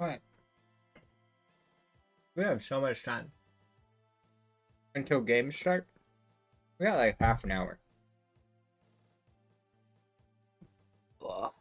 Alright. We have so much time. Until games start? We got like half an hour. Ugh.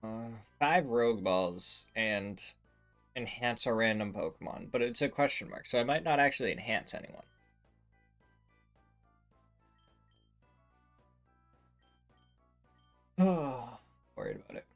Uh, 5 rogue balls and enhance a random Pokemon, but it's a question mark, so I might not actually enhance anyone. Oh, worried about it.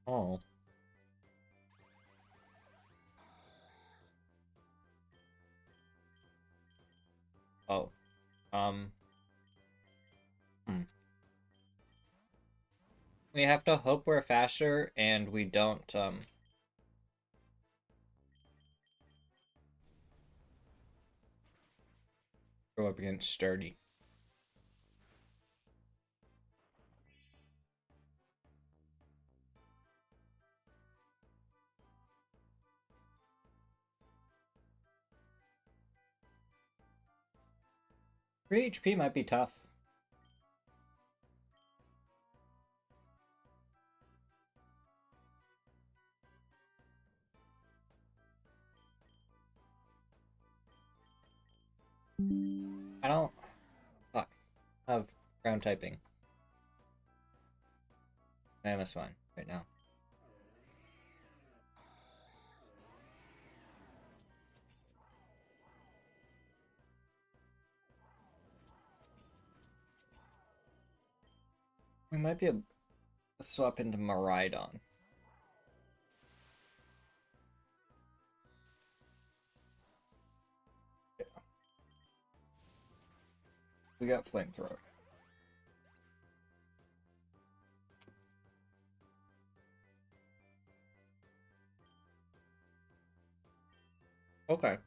Oh. Oh. Um. We have to hope we're faster and we don't, go up against Sturdy. Three HP might be tough. I don't... Fuck. I have ground typing. I am S1 right now. We might be a swap into Miraidon. Yeah. We got Flamethrower. Okay.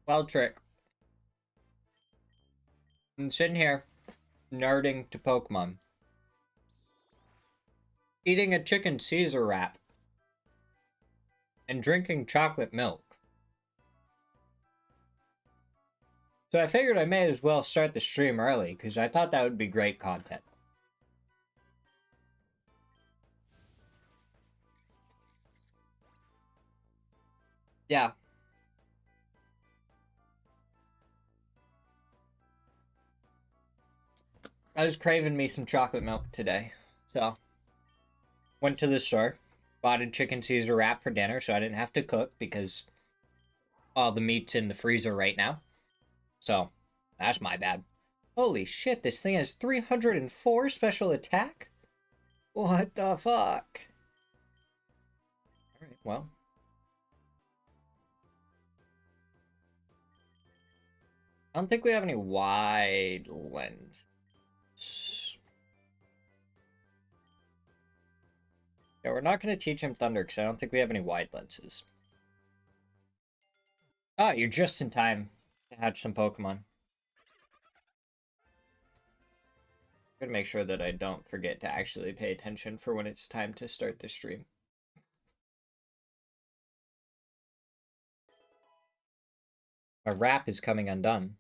Wild Trick. I'm sitting here, nerding to Pokemon. Eating a chicken Caesar wrap. And drinking chocolate milk. So I figured I may as well start the stream early, because I thought that would be great content. Yeah. I was craving me some chocolate milk today, so went to the store, bought a chicken Caesar wrap for dinner so I didn't have to cook because all the meat's in the freezer right now. So, that's my bad. Holy shit, this thing has 304 special attack? What the fuck? Alright, well. I don't think we have any wide lens. Yeah, we're not going to teach him Thunder because I don't think we have any wide lenses. Ah, you're just in time to hatch some Pokemon. Gotta make sure that I don't forget to actually pay attention for when it's time to start the stream. My wrap is coming undone.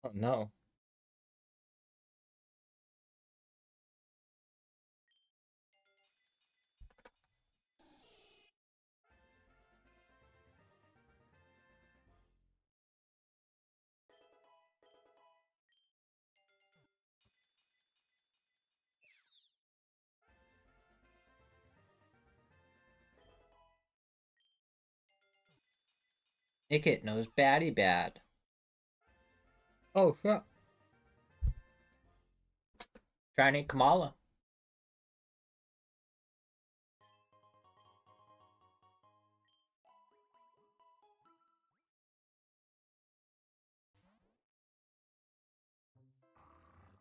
Oh no. Nickit knows baddie bad. Oh, yeah. Shiny Kamala.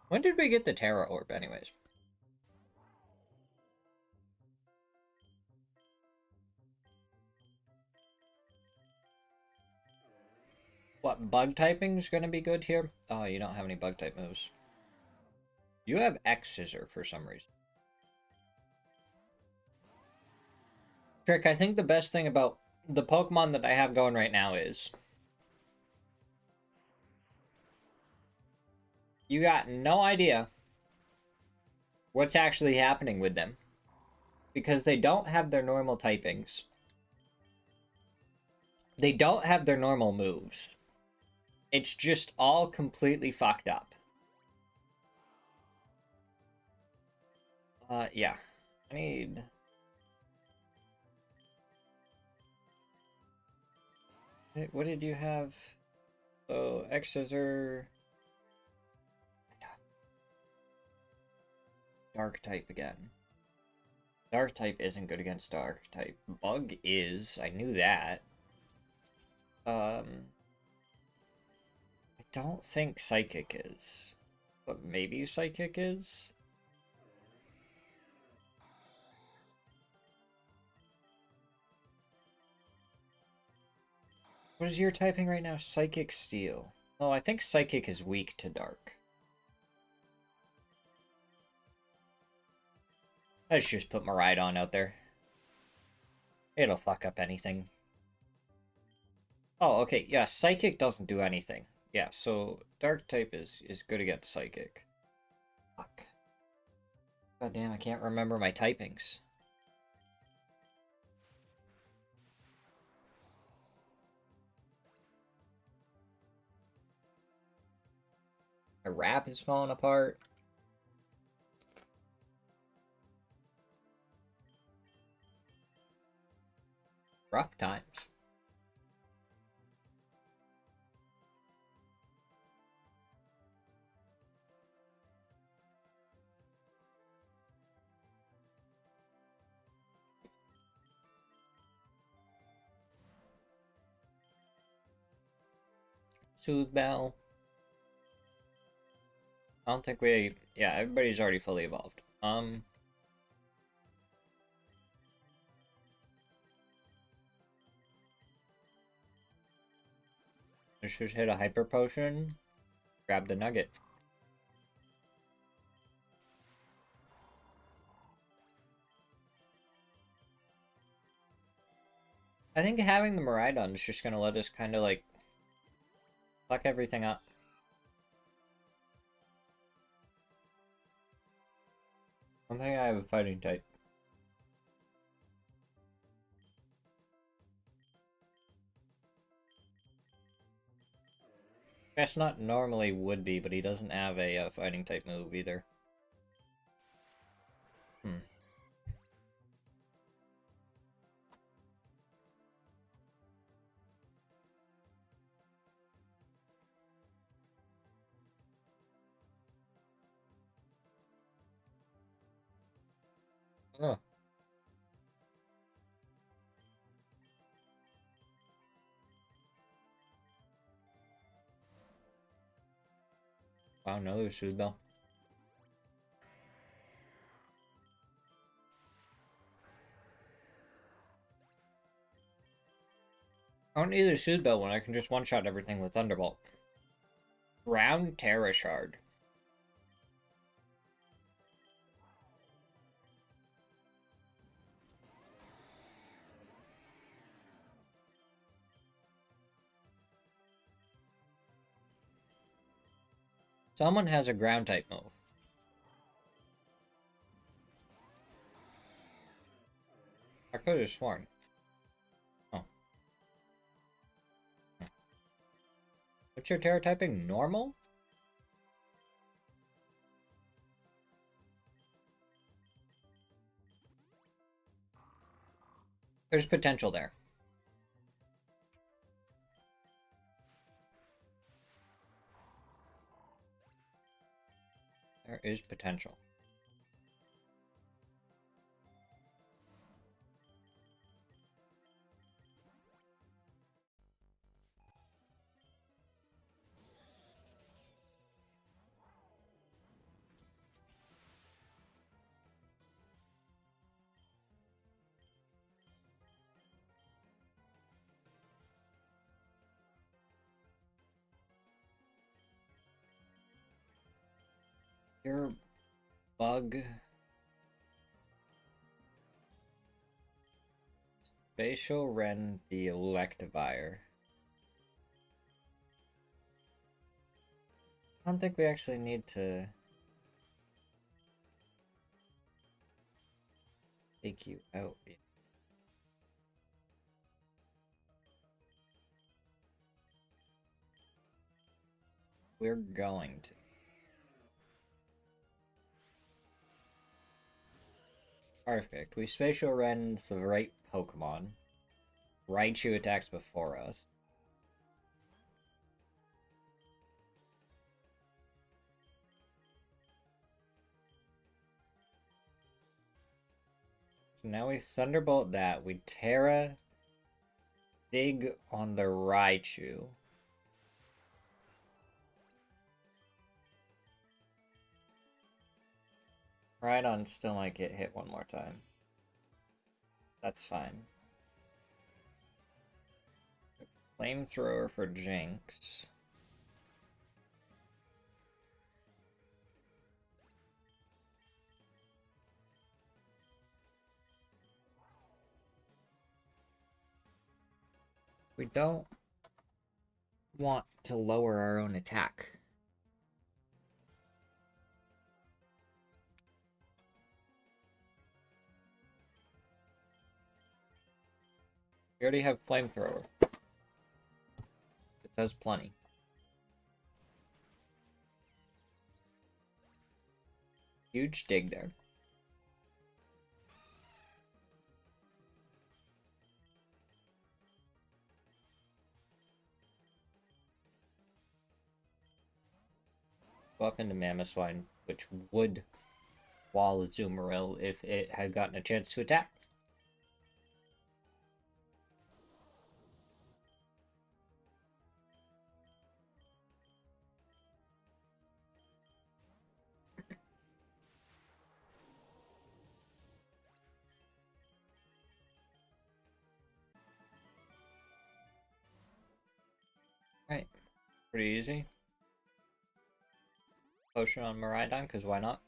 When did we get the Terra Orb, anyways? What, bug typing's gonna be good here? Oh, you don't have any bug type moves. You have X Scissor for some reason. Trick, I think the best thing about the Pokemon that I have going right now is you got no idea what's actually happening with them. Because they don't have their normal typings. They don't have their normal moves. It's just all completely fucked up. Yeah. I need... What did you have? Oh, X Scissor... Dark type again. Dark type isn't good against dark type. Bug is. I knew that. I don't think Psychic is. But maybe Psychic is? What is your typing right now? Psychic Steel. Oh, I think Psychic is weak to Dark. Let's just put Miraidon out there. It'll fuck up anything. Oh, okay, yeah, Psychic doesn't do anything. Yeah, so Dark type is good against Psychic. Fuck. God damn, I can't remember my typings. My rap is falling apart. Rough times. Soothe Bell. I don't think we... Yeah, everybody's already fully evolved. Let's just hit a Hyper Potion. Grab the Nugget. I think having the Miraidon is just gonna let us kind of like fuck everything up. I don't think I have a fighting type. Chestnut normally would be, but he doesn't have a fighting type move either. Hmm. Oh. Wow, another Soothe Bell. I don't need a Soothe Bell when I can just one-shot everything with Thunderbolt. Round Terra Shard. Someone has a ground type move. I could have sworn. Oh. What's your terror typing? Normal? There's potential there. There is potential. Your bug. Spatial Ren the Electivire. I don't think we actually need to take you out. We're going to. Perfect. We Spatial Ren the right Pokemon. Raichu attacks before us. So now we Thunderbolt that. We Terra Dig on the Raichu. Rhydon still might get hit one more time. That's fine. Flamethrower for Jinx. We don't want to lower our own attack. We already have Flamethrower. It does plenty. Huge dig there. Go up into Mamoswine, which would wall Azumarill if it had gotten a chance to attack. Right. Pretty easy. Potion on Miraidon, because why not?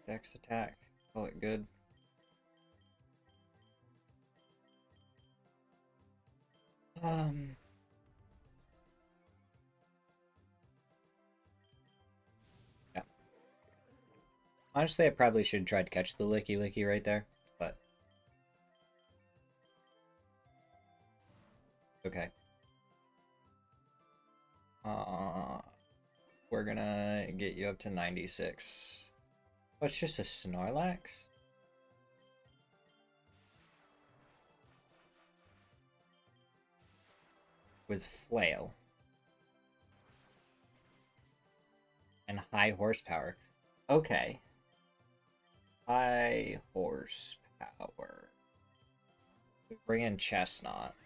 Dex attack. Call it good. Yeah. Honestly, I probably should try to catch the Licky Licky right there, but okay. We're gonna get you up to 96. Oh, it's just a Snorlax? With Flail. And high horsepower. Okay. High horsepower. Bring in Chestnut.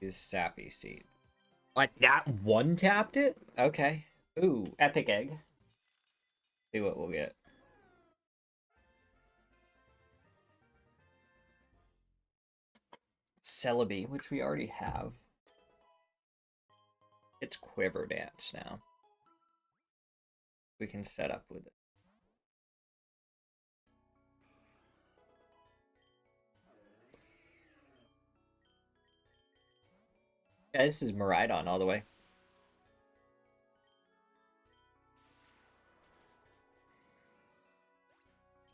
Use Sappy Seed. What, that one tapped it? Okay. Ooh, epic egg. See what we'll get. Celebi, which we already have. It's Quiver Dance now. We can set up with it. Yeah, this is Miraidon all the way.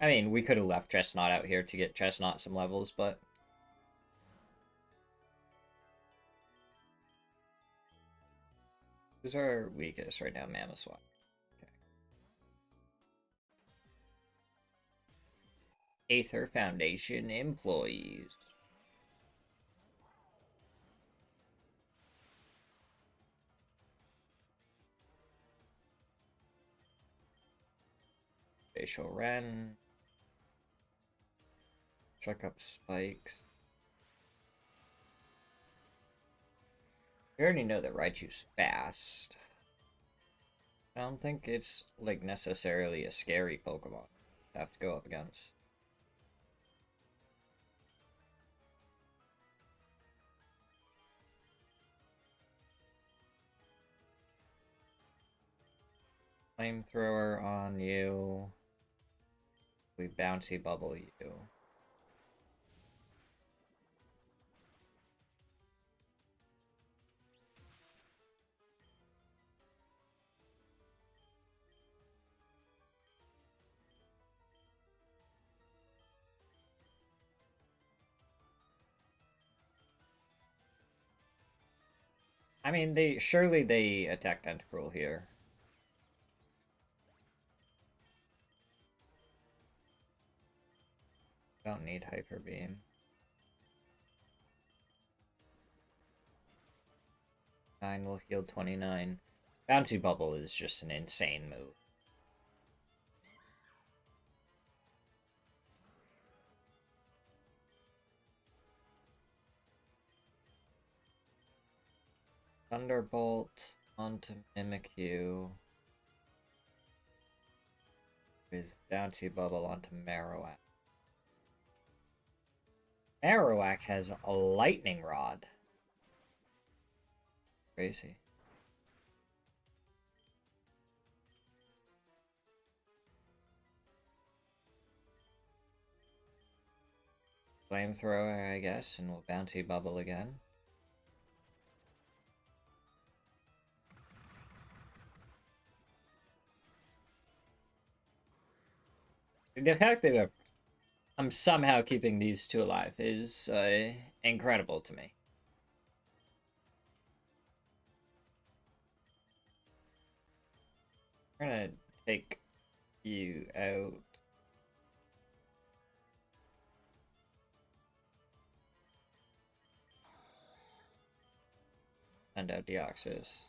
I mean, we could have left Chestnut out here to get Chestnut some levels, but... Who's our weakest right now? Mamoswine. Okay. Aether Foundation employees. Facial Ren. Check up spikes. We already know that Raichu's fast. I don't think it's, like, necessarily a scary Pokemon to have to go up against. Flamethrower on you. We bouncy bubble you. I mean, they attack Tentacruel here. Don't need Hyper Beam. 9 will heal 29. Bouncy Bubble is just an insane move. Thunderbolt onto Mimikyu. With Bouncy Bubble onto Marowak. Marowak has a Lightning Rod. Crazy. Flamethrower, I guess, and we'll Bouncy Bubble again. The fact that I'm somehow keeping these two alive is incredible to me. We're gonna take you out. Send out Deoxys.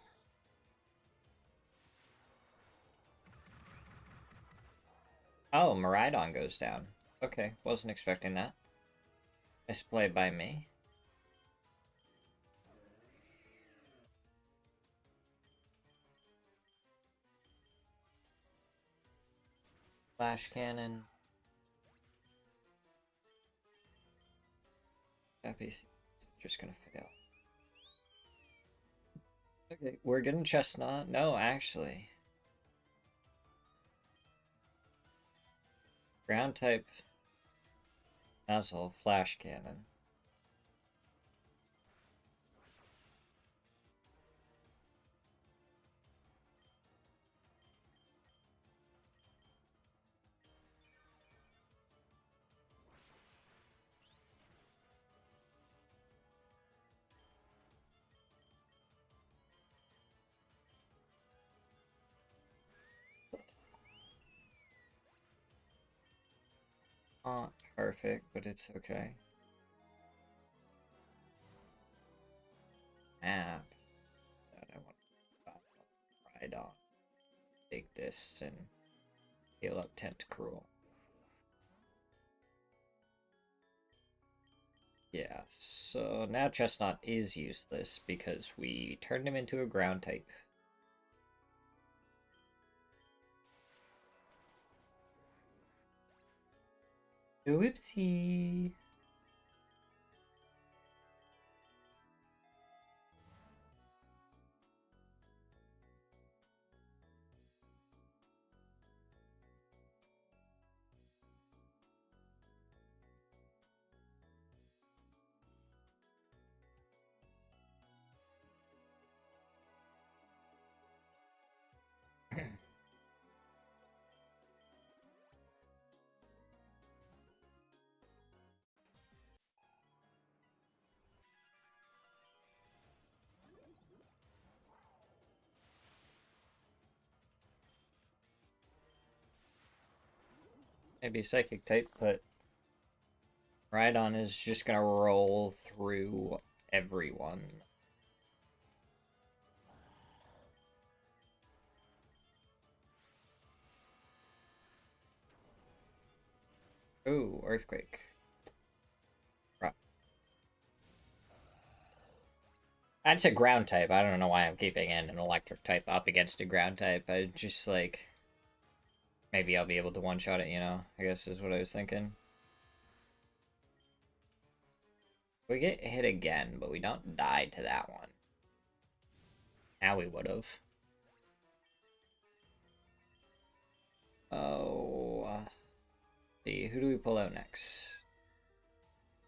Oh, Miraidon goes down. Okay, wasn't expecting that. Misplay by me. Flash Cannon. That piece is just gonna fail. Okay, we're getting Chestnut. No, actually. Ground type Muzzle Flash Cannon. Not perfect, but it's okay. Map that I want to ride on. Take this and heal up Tentacruel. Yeah, so now Chestnut is useless because we turned him into a ground type. Whoopsie. Maybe Psychic type, but Rhydon is just gonna roll through everyone. Ooh, Earthquake. That's a ground type. I don't know why I'm keeping in an electric type up against a ground type. I just like maybe I'll be able to one-shot it, you know? I guess is what I was thinking. We get hit again, but we don't die to that one. Now we would have. Oh, see, who do we pull out next?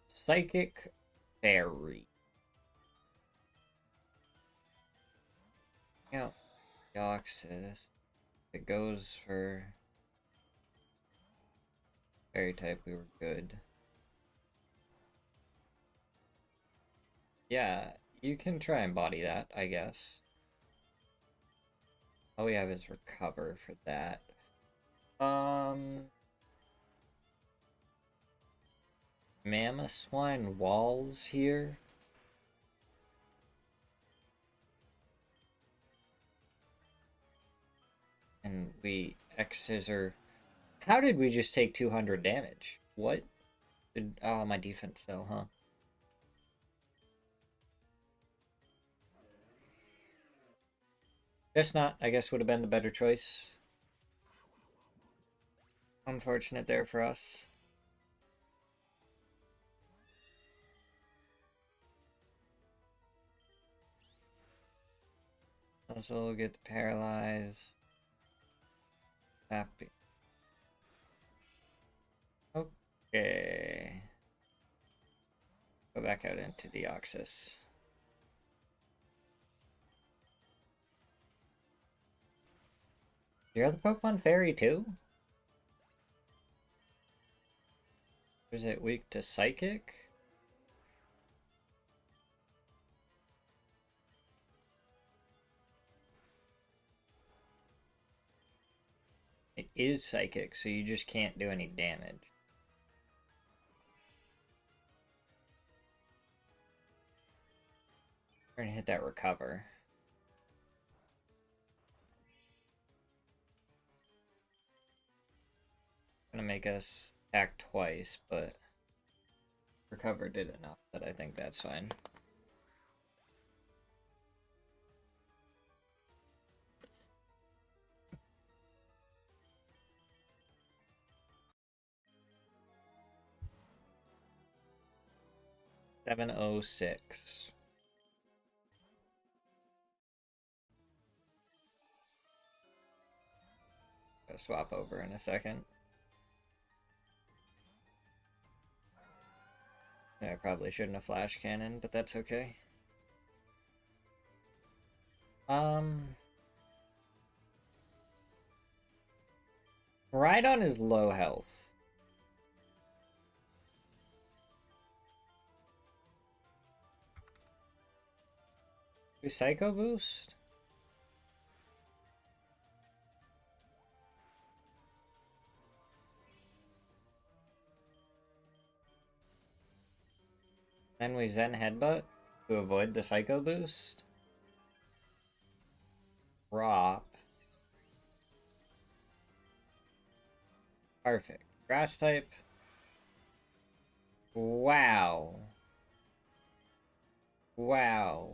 Psychic Fairy. Yep, Deoxys. If it goes for Fairy type, we were good. Yeah, you can try and body that, I guess. All we have is Recover for that. Mammoth Swine walls here. And we X-Scissor. How did we just take 200 damage? What? Oh, my defense fell, huh? Guess not. I guess would have been the better choice. Unfortunate there for us. Also get the paralyzed. Happy. Okay. Go back out into Deoxys. You're the Pokemon Fairy too? Is it weak to Psychic? It is Psychic, so you just can't do any damage. We're gonna hit that Recover. Gonna make us act twice, but Recover did enough that I think that's fine. $706. I'll swap over in a second. Yeah, I probably shouldn't have flash cannon, but that's okay. Rhydon is low health. Do Psycho Boost? Then we Zen Headbutt to avoid the Psycho Boost. Drop. Perfect. Grass type. Wow. Wow.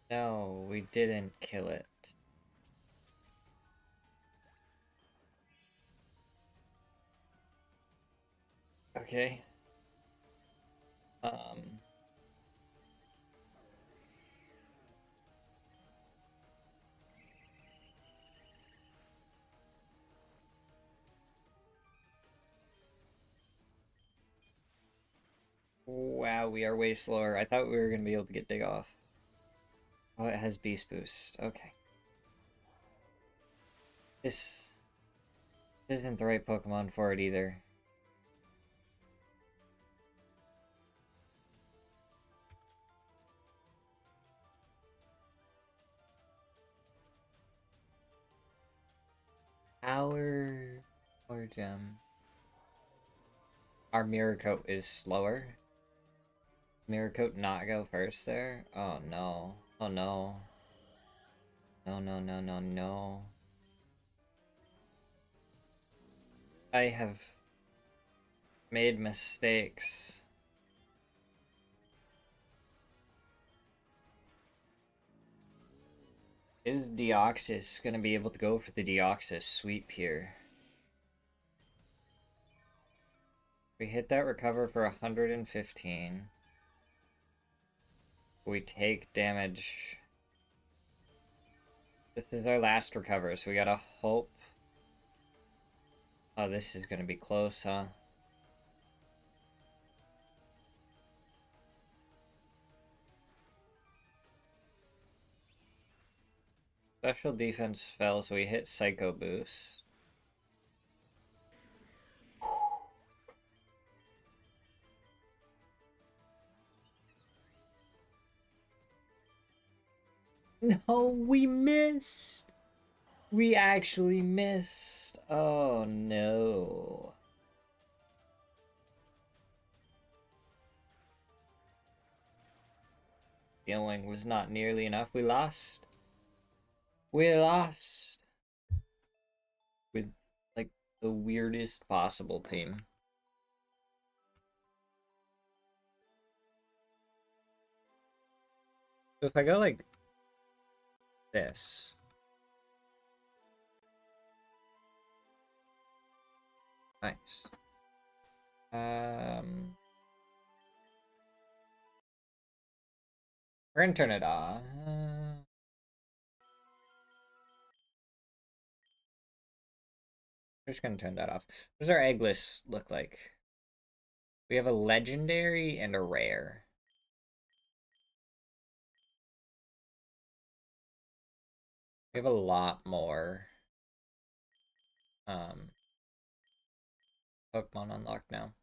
No, we didn't kill it. Okay. Um. Wow, we are way slower. I thought we were gonna be able to get dig off. Oh, it has beast boost. Okay. This isn't the right Pokemon for it either. Power Gem. Our Mirror Coat is slower. Mirror Coat not go first there? Oh no. Oh no. No, no, no, no, no. I have made mistakes. Is Deoxys gonna be able to go for the Deoxys sweep here? We hit that recover for 115. We take damage. This is our last recover, so we gotta hope. Oh, this is gonna be close, huh? Special defense fell, so we hit Psycho Boost. No, we missed! We actually missed! Oh no. Healing was not nearly enough. We lost. We lost. With, like, the weirdest possible team. So if I go like this. Nice. We're gonna turn it off. We're just gonna turn that off. What does our egg list look like? We have a legendary and a rare. We have a lot more Pokemon unlocked now.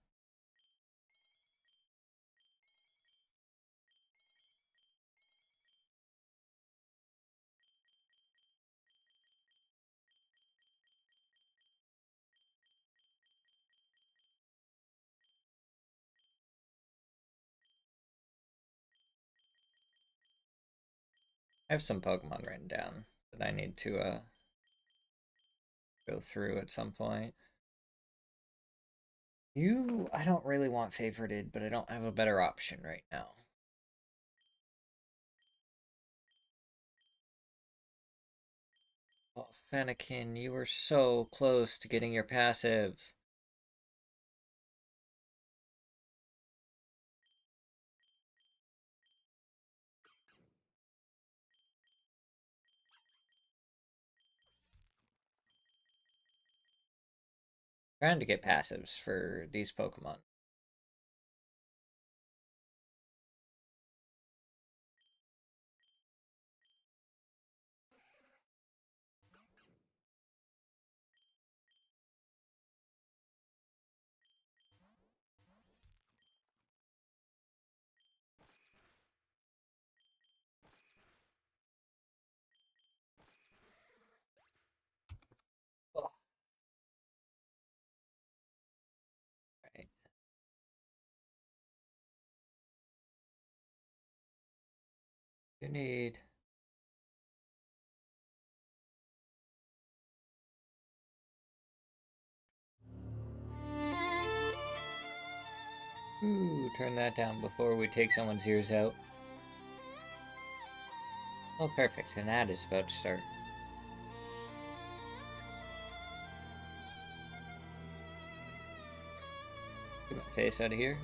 I have some Pokemon written down that I need to go through at some point. I don't really want favorited, but I don't have a better option right now. Oh, Fennekin, you were so close to getting your passive. Trying to get passives for these Pokemon. Oh, right. You need Ooh, turn that down before we take someone's ears out. Oh, perfect. An ad is about to start. Get my face out of here.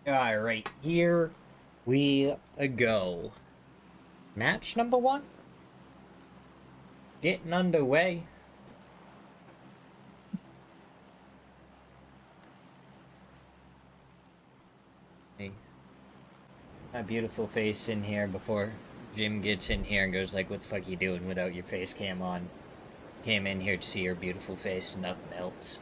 Alright, here we go. Match number 1? Getting underway. Hey, my beautiful face in here before Jim gets in here and goes like, what the fuck you doing without your face cam on? Came in here to see your beautiful face and nothing else.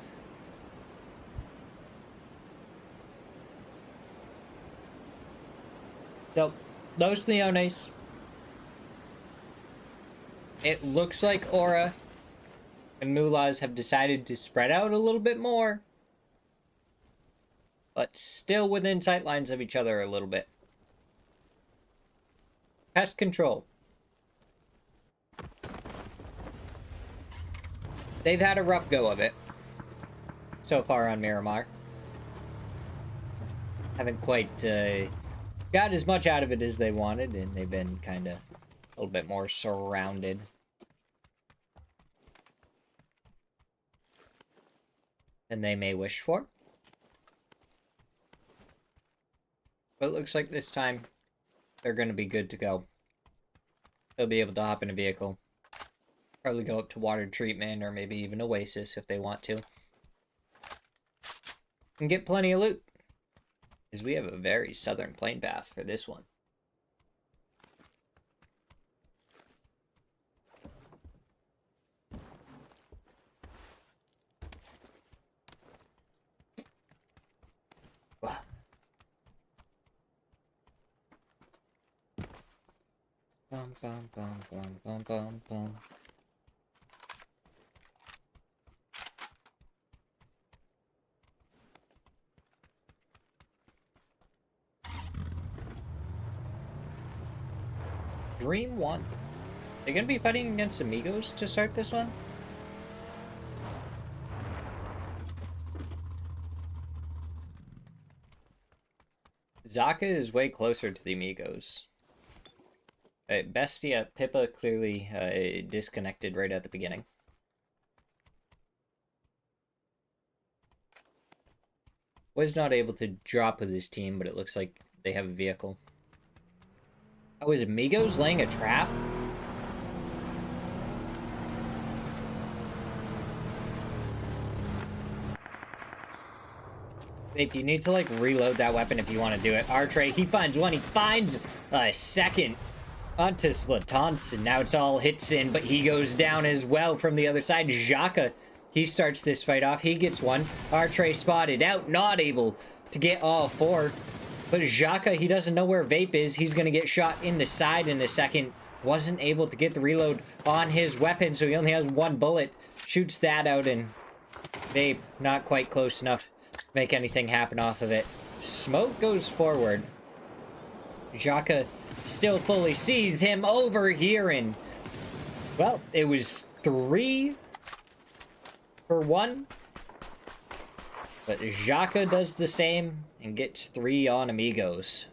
So, those Leones. It looks like Aura and Mulas have decided to spread out a little bit more. But still within sightlines of each other a little bit. Pest control. They've had a rough go of it so far on Miramar. haven't quite got as much out of it as they wanted, and they've been kind of a little bit more surrounded. Than they may wish for. But it looks like this time they're going to be good to go. They'll be able to hop in a vehicle. Probably go up to water treatment or maybe even Oasis if they want to. And get plenty of loot. Because we have a very southern plane path for this one. Bum, bum, bum, bum, bum, bum, bum. Dream 1. They're gonna be fighting against Amigos to start this one? Zaka is way closer to the Amigos. Bestia, Pippa clearly disconnected right at the beginning. Was not able to drop with his team, but it looks like they have a vehicle. Oh, is Amigos laying a trap? Babe, you need to, like, reload that weapon if you want to do it. Artray, he finds one. He finds a second onto Slatons, and now it's all hits in, but he goes down as well from the other side. Xhaka, he starts this fight off. He gets one. Artray spotted out, not able to get all four. But Xhaka, he doesn't know where Vape is. He's going to get shot in the side in a second. Wasn't able to get the reload on his weapon, so he only has one bullet. Shoots that out, and Vape not quite close enough to make anything happen off of it. Smoke goes forward. Xhaka still fully sees him over here, and, well, it was 3 for 1. But Xhaka does the same and gets 3 on Amigos.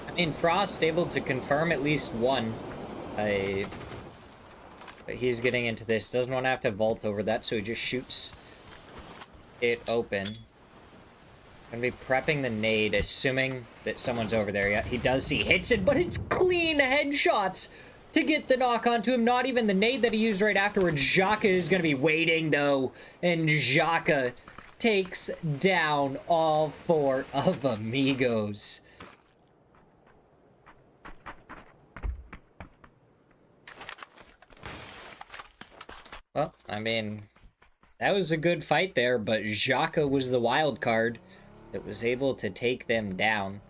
I mean, Frost able to confirm at least one. But he's getting into this. Doesn't want to have to vault over that, so he just shoots it open. Gonna be prepping the nade, assuming that someone's over there. Yeah, he does see hits it, but it's clean headshots to get the knock onto him. Not even the nade that he used right afterwards. Xhaka is gonna be waiting, though, and Xhaka takes down all 4 of Amigos. Well, I mean, that was a good fight there, but Xhaka was the wild card that was able to take them down.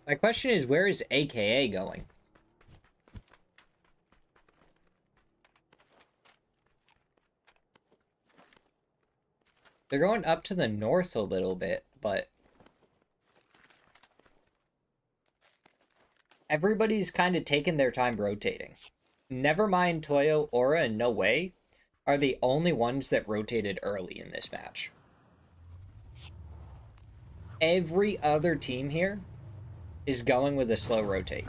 My question is, where is AKA going? They're going up to the north a little bit, but everybody's kind of taking their time rotating. Never mind Toyo, Aura, and No Way are the only ones that rotated early in this match. Every other team here is going with a slow rotate.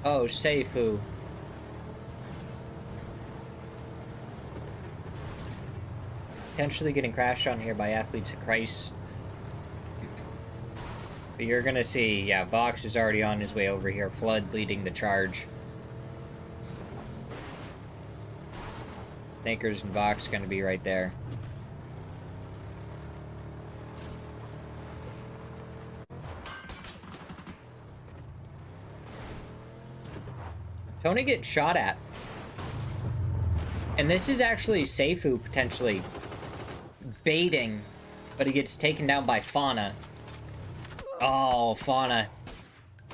Oh, Seifu. Potentially getting crashed on here by Athletes of Christ. But you're gonna see, yeah, Vox is already on his way over here. Flood leading the charge. Snakers and Vox gonna be right there. Tony gets shot at. And this is actually Seifu potentially baiting, but he gets taken down by Fauna. Oh, Fauna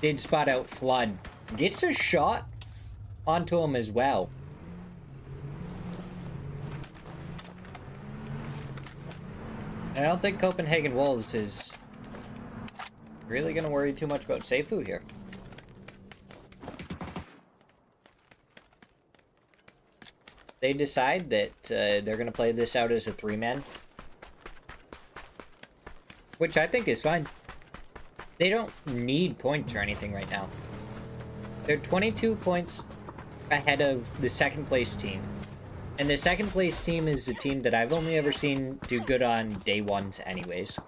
did spot out Flood. Gets a shot onto him as well. I don't think Copenhagen Wolves is really going to worry too much about Seifu here. They decide that they're going to play this out as a 3-man. Which I think is fine. They don't need points or anything right now. They're 22 points ahead of the second place team. And the second place team is a team that I've only ever seen do good on day ones anyways.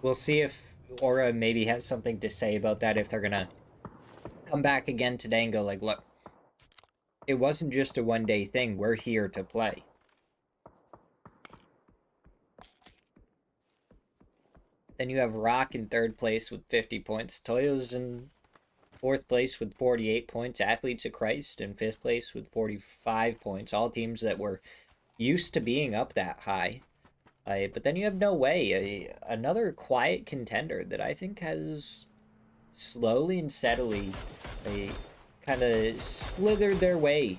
We'll see if Aura maybe has something to say about that, if they're going to come back again today and go like, look, it wasn't just a one-day thing. We're here to play. Then you have Rock in 3rd place with 50 points. Toyo's in 4th place with 48 points. Athletes of Christ in 5th place with 45 points. All teams that were used to being up that high. But then you have No Way, another quiet contender that I think has slowly and steadily kind of slithered their way.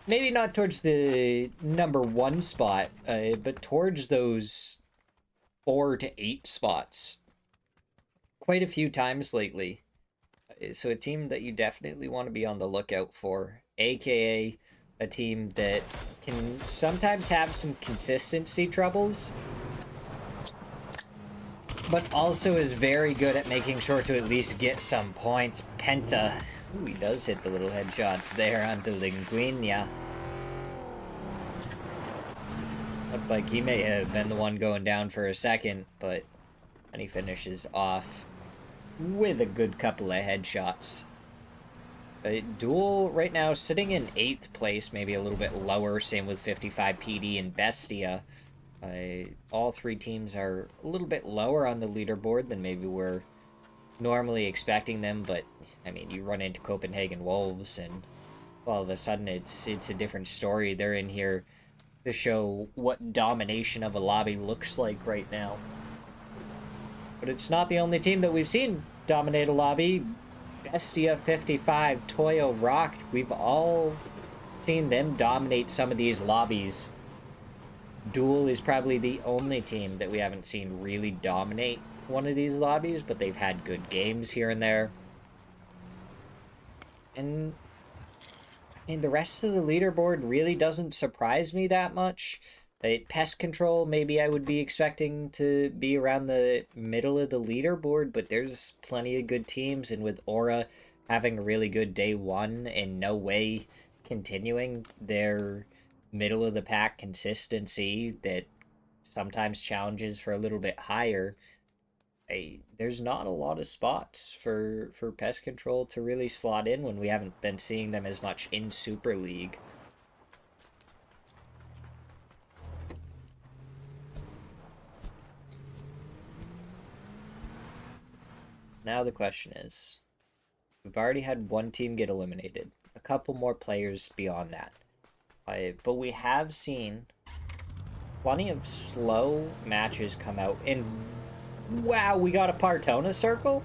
Maybe not towards the number 1 spot, but towards those 4 to 8 spots quite a few times lately. So a team that you definitely want to be on the lookout for, aka a team that can sometimes have some consistency troubles, but also is very good at making sure to at least get some points. Penta. Ooh, he does hit the little headshots there onto Linguina. Looked like he may have been the one going down for a second, but then he finishes off with a good couple of headshots. Duel right now sitting in 8th place, maybe a little bit lower. Same with 55 PD and Bestia. All 3 teams are a little bit lower on the leaderboard than maybe we're normally expecting them, but I mean, you run into Copenhagen Wolves and all of a sudden it's a different story. They're in here to show what domination of a lobby looks like right now. But it's not the only team that we've seen dominate a lobby. Bestia, 55, Toyo, Rock, we've all seen them dominate some of these lobbies. Duel is probably the only team that we haven't seen really dominate one of these lobbies, but they've had good games here and there. And I mean, the rest of the leaderboard really doesn't surprise me that much. Pest Control, maybe I would be expecting to be around the middle of the leaderboard, but there's plenty of good teams, and with Aura having a really good day 1 and No Way continuing their middle of the pack consistency that sometimes challenges for a little bit higher, there's not a lot of spots for Pest Control to really slot in when we haven't been seeing them as much in Super League. Now the question is, we've already had 1 team get eliminated, a couple more players beyond that, but we have seen plenty of slow matches come out, and wow, we got a Partona circle?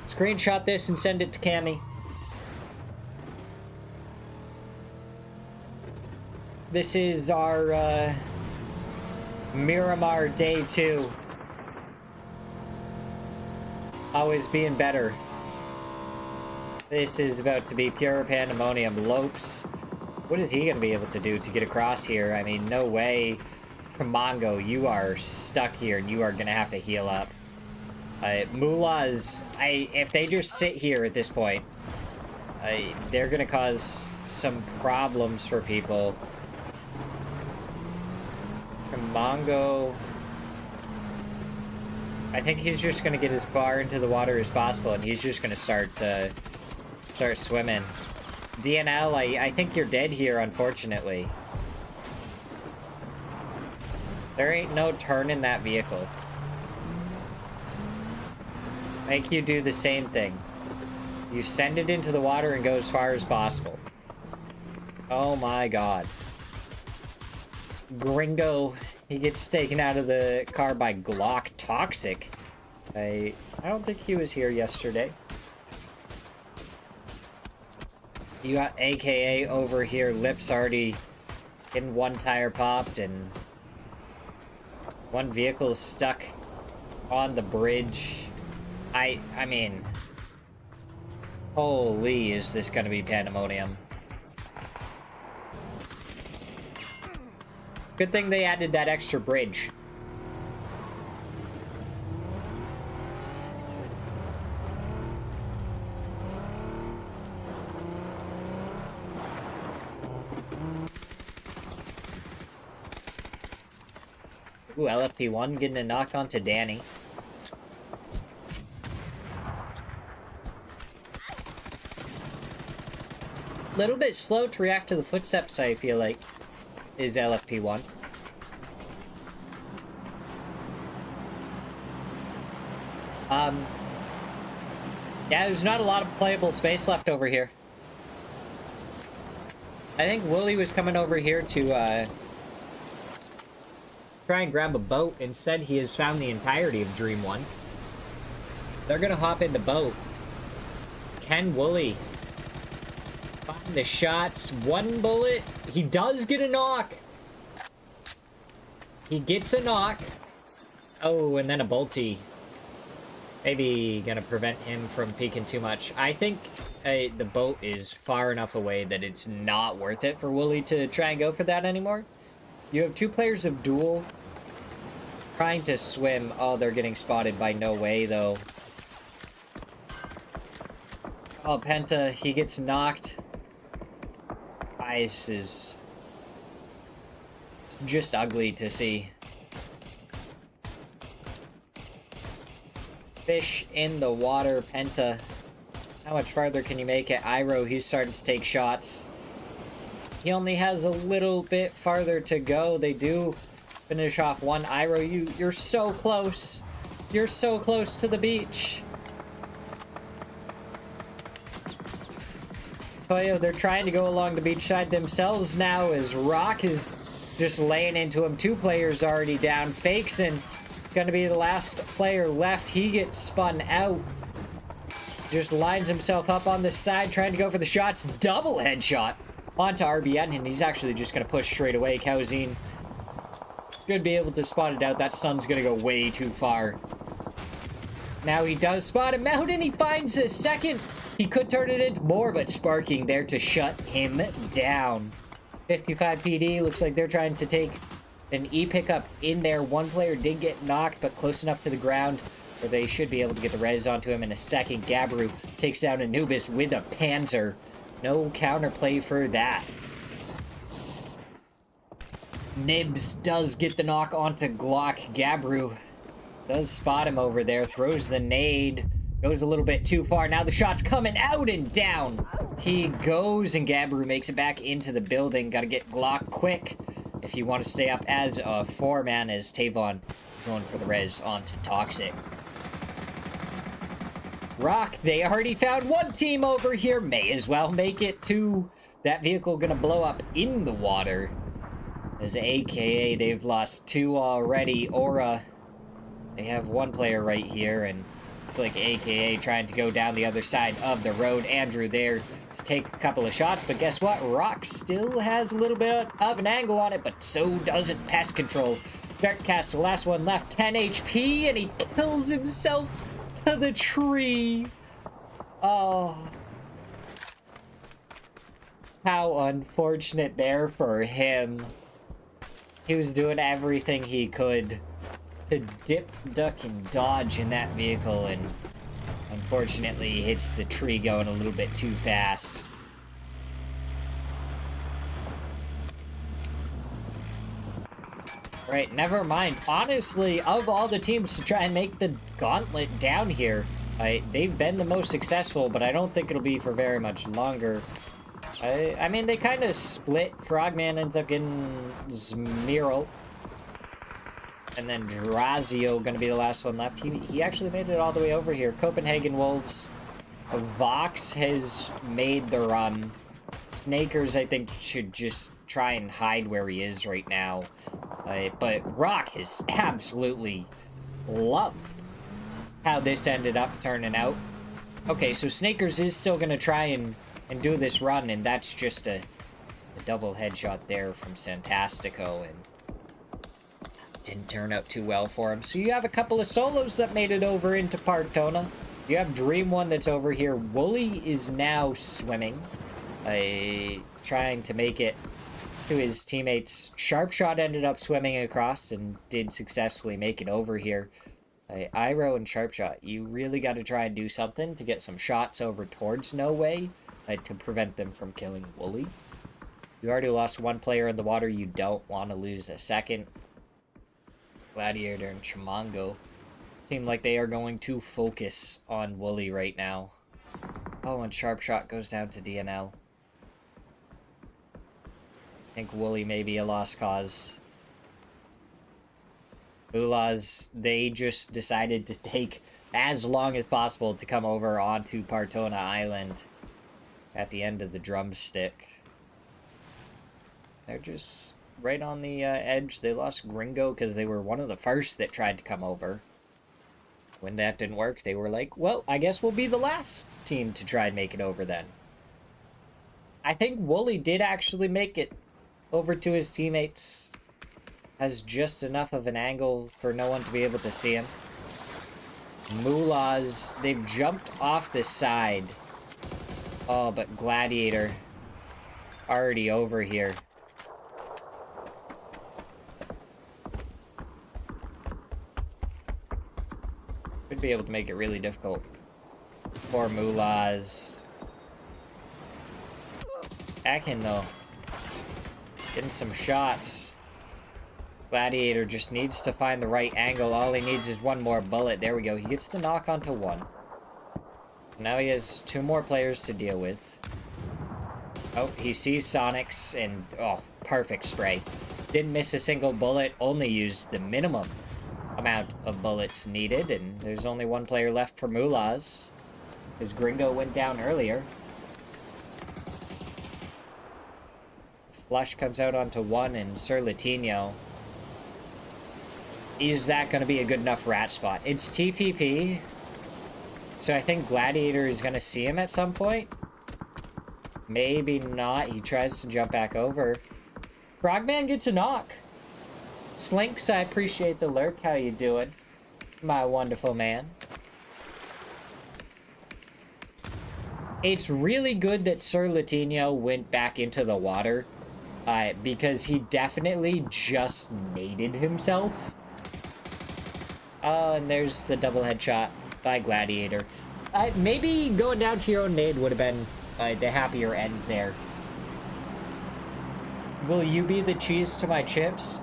Screenshot this and send it to Cammy. This is our Miramar Day 2. Always being better. This is about to be pure pandemonium. Lopes, what is he going to be able to do to get across here? I mean, no way. Mongo, you are stuck here and you are going to have to heal up. Mullahs, if they just sit here at this point, they're going to cause some problems for people. Mongo, I think he's just going to get as far into the water as possible, and he's just going to start swimming. DNL, I think you're dead here, unfortunately. There ain't no turn in that vehicle. Make you do the same thing. You send it into the water and go as far as possible. Oh my god. Gringo, he gets taken out of the car by Glock Toxic. I don't think he was here yesterday. You got AKA over here, lips already getting one tire popped, and one vehicle is stuck on the bridge. I mean, holy, is this gonna be pandemonium. Good thing they added that extra bridge. Ooh, LFP1 getting a knock onto Danny. Little bit slow to react to the footsteps, I feel like, is LFP1. Yeah, there's not a lot of playable space left over here. I think Wooly was coming over here to, try and grab a boat. Instead, he has found the entirety of Dream 1. They're gonna hop in the boat. Can Wooly find the shots? One bullet. He does get a knock. He gets a knock. Oh, and then a bolty. Maybe gonna prevent him from peeking too much. I think the boat is far enough away that it's not worth it for Wooly to try and go for that anymore. You have two players of duel trying to swim. Oh, they're getting spotted by No Way, though. Oh, Penta, he gets knocked. Ice is just ugly to see. Fish in the water, Penta. How much farther can you make it? Iroh, he's starting to take shots. He only has a little bit farther to go. They do finish off one. Iroh, you're so close. You're so close to the beach. Toyo, they're trying to go along the beach side themselves now as Rock is just laying into him. Two players already down. Fakeson gonna be the last player left. He gets spun out. Just lines himself up on the side, trying to go for the shots. Double headshot onto RBN, and he's actually just gonna push straight away. Kauzin should be able to spot it out. That stun's gonna go way too far. Now he does spot him out, and he finds a second. He could turn it into more, but Sparking there to shut him down. 55 PD, looks like they're trying to take an E-pickup in there. One player did get knocked, but close enough to the ground where they should be able to get the res onto him in a second. Gabru takes down Anubis with a Panzer. No counterplay for that. Nibs does get the knock onto Glock. Gabru does spot him over there, throws the nade, goes a little bit too far. Now the shot's coming out and down. He goes, and Gabru makes it back into the building. Gotta get Glock quick if you want to stay up as a four-man, as Tavon is going for the res onto Toxic. Rock, they already found one team over here. May as well make it two. That vehicle gonna blow up in the water. As AKA, they've lost two already. Aura, they have one player right here, and like AKA trying to go down the other side of the road. Andrew there to take a couple of shots, but guess what? Rock still has a little bit of an angle on it, but so doesn't Pest Control. Darkcast, the last one left, 10 HP, and he kills himself to the tree. Oh. How unfortunate there for him. He was doing everything he could to dip, duck, and dodge in that vehicle, and unfortunately hits the tree going a little bit too fast. Right, never mind. Honestly, of all the teams to try and make the gauntlet down here, they've been the most successful, but I don't think it'll be for very much longer. I mean, they kind of split. Frogman ends up getting Zmiral. And then Drazio going to be the last one left. He actually made it all the way over here. Copenhagen Wolves. Vox has made the run. Snakers, I think, should just try and hide where he is right now. But Rock has absolutely loved how this ended up turning out. Okay, so Snakers is still going to try and do this run, and that's just a double headshot there from Santastico, and didn't turn out too well for him. So you have a couple of solos that made it over into Partona. You have Dream One that's over here. Wooly is now swimming, trying to make it to his teammates. Sharpshot ended up swimming across and did successfully make it over here. Iroh and Sharpshot, you really got to try and do something to get some shots over towards No Way to prevent them from killing Wooly. You already lost one player in the water. You don't want to lose a second. Gladiator and Chimango seem like they are going to focus on Wooly right now. Oh, and Sharpshot goes down to DNL. I think Wooly may be a lost cause. Ulaz, they just decided to take as long as possible to come over onto Partona Island at the end of the drumstick. They're just right on the edge. They lost Gringo because they were one of the first that tried to come over. When that didn't work, they were like, well, I guess we'll be the last team to try and make it over then. I think Wooly did actually make it over to his teammates. Has just enough of an angle for no one to be able to see him. Mulaz, they've jumped off the side. Oh, but Gladiator already over here. Could be able to make it really difficult for Mulaz. Akin, though. Getting some shots. Gladiator just needs to find the right angle. All he needs is one more bullet. There we go. He gets the knock onto one. Now he has two more players to deal with. Oh, he sees Sonics and... oh, perfect spray. Didn't miss a single bullet. Only used the minimum amount of bullets needed. And there's only one player left for Mulaz. His Gringo went down earlier. Flush comes out onto one, and Sir Latino. Is that going to be a good enough rat spot? It's TPP. So I think Gladiator is going to see him at some point. Maybe not. He tries to jump back over. Frogman gets a knock. Slinks, I appreciate the lurk. How you doing, my wonderful man? It's really good that Sir Latino went back into the water. Because he definitely just naded himself. Oh, and there's the double headshot by Gladiator. Maybe going down to your own nade would have been the happier end there. Will you be the cheese to my chips?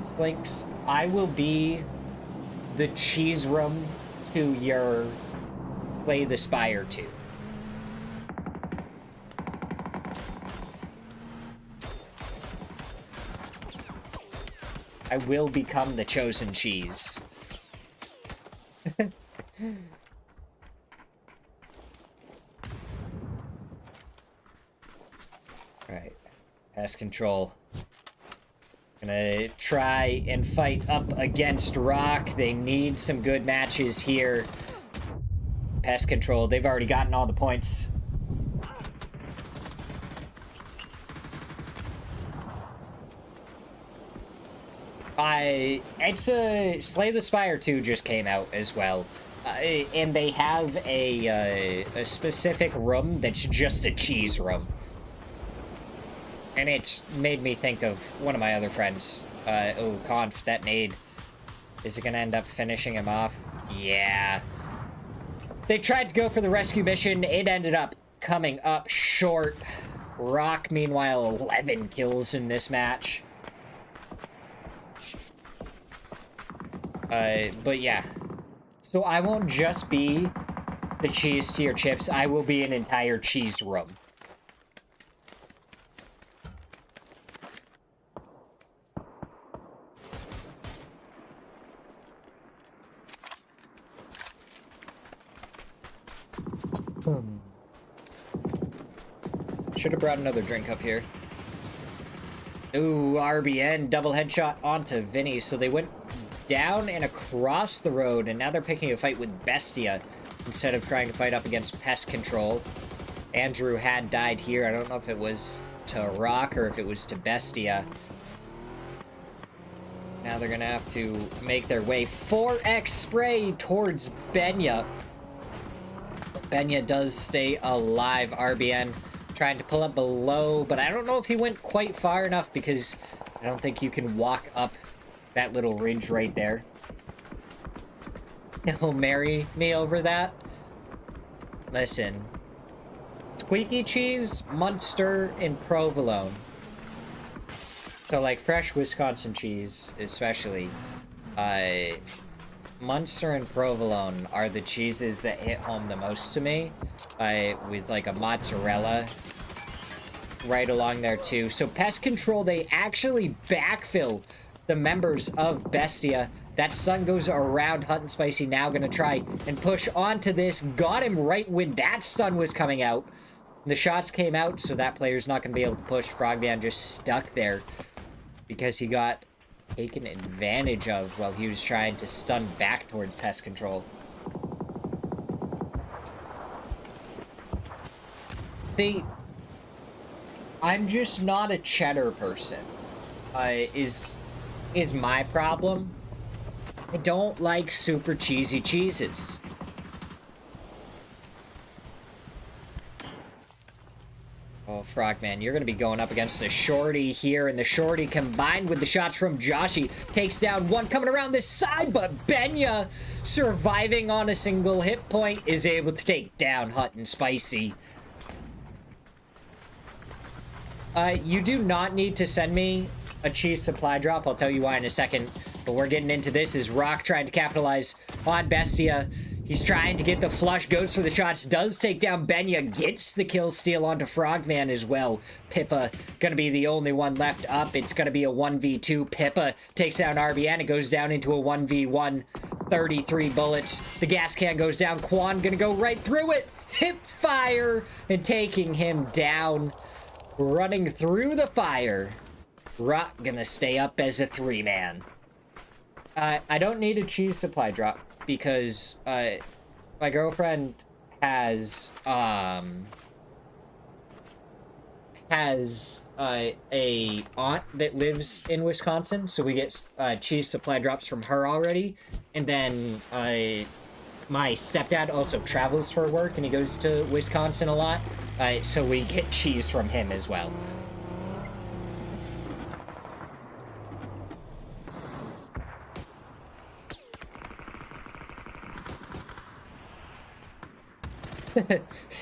Slinks, I will be the cheese room to your Slay the Spire 2. I will become the chosen cheese. Alright. Pest control. Gonna try and fight up against Rock. They need some good matches here. Pest control. They've already gotten all the points. It's a Slay the Spire 2 just came out as well. And they have a specific room that's just a cheese room. And it's made me think of one of my other friends. Oh, Conf, that nade. Is it gonna end up finishing him off? Yeah. They tried to go for the rescue mission. It ended up coming up short. Rock, meanwhile, 11 kills in this match. But yeah. So I won't just be the cheese to your chips. I will be an entire cheese room. Should have brought another drink up here. Ooh, RBN, double headshot onto Vinny. So they went down and across the road, and now they're picking a fight with Bestia instead of trying to fight up against Pest Control. Andrew had died here. I don't know if it was to Rock or if it was to Bestia. Now they're gonna have to make their way 4x spray towards Benya. Benya does stay alive. RBN trying to pull up below, but I don't know if he went quite far enough because I don't think you can walk up that little ridge right there. He'll marry me over that. Listen. Squeaky cheese, Munster, and provolone. So, like, fresh Wisconsin cheese, especially. Munster and provolone are the cheeses that hit home the most to me. With, like, a mozzarella right along there, too. So, Pest Control, they actually backfill the members of Bestia. That stun goes around Hot and Spicy, now gonna try and push onto this. Got him right when that stun was coming out. The shots came out, so that player's not gonna be able to push. Frogman just stuck there because he got taken advantage of while he was trying to stun back towards Pest Control. See, I'm just not a cheddar person. Is my problem. I don't like super cheesy cheeses. Oh, Frogman, you're going to be going up against the Shorty here, and the Shorty combined with the shots from Joshy takes down one coming around this side, but Benya, surviving on a single hit point, is able to take down Hot and Spicy. You do not need to send me a cheese supply drop. I'll tell you why in a second. But we're getting into this. Is Rock trying to capitalize on Bestia. He's trying to get the flush. Goes for the shots. Does take down Benya. Gets the kill steal onto Frogman as well. Pippa going to be the only one left up. It's going to be a 1v2. Pippa takes down RBN. It goes down into a 1v1. 33 bullets. The gas can goes down. Quan going to go right through it. Hip fire. And taking him down. Running through the fire. Rock gonna stay up as a 3-man. I don't need a cheese supply drop because my girlfriend has a aunt that lives in Wisconsin, so we get cheese supply drops from her already. And then my stepdad also travels for work and he goes to Wisconsin a lot, so we get cheese from him as well.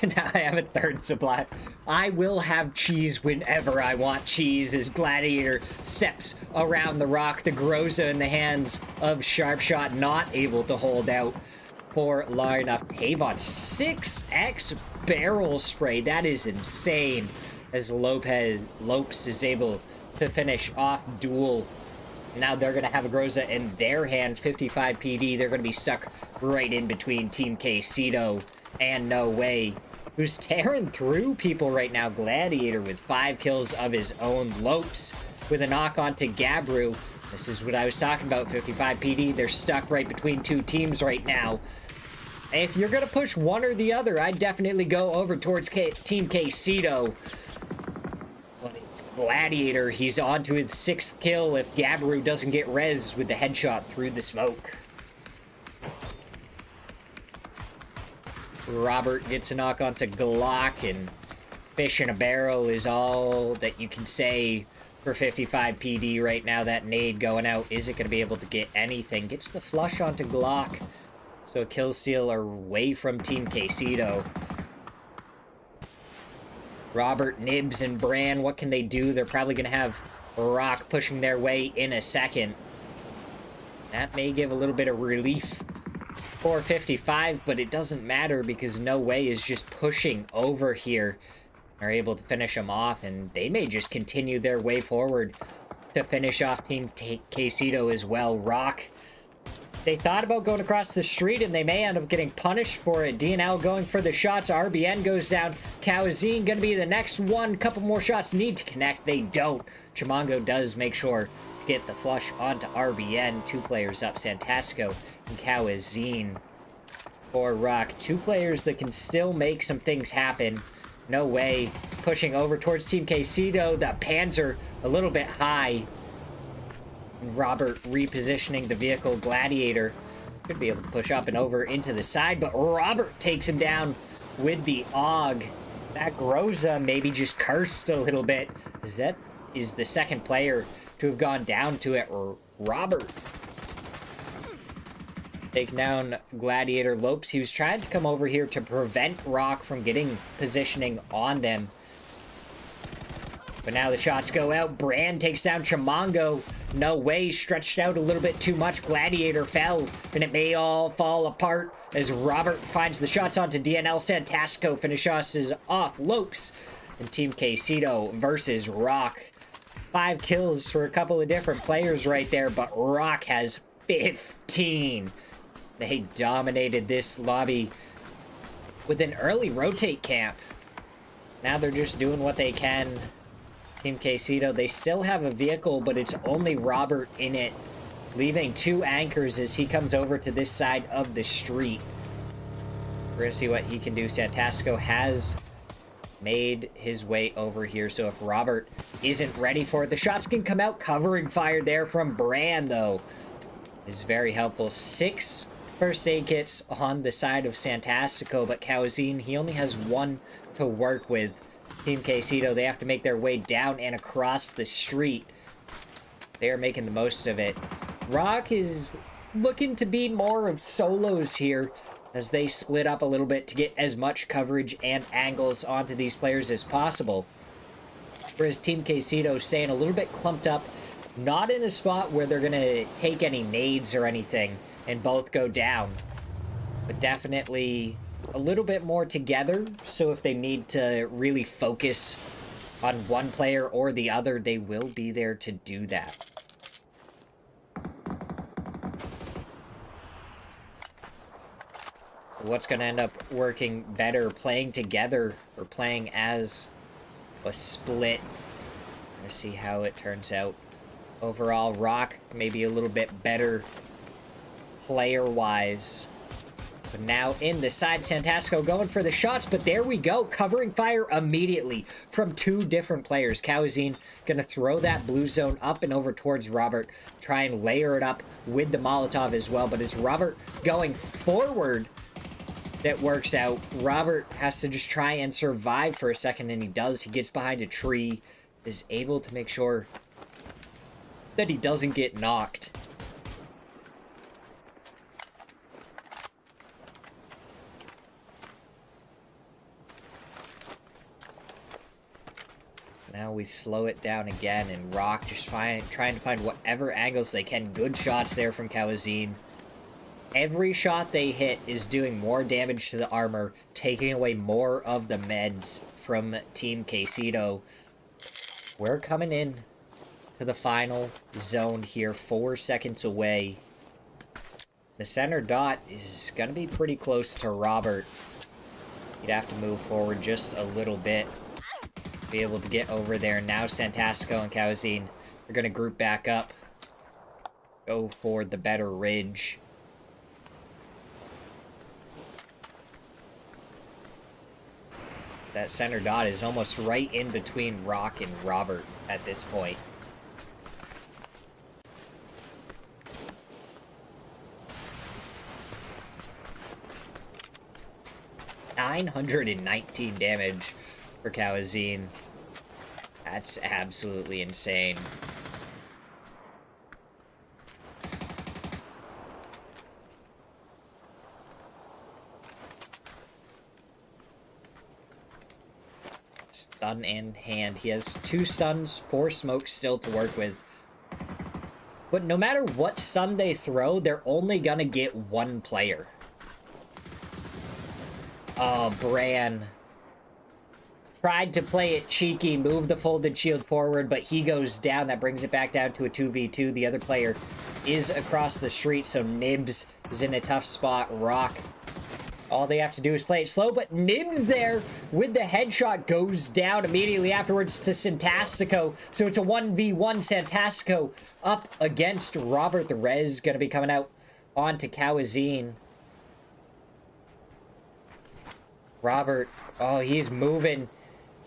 Now I have a third supply. I will have cheese whenever I want cheese as Gladiator steps around the rock. The Groza in the hands of Sharpshot, not able to hold out for long enough. Tavon, 6x barrel spray. That is insane. As Lopes is able to finish off Duel. Now they're going to have a Groza in their hand. 55 PD. They're going to be stuck right in between Team Quesito and No Way, who's tearing through people right now. Gladiator with 5 kills of his own. Lopes with a knock onto Gabru. This is what I was talking about, 55 PD. They're stuck right between two teams right now. If you're going to push one or the other, I'd definitely go over towards Team Quesito. But it's Gladiator. He's on to his 6th kill if Gabru doesn't get res with the headshot through the smoke. Robert gets a knock onto Glock, and fish in a barrel is all that you can say for 55 PD right now. That nade going out isn't going to be able to get anything. Gets the flush onto Glock. So a kill steal away from Team Quesito. Robert, Nibs, and Bran, what can they do? They're probably going to have Rock pushing their way in a second. That may give a little bit of relief for 55, but it doesn't matter because No Way is just pushing over here. They're able to finish them off, and they may just continue their way forward to finish off Team Quesito as well. Rock They thought about going across the street, and they may end up getting punished for it. DNL going for the shots. RBN goes down. Kawazine going to be the next one. Couple more shots need to connect. They don't. Chimango does make sure to get the flush onto RBN. 2 players up, Santasco and Kawazine. For Rock, 2 players that can still make some things happen. No way. Pushing over towards Team Quesito. The Panzer a little bit high. Robert repositioning the vehicle. Gladiator could be able to push up and over into the side, but Robert takes him down with the AUG. That Groza maybe just cursed a little bit, because that is the second player to have gone down to it. Robert taking down Gladiator. Lopes, he was trying to come over here to prevent Rock from getting positioning on them. But now the shots go out. Brand takes down Chimango. No way. Stretched out a little bit too much. Gladiator fell. And it may all fall apart as Robert finds the shots onto DNL. Santasco finishes off Lopes. And Team Quesito versus Rock. 5 kills for a couple of different players right there. But Rock has 15. They dominated this lobby with an early rotate camp. Now they're just doing what they can. Team Quesito, they still have a vehicle, but it's only Robert in it, leaving 2 anchors as he comes over to this side of the street. We're going to see what he can do. Santasco has made his way over here, so if Robert isn't ready for it, the shots can come out. Covering fire there from Brand, though, is very helpful. 6 first aid kits on the side of Santasco, but Kawazine, he only has 1 to work with. Team Quesito, they have to make their way down and across the street. They are making the most of it. Rock is looking to be more of solos here as they split up a little bit to get as much coverage and angles onto these players as possible. Whereas Team Quesito staying a little bit clumped up, not in a spot where they're going to take any nades or anything and both go down, but definitely a little bit more together, so if they need to really focus on one player or the other, they will be there to do that. So what's going to end up working better, playing together or playing as a split? Let's see how it turns out. Overall, Rock maybe a little bit better player-wise. But now in the side, Santasco going for the shots, but there we go. Covering fire immediately from 2 different players. Kawazine going to throw that blue zone up and over towards Robert. Try and layer it up with the Molotov as well. But it's Robert going forward that works out. Robert has to just try and survive for a second, and he does. He gets behind a tree, is able to make sure that he doesn't get knocked. Now we slow it down again, and Rock just trying to find whatever angles they can. Good shots there from Kawazine. Every shot they hit is doing more damage to the armor, taking away more of the meds from Team Quesito. We're coming in to the final zone here, 4 seconds away. The center dot is going to be pretty close to Robert. He'd have to move forward just a little bit. Be able to get over there. Now Santasco and Kawazine are going to group back up. Go for the better ridge. That center dot is almost right in between Rock and Robert at this point. $919 damage for Kawazine. That's absolutely insane. Stun in hand. He has 2 stuns, 4 smokes still to work with. But no matter what stun they throw, they're only gonna get 1 player. Oh, Bran tried to play it cheeky, move the folded shield forward, but he goes down. That brings it back down to a 2v2. The other player is across the street, so Nibs is in a tough spot. Rock, all they have to do is play it slow, but Nibs there with the headshot goes down immediately afterwards to Santastico. So it's a 1v1. Santastico up against Robert. The res going to be coming out onto Kawazine. Robert, oh, he's moving.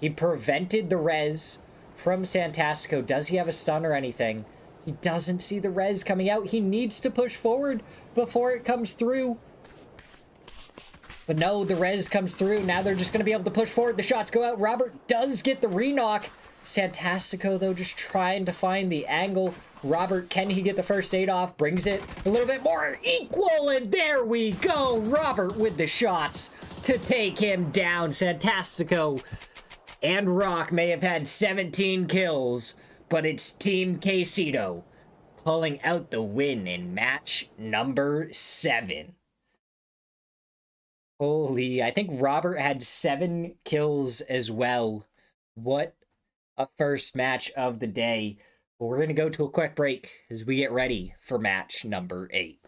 He prevented the res from Santastico. Does he have a stun or anything? He doesn't see the res coming out. He needs to push forward before it comes through. But no, the res comes through. Now they're just going to be able to push forward. The shots go out. Robert does get the re-knock. Santastico, though, just trying to find the angle. Robert, can he get the first aid off? Brings it a little bit more equal, and there we go. Robert with the shots to take him down. Santastico and Rock may have had 17 kills, but it's Team Quesito pulling out the win in match number 7. Holy, I think Robert had 7 kills as well. What a first match of the day. But we're going to go to a quick break as we get ready for match number 8.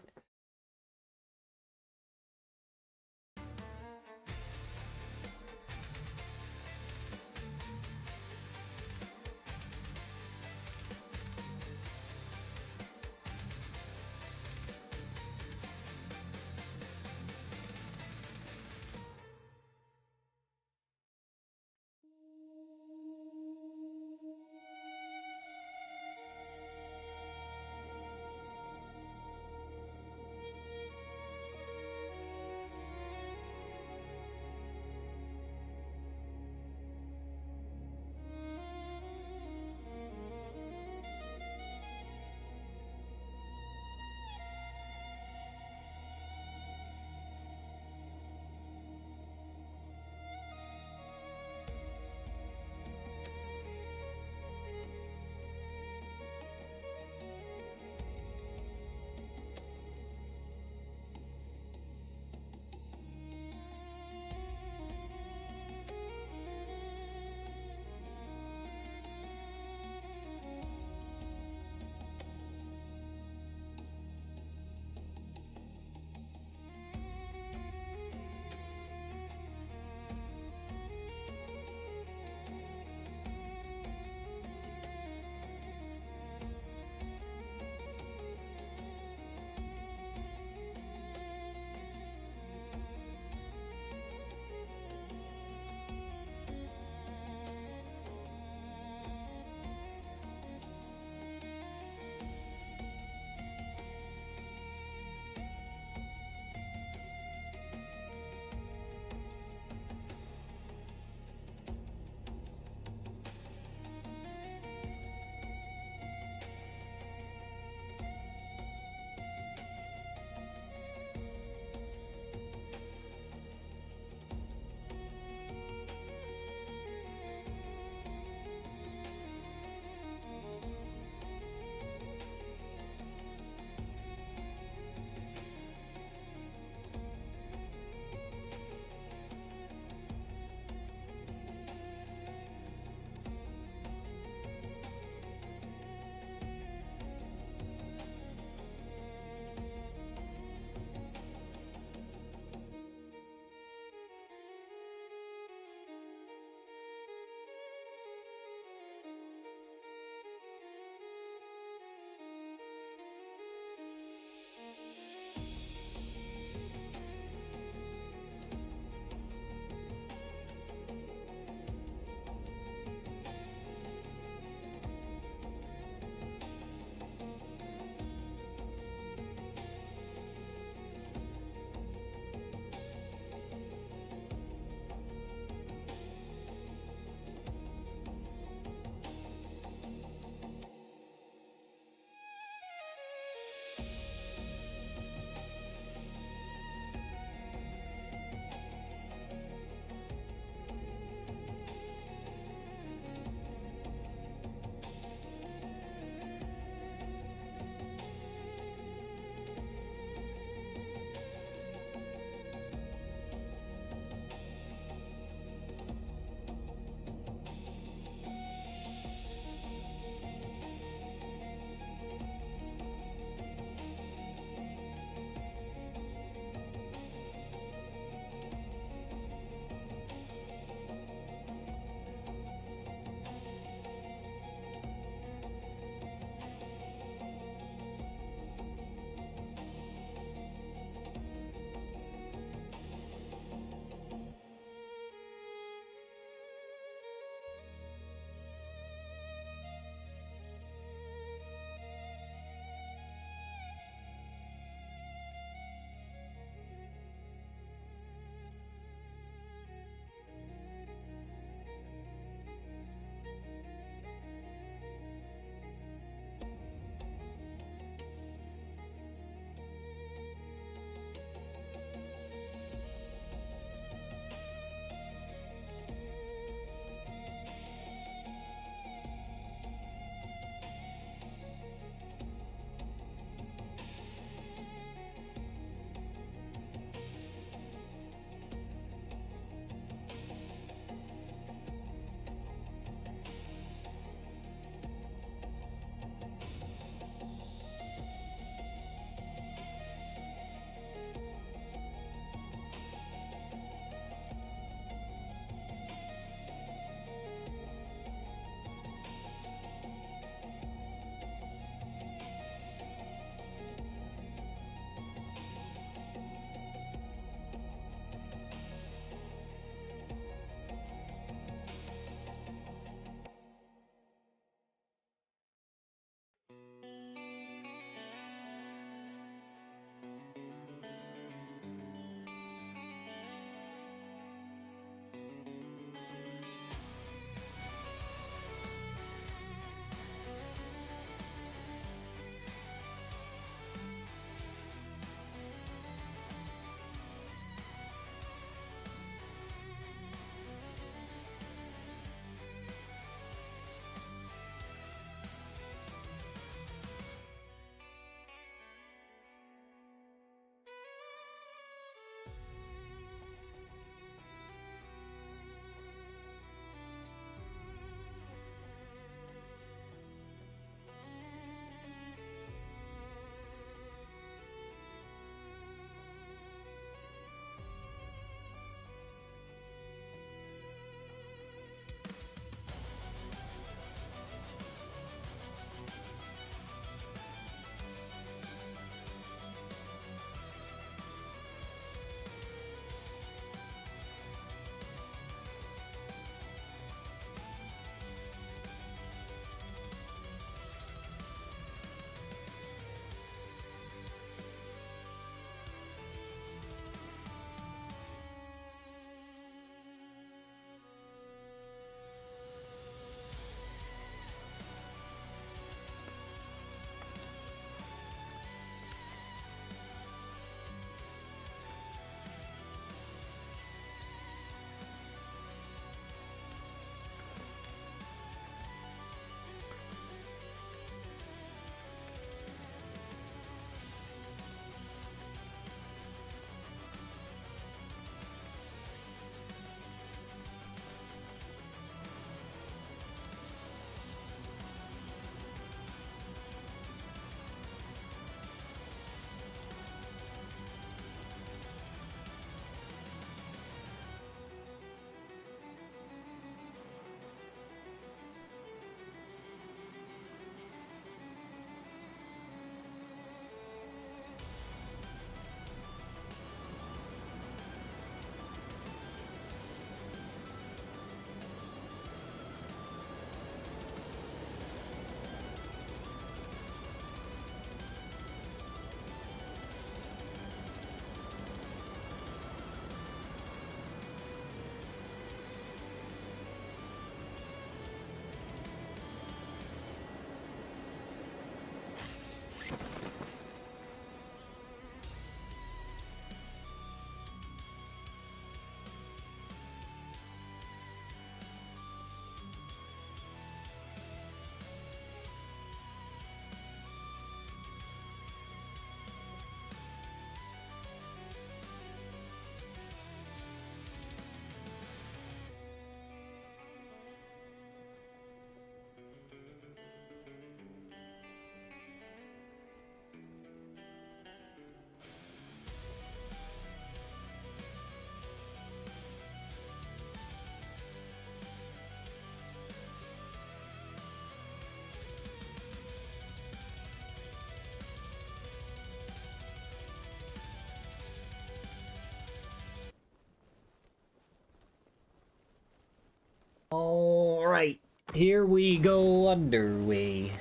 Alright, here we go underway.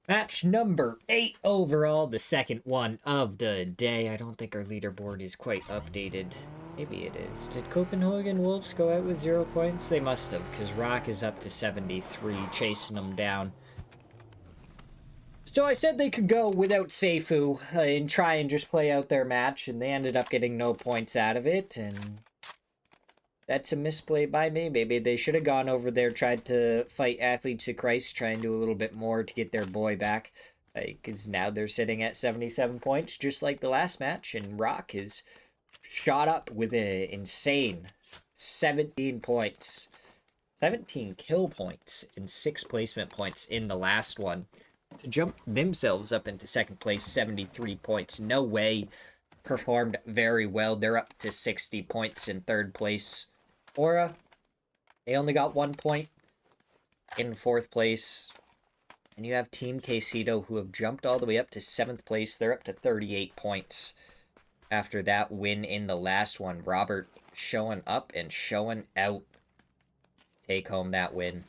Match number 8 overall, the second one of the day. I don't think our leaderboard is quite updated. Maybe it is. Did Copenhagen Wolves go out with 0 points? They must have, because Rock is up to 73, chasing them down. So I said they could go without Seifu and try and just play out their match, and they ended up getting no points out of it, and that's a misplay by me. Maybe they should have gone over there, tried to fight Athletes of Christ, try and do a little bit more to get their boy back. Because now they're sitting at 77 points, just like the last match. And Rock is shot up with an insane 17 points. 17 kill points and 6 placement points in the last one. To jump themselves up into second place, 73 points. No way. Performed very well. They're up to 60 points in third place. Aura, they only got 1 point in fourth place. And you have Team Quesito, who have jumped all the way up to 7th place. They're up to 38 points after that win in the last one. Robert showing up and showing out. Take home that win.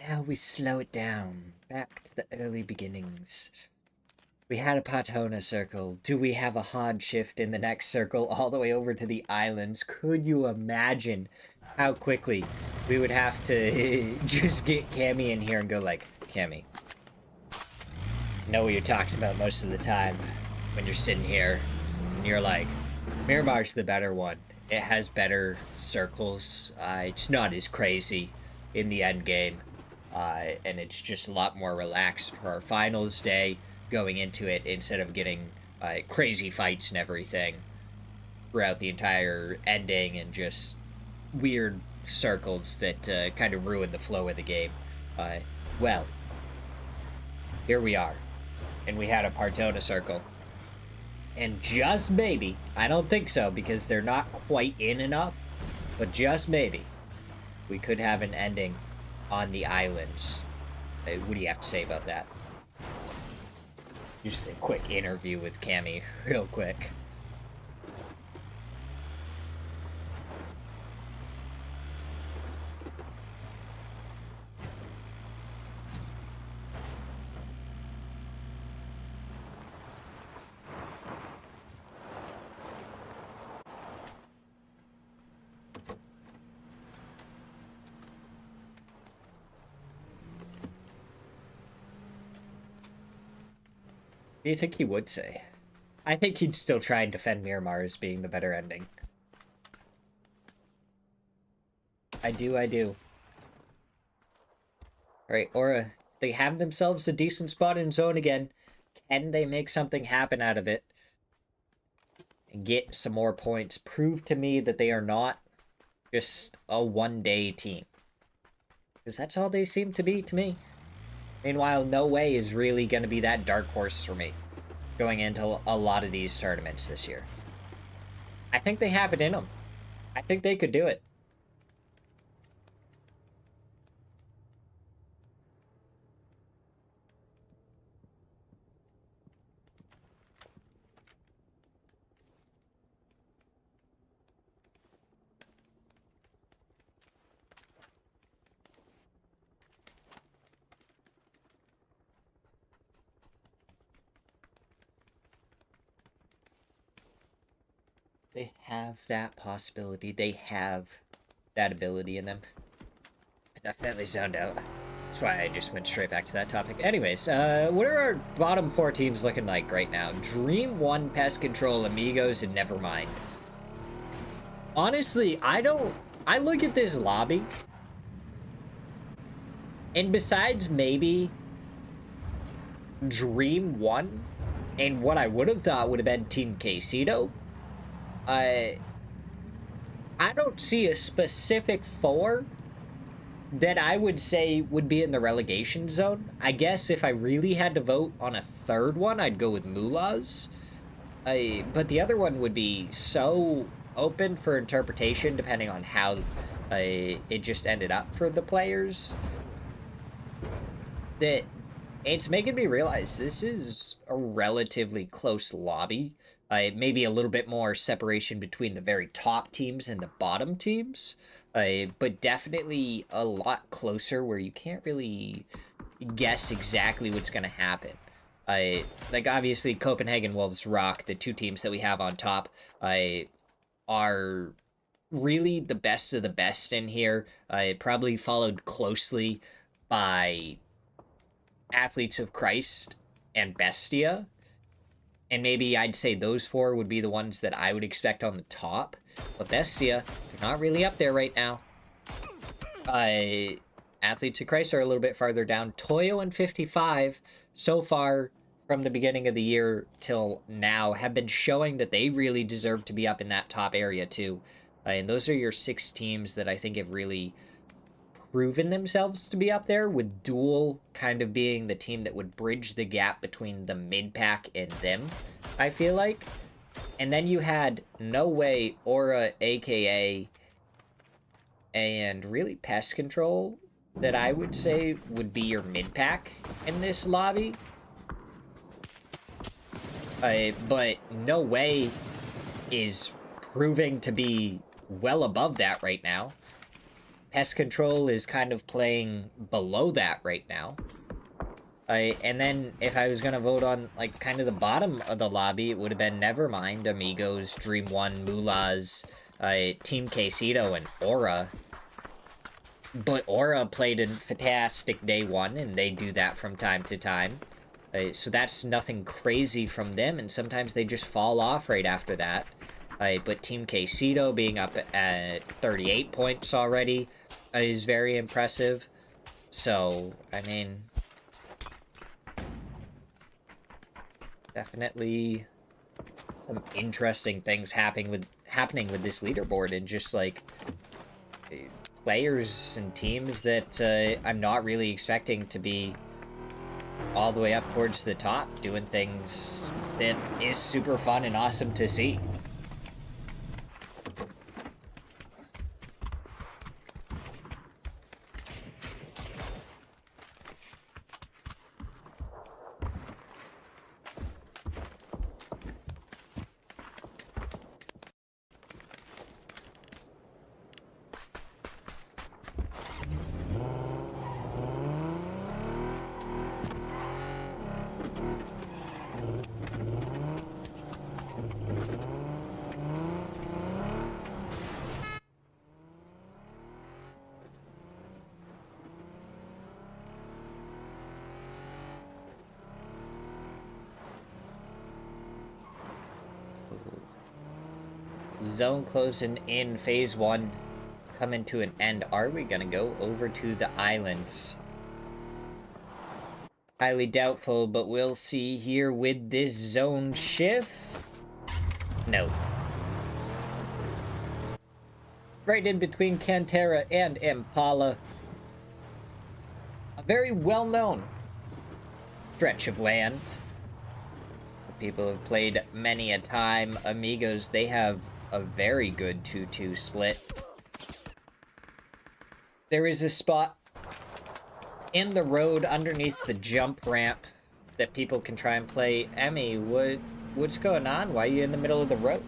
Now we slow it down. Back to the early beginnings. We had a Patona circle. Do we have a hard shift in the next circle all the way over to the islands? Could you imagine how quickly we would have to just get Cammy in here and go like, Cammy, know what you're talking about most of the time when you're sitting here and you're like, Miramar's the better one. It has better circles. It's not as crazy in the end game. And it's just a lot more relaxed for our finals day. Going into it instead of getting crazy fights and everything throughout the entire ending and just weird circles that kind of ruin the flow of the game. Well, here we are, and we had a Partona circle, and just maybe, I don't think so because they're not quite in enough, but just maybe we could have an ending on the islands. What do you have to say about that? Just a quick interview with Cammy, real quick. What do you think he would say? I think he'd still try and defend Miramar as being the better ending. I do. Alright, Aura, they have themselves a decent spot in zone again. Can they make something happen out of it? And get some more points? Prove to me that they are not just a one-day team. Because that's all they seem to be to me. Meanwhile, No Way is really going to be that dark horse for me going into a lot of these tournaments this year. I think they have it in them. I think they could do it. They have that possibility. They have that ability in them. I definitely zoned out. That's why I just went straight back to that topic. Anyways, what are our bottom 4 teams looking like right now? Dream 1, Pest Control, Amigos, and Nevermind. Honestly, I look at this lobby, and besides maybe Dream 1, and what I would have thought would have been Team Quesito, I don't see a specific 4 that I would say would be in the relegation zone. I guess if I really had to vote on a third one, I'd go with Mullahs. But the other one would be so open for interpretation depending on how it just ended up for the players that it's making me realize this is a relatively close lobby Maybe a little bit more separation between the very top teams and the bottom teams, but definitely a lot closer where you can't really guess exactly what's going to happen. Like obviously Copenhagen Wolves Rock, the two teams that we have on top, are really the best of the best in here. Probably followed closely by Athletes of Christ and Bestia. And maybe I'd say those four would be the ones that I would expect on the top. But Bestia, they're not really up there right now. Athletes of Christ are a little bit farther down. Toyo and 55, so far from the beginning of the year till now, have been showing that they really deserve to be up in that top area too. And those are your 6 teams that I think have really proven themselves to be up there, with Duel kind of being the team that would bridge the gap between the mid-pack and them, I feel like. And then you had No Way, Aura, AKA, and really Pest Control that I would say would be your mid-pack in this lobby. But No Way is proving to be well above that right now. Pest Control is kind of playing below that right now. And then if I was going to vote on, like, kind of the bottom of the lobby, it would have been Nevermind, Amigos, Dream One, Mulahs, Team Quesito, and Aura. But Aura played a fantastic day one, and they do that from time to time. So that's nothing crazy from them, and sometimes they just fall off right after that. But Team Quesito being up at 38 points already is very impressive. So, I mean, definitely some interesting things happening with this leaderboard, and just like players and teams that I'm not really expecting to be all the way up towards the top, doing things that is super fun and awesome to see. Zone closing in phase 1, coming to an end. Are we gonna go over to the islands? Highly doubtful, but we'll see here with this zone shift. No. Right in between Cantera and Impala. A very well-known stretch of land. People have played many a time. Amigos, they have a very good 2-2 split. There is a spot in the road underneath the jump ramp that people can try and play. Emmy, what's going on? Why are you in the middle of the road?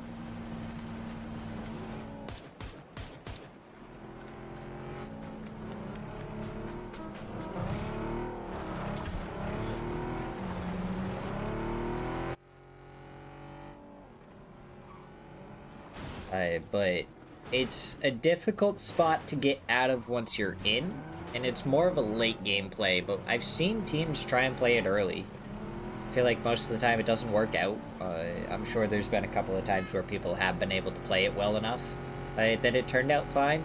But it's a difficult spot to get out of once you're in, and it's more of a late game play, but I've seen teams try and play it early. I feel like most of the time it doesn't work out. I'm sure there's been a couple of times where people have been able to play it well enough that it turned out fine.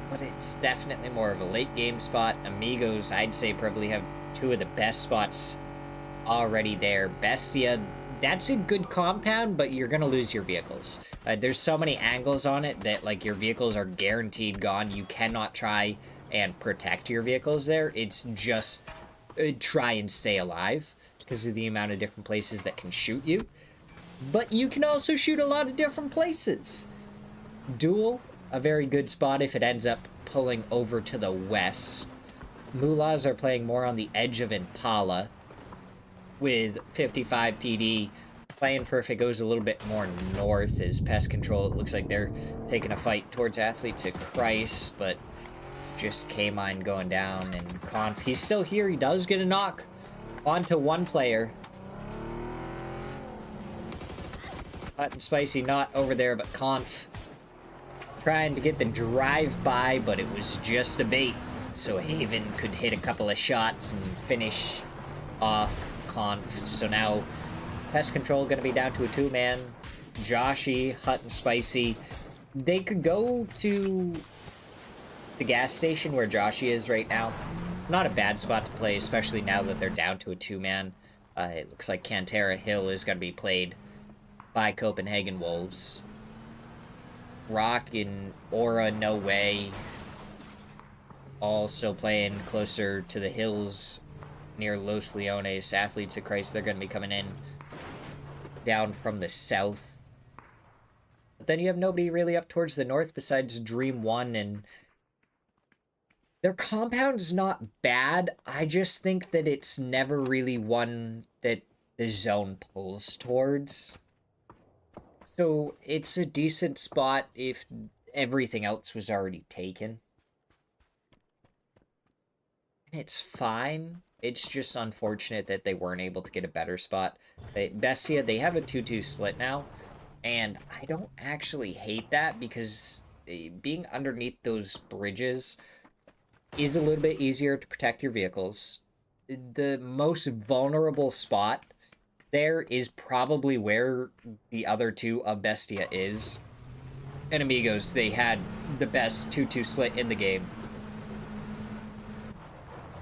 But it's definitely more of a late game spot. Amigos, I'd say, probably have 2 of the best spots already there. Bestia, that's a good compound, but you're gonna lose your vehicles. There's so many angles on it that, like, your vehicles are guaranteed gone. You cannot try and protect your vehicles there. It's just try and stay alive because of the amount of different places that can shoot you. But you can also shoot a lot of different places. Duel, a very good spot if it ends up pulling over to the west. Mulahs are playing more on the edge of Impala, with 55 PD Playing for if it goes a little bit more north is Pest Control. It looks like they're taking a fight towards Athletes of Christ, but just K-Mine going down, and Conf, he's still here. He does get a knock onto one player. Hot and Spicy not over there, but Conf trying to get the drive-by, but it was just a bait. So Haven could hit a couple of shots and finish off Conf. So now Pest Control going to be down to a two-man. Joshy, Hot and Spicy. They could go to the gas station where Joshy is right now. It's not a bad spot to play, especially now that they're down to a two-man. It looks like Cantera Hill is going to be played by Copenhagen Wolves. Rock and Aura, no way. Also playing closer to the hills near Los Leones. Athletes of Christ, they're going to be coming in down from the south. But then you have nobody really up towards the north besides Dream 1, and their compound's not bad. I just think that it's never really one that the zone pulls towards. So it's a decent spot if everything else was already taken. It's fine. It's just unfortunate that they weren't able to get a better spot. Bestia, they have a 2-2 split now, and I don't actually hate that because being underneath those bridges is a little bit easier to protect your vehicles. The most vulnerable spot there is probably where the other two of Bestia is. And Amigos, they had the best 2-2 split in the game.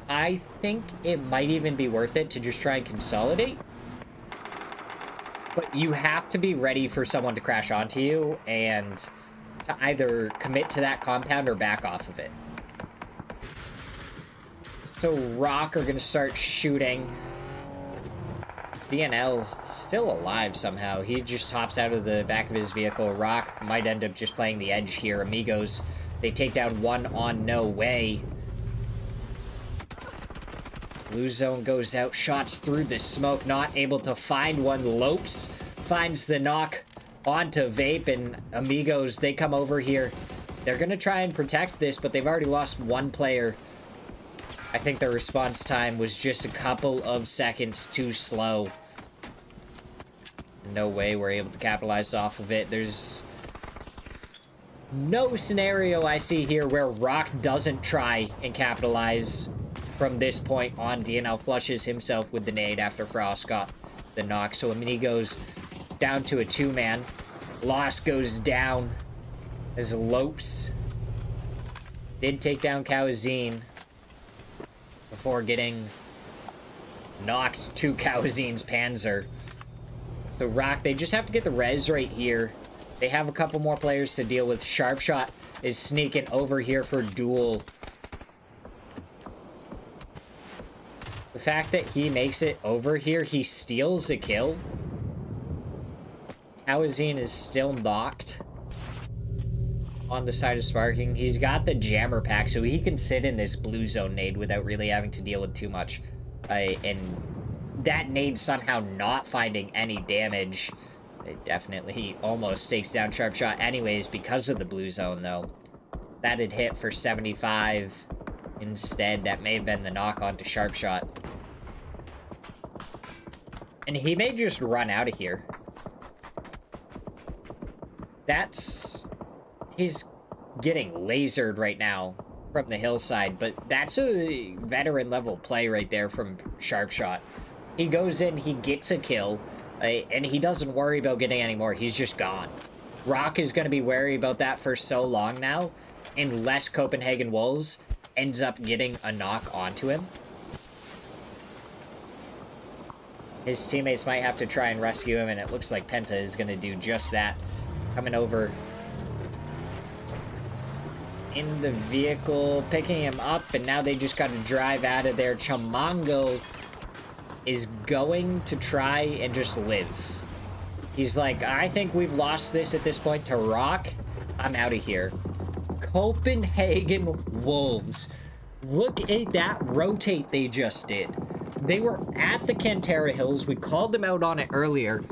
I think it might even be worth it to just try and consolidate. But you have to be ready for someone to crash onto you and to either commit to that compound or back off of it. So Rock are going to start shooting. DNL still alive somehow. He just hops out of the back of his vehicle. Rock might end up just playing the edge here. Amigos, they take down one on No Way. Blue zone goes out. Shots through the smoke. Not able to find one. Lopes finds the knock onto Vape, and Amigos, they come over here. They're going to try and protect this, but they've already lost one player. I think their response time was just a couple of seconds too slow. No way we're able to capitalize off of it. There's no scenario I see here where Rock doesn't try and capitalize from this point on. DNL flushes himself with the nade after Frost got the knock. So Amigos down to a two-man. Lost goes down as Lopes did take down Kawazine before getting knocked to Kawazine's Panzer. So Rock, they just have to get the res right here. They have a couple more players to deal with. Sharpshot is sneaking over here for duel. The fact that he makes it over here, he steals a kill. Kawazine is still knocked on the side of Sparking. He's got the jammer pack, so he can sit in this blue zone nade without really having to deal with too much. And that nade somehow not finding any damage. It definitely almost takes down Sharpshot anyways because of the blue zone, though. That had hit for 75 instead. That may have been the knock onto Sharpshot. And he may just run out of here. He's getting lasered right now from the hillside, but that's a veteran level play right there from Sharpshot. He goes in, he gets a kill, and he doesn't worry about getting any more. He's just gone. Rock is going to be wary about that for so long now, unless Copenhagen Wolves ends up getting a knock onto him. His teammates might have to try and rescue him, and it looks like Penta is going to do just that. Coming over in the vehicle, picking him up, and now they just got to drive out of there. Chamango is going to try and just live. He's like, I think we've lost this at this point to Rock. I'm out of here. Copenhagen Wolves. Look at that rotate they just did. They were at the Cantera Hills. We called them out on it earlier.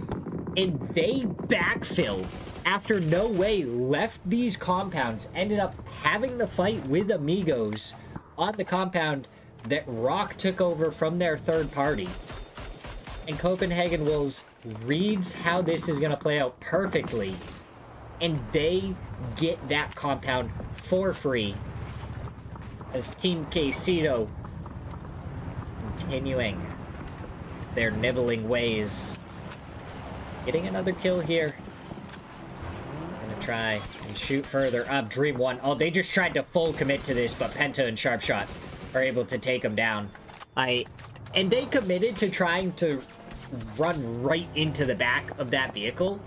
and they backfill after No Way left these compounds, ended up having the fight with Amigos on the compound that Rock took over from their third party. And Copenhagen Wolves reads how this is going to play out perfectly, and they get that compound for free as Team Quesito continuing their nibbling ways. Getting another kill here. Gonna try and shoot further up. Dream 1. Oh, they just tried to full commit to this, but Penta and Sharpshot are able to take them down. And they committed to trying to run right into the back of that vehicle,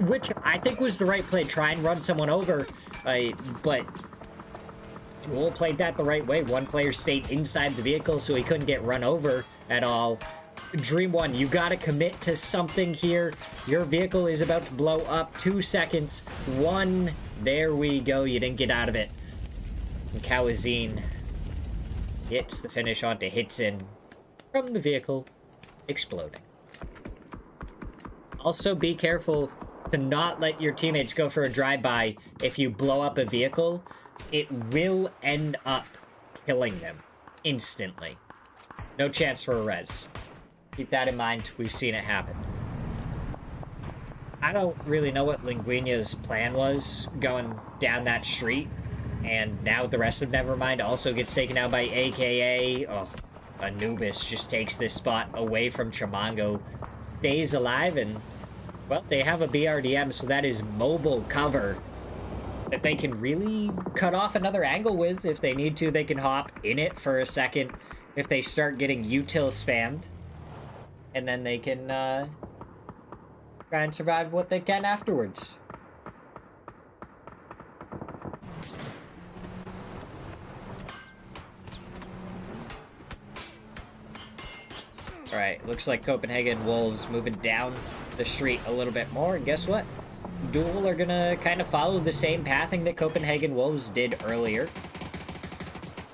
which I think was the right play. Try and run someone over, but Duel played that the right way. One player stayed inside the vehicle so he couldn't get run over at all. Dream 1, you gotta commit to something here. Your vehicle is about to blow up. 2 seconds. 1. There we go. You didn't get out of it. And Kawazine gets the finish onto Hitson from the vehicle exploding. Also, be careful to not let your teammates go for a drive-by. If you blow up a vehicle, it will end up killing them instantly. No chance for a res. Keep that in mind. We've seen it happen. I don't really know what Linguina's plan was going down that street. And now the rest of Nevermind also gets taken out by AKA. Oh, Anubis just takes this spot away from Chimango. Stays alive, and, well, they have a BRDM, so that is mobile cover that they can really cut off another angle with. If they need to, they can hop in it for a second if they start getting util spammed. And then they can try and survive what they can afterwards. Alright, looks like Copenhagen Wolves moving down the street a little bit more. And guess what? Duel are gonna kind of follow the same pathing that Copenhagen Wolves did earlier.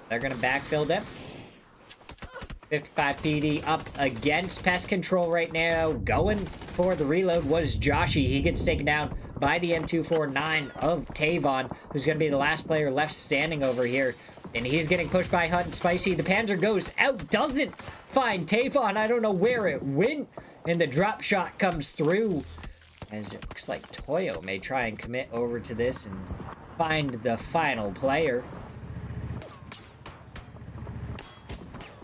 They're gonna backfill them. 55 PD up against Pest Control right now. Going for the reload was Joshi. He gets taken down by the M249 of Tavon, who's going to be the last player left standing over here. And he's getting pushed by Hunt and Spicy. The Panzer goes out, doesn't find Tavon. I don't know where it went. And the drop shot comes through, as it looks like Toyo may try and commit over to this and find the final player.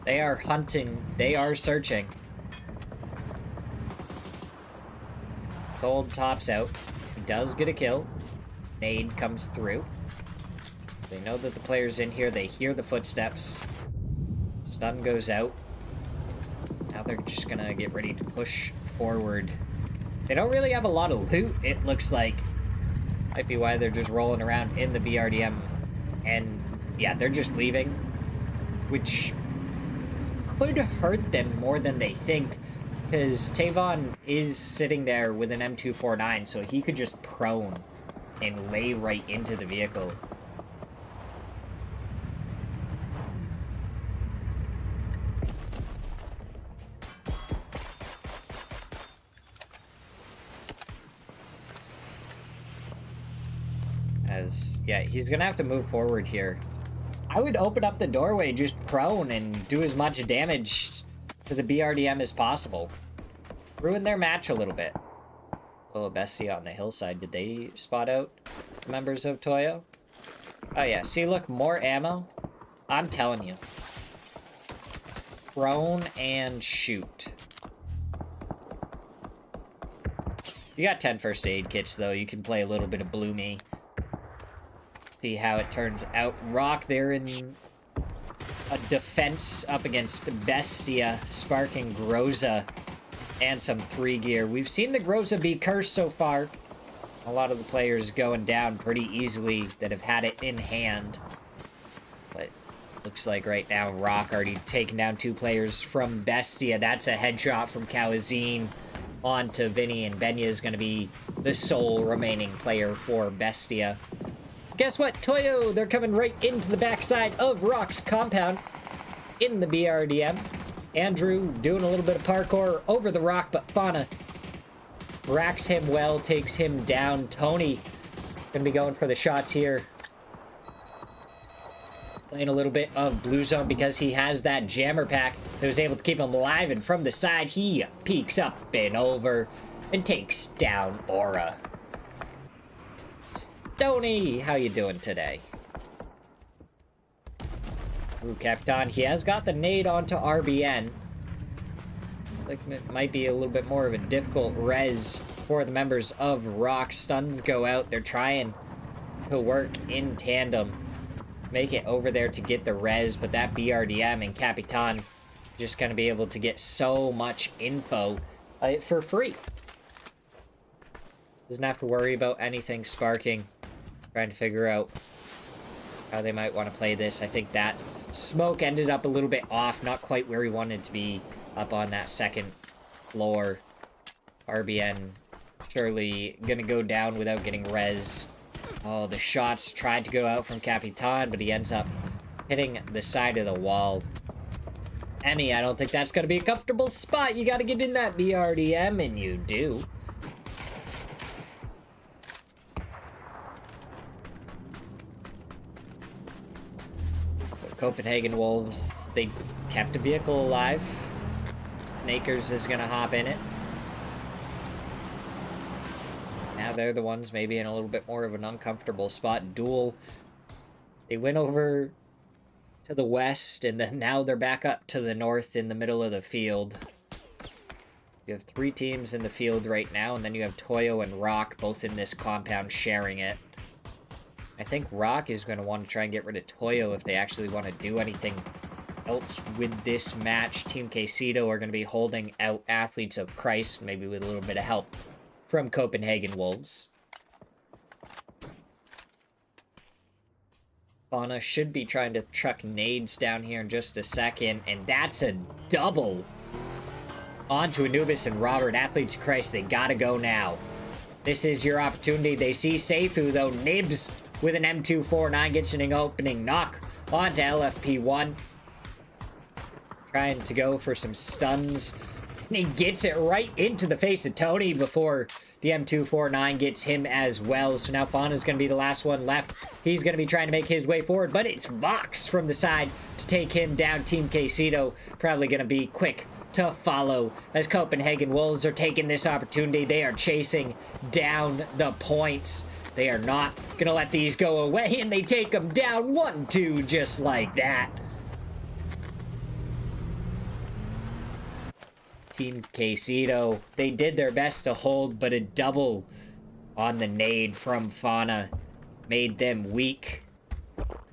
They are hunting. They are searching. Sold tops out. He does get a kill. Nade comes through. They know that the player's in here. They hear the footsteps. Stun goes out. Now they're just gonna get ready to push forward. They don't really have a lot of loot, it looks like. Might be why they're just rolling around in the BRDM. And yeah, they're just leaving, which could hurt them more than they think, because Tavon is sitting there with an M249, so he could just prone and lay right into the vehicle. Yeah, he's gonna have to move forward here. I would open up the doorway, just prone, and do as much damage to the BRDM as possible. Ruin their match a little bit. Oh, Bessie on the hillside. Did they spot out the members of Toyo? Oh yeah, see, look, more ammo. I'm telling you. Prone and shoot. You got 10 first aid kits, though. You can play a little bit of Bloomy. See how it turns out. Rock there in a defense up against Bestia, sparking Groza and some 3 gear. We've seen the Groza be cursed so far. A lot of the players going down pretty easily that have had it in hand. But looks like right now Rock already taken down 2 players from Bestia. That's a headshot from Kawazine on to Vinny, and Benya is going to be the sole remaining player for Bestia. Guess what? Toyo, they're coming right into the backside of Rock's compound in the BRDM. Andrew doing a little bit of parkour over the rock, but Fauna racks him well, takes him down. Tony gonna be going for the shots here. Playing a little bit of blue zone because he has that jammer pack that was able to keep him alive. And from the side, he peeks up and over and takes down Aura. Stoney, how you doing today? Ooh, Capitan, he has got the nade onto RBN. Like, it might be a little bit more of a difficult res for the members of Rock. Stuns go out. They're trying to work in tandem. Make it over there to get the res, but that BRDM and Capitan just going to be able to get so much info for free. Doesn't have to worry about anything sparking. Trying to figure out how they might want to play this. I think that smoke ended up a little bit off, not quite where he wanted to be, up on that second floor. RBN surely gonna go down without getting res. Oh, the shots tried to go out from Capitan, but he ends up hitting the side of the wall. Emmy, I don't think that's gonna be a comfortable spot. You gotta get in that BRDM, and you do. Copenhagen Wolves, they kept a vehicle alive. Snakers is gonna hop in it. Now they're the ones maybe in a little bit more of an uncomfortable spot. Duel, they went over to the west, and then now they're back up to the north in the middle of the field. You have 3 teams in the field right now, and then you have Toyo and Rock both in this compound sharing it. I think Rock is going to want to try and get rid of Toyo if they actually want to do anything else with this match. Team Quesito are going to be holding out Athletes of Christ, maybe with a little bit of help from Copenhagen Wolves. Fauna should be trying to chuck nades down here in just a second, and that's a double onto Anubis and Robert. Athletes of Christ, they gotta go now. This is your opportunity. They see Seifu, though. Nibs with an M249 gets an opening knock onto LFP1. Trying to go for some stuns. And he gets it right into the face of Tony before the M249 gets him as well. So now Fauna's going to be the last one left. He's going to be trying to make his way forward, but it's Vox from the side to take him down. Team Quesito probably going to be quick to follow as Copenhagen Wolves are taking this opportunity. They are chasing down the points. They are not going to let these go away, and they take them down 1-2 just like that. Team Quesito, they did their best to hold, but a double on the nade from Fauna made them weak.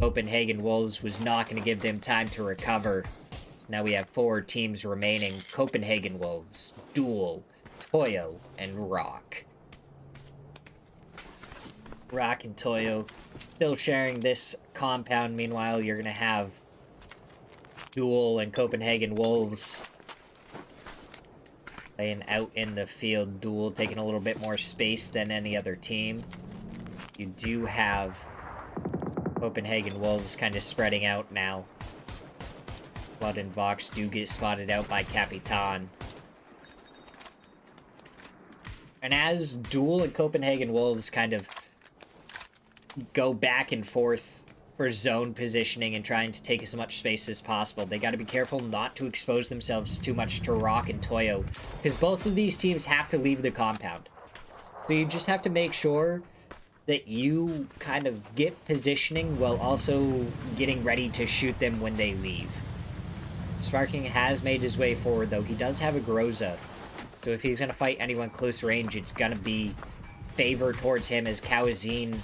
Copenhagen Wolves was not going to give them time to recover. So now we have 4 teams remaining. Copenhagen Wolves, Duel, Toyo, and Rock. Rock and Toyo still sharing this compound. Meanwhile, you're going to have Duel and Copenhagen Wolves playing out in the field. Duel taking a little bit more space than any other team. You do have Copenhagen Wolves kind of spreading out now. Blood and Vox do get spotted out by Capitan. And as Duel and Copenhagen Wolves kind of go back and forth for zone positioning and trying to take as much space as possible, they got to be careful not to expose themselves too much to Rock and Toyo, because both of these teams have to leave the compound. So you just have to make sure that you kind of get positioning while also getting ready to shoot them when they leave. Sparking has made his way forward, though. He does have a Groza, so if he's going to fight anyone close range, it's going to be favor towards him as Kawazine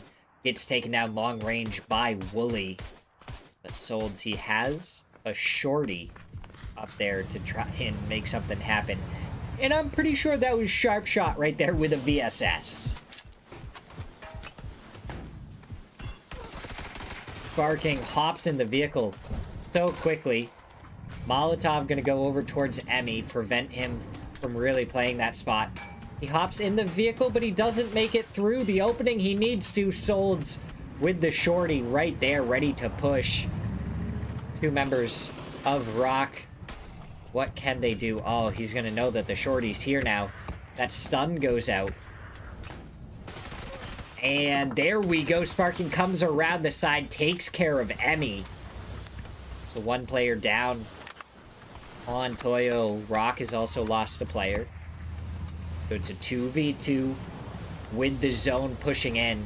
gets taken down long range by Wooly. But Solds, he has a shorty up there to try and make something happen. And I'm pretty sure that was Sharp Shot right there with a VSS. Barking hops in the vehicle so quickly. Molotov gonna go over towards Emmy, prevent him from really playing that spot. He hops in the vehicle, but he doesn't make it through the opening he needs to. Solds with the shorty right there, ready to push. 2 members of Rock. What can they do? Oh, he's going to know that the shorty's here now. That stun goes out. And there we go. Sparking comes around the side, takes care of Emmy. So one player down on Toyo. Rock has also lost a player. So it's a 2v2 with the zone pushing in.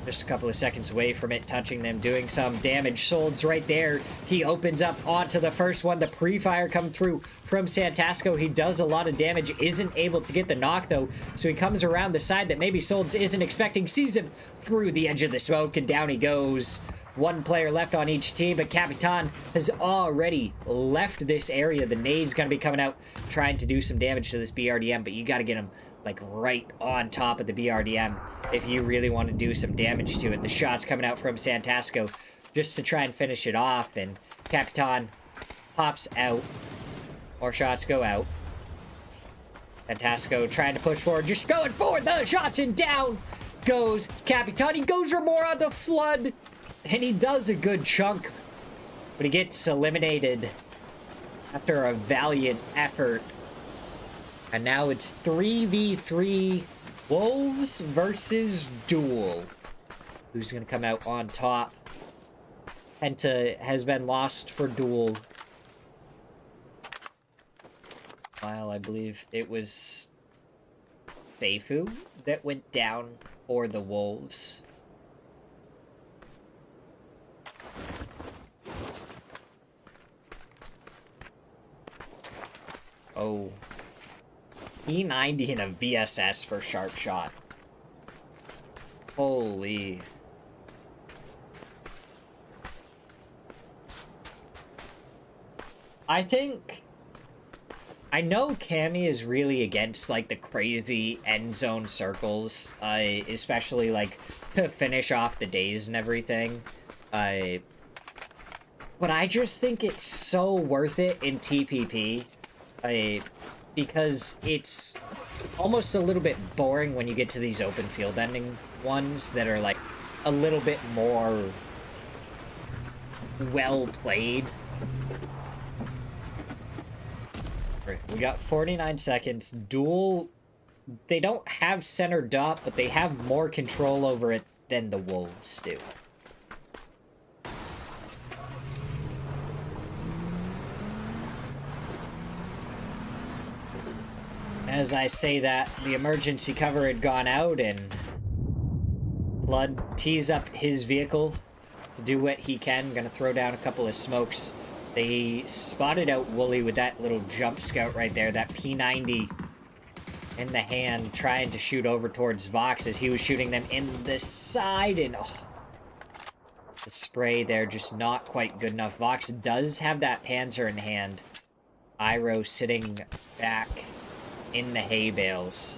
Just a couple of seconds away from it, touching them, doing some damage. Sold's right there. He opens up onto the first one. The pre-fire come through from Santasco. He does a lot of damage, isn't able to get the knock, though. So he comes around the side that maybe Solds isn't expecting, sees him through the edge of the smoke, and down he goes. One player left on each team, but Capitan has already left this area. The nade's going to be coming out, trying to do some damage to this BRDM, but you got to get him like right on top of the BRDM if you really want to do some damage to it. The shot's coming out from Santasco just to try and finish it off, and Capitan pops out. More shots go out. Santasco trying to push forward, just going forward. The shots, and down goes Capitan. He goes for more on the flood, and he does a good chunk, but he gets eliminated after a valiant effort. And now it's 3v3 Wolves versus Duel. Who's going to come out on top? Penta has been lost for Duel. While I believe it was Seifu that went down for the Wolves. Oh. E90 and a VSS for Sharp Shot. Holy. I know Cammy is really against, like, the crazy end zone circles, especially, like, to finish off the days and everything. But I just think it's so worth it in TPP. Because it's almost a little bit boring when you get to these open field ending ones that are like a little bit more well played. We got 49 seconds. Duel, they don't have center dot, but they have more control over it than the Wolves do. As I say that, the emergency cover had gone out, and Blood tees up his vehicle to do what he can. Gonna throw down a couple of smokes. They spotted out Wooly with that little jump scout right there, that P90 in the hand, trying to shoot over towards Vox as he was shooting them in the side, and oh, the spray there just not quite good enough. Vox does have that Panzer in hand. Iroh sitting back in the hay bales.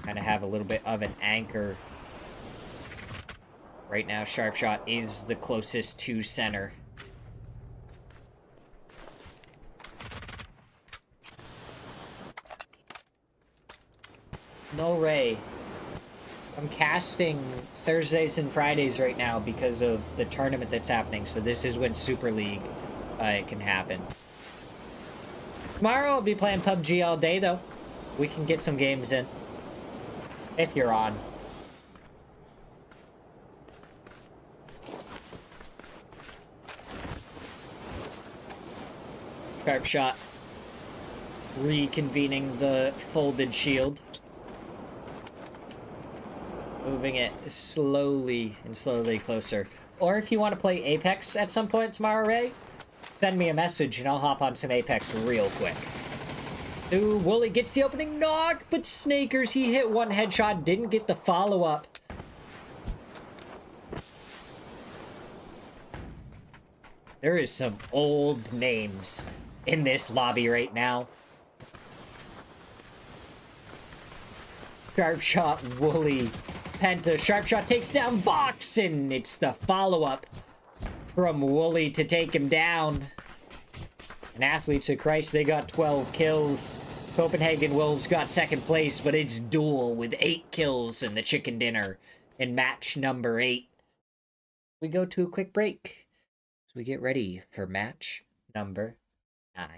Kind of have a little bit of an anchor. Right now, Sharp Shot is the closest to center. No Ray. I'm casting Thursdays and Fridays right now because of the tournament that's happening. So this is when Super League can happen. Tomorrow I'll be playing PUBG all day, though. We can get some games in. If you're on. Sharp Shot. Reconvening the folded shield. Moving it slowly and slowly closer. Or if you want to play Apex at some point tomorrow, Ray, send me a message and I'll hop on some Apex real quick. Ooh, Wooly gets the opening knock, but Snakers, he hit one headshot, didn't get the follow-up. There is some old names in this lobby right now. Sharp Shot, Wooly, Penta. Sharp Shot takes down Vox, and it's the follow-up from Wooly to take him down. And Athletes of Christ, they got 12 kills. Copenhagen Wolves got second place, but it's Duel with 8 kills in the chicken dinner in match number 8. We go to a quick break as we get ready for match number 9.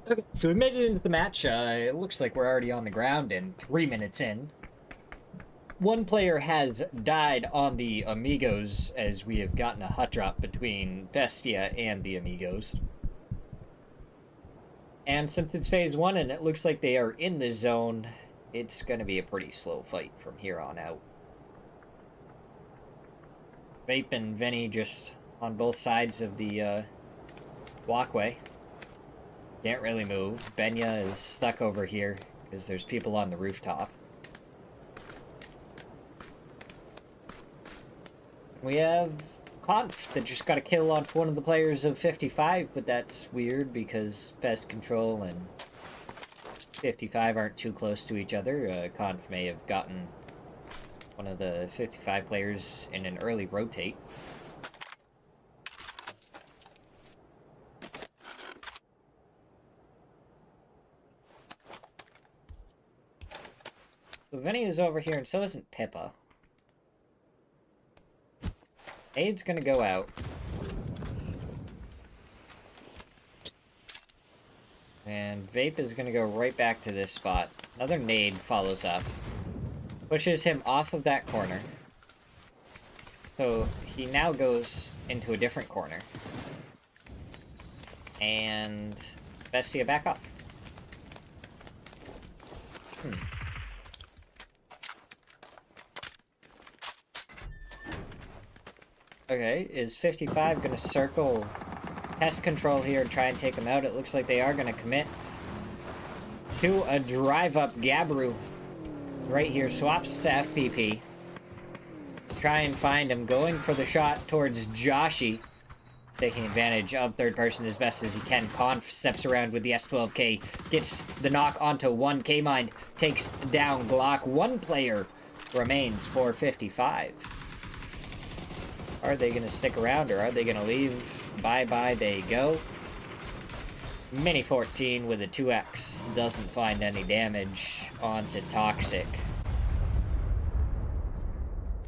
Okay, so we made it into the match. It looks like we're already on the ground and 3 minutes in. One player has died on the Amigos as we have gotten a hot drop between Bestia and the Amigos. And since it's phase 1 and it looks like they are in the zone, it's going to be a pretty slow fight from here on out. Vape and Vinny just on both sides of the walkway. Can't really move. Benya is stuck over here because there's people on the rooftop. We have Conf that just got a kill on one of the players of 55, but that's weird because Pest Control and 55 aren't too close to each other. Conf may have gotten one of the 55 players in an early rotate. So Vinny is over here, and so isn't Pippa. Aid's gonna go out. And Vape is gonna go right back to this spot. Another nade follows up. Pushes him off of that corner. So he now goes into a different corner. And Bestia back up. Okay, is 55 gonna circle Pest Control here and try and take him out? It looks like they are gonna commit to a drive-up. Gabru right here swaps to FPP. Try and find him, going for the shot towards Joshi. Taking advantage of third person as best as he can. Conf steps around with the S12K, gets the knock onto 1K Mind, takes down Glock. One player remains for 55. Are they going to stick around or are they going to leave? Bye-bye, they go. Mini 14 with a 2x doesn't find any damage onto Toxic.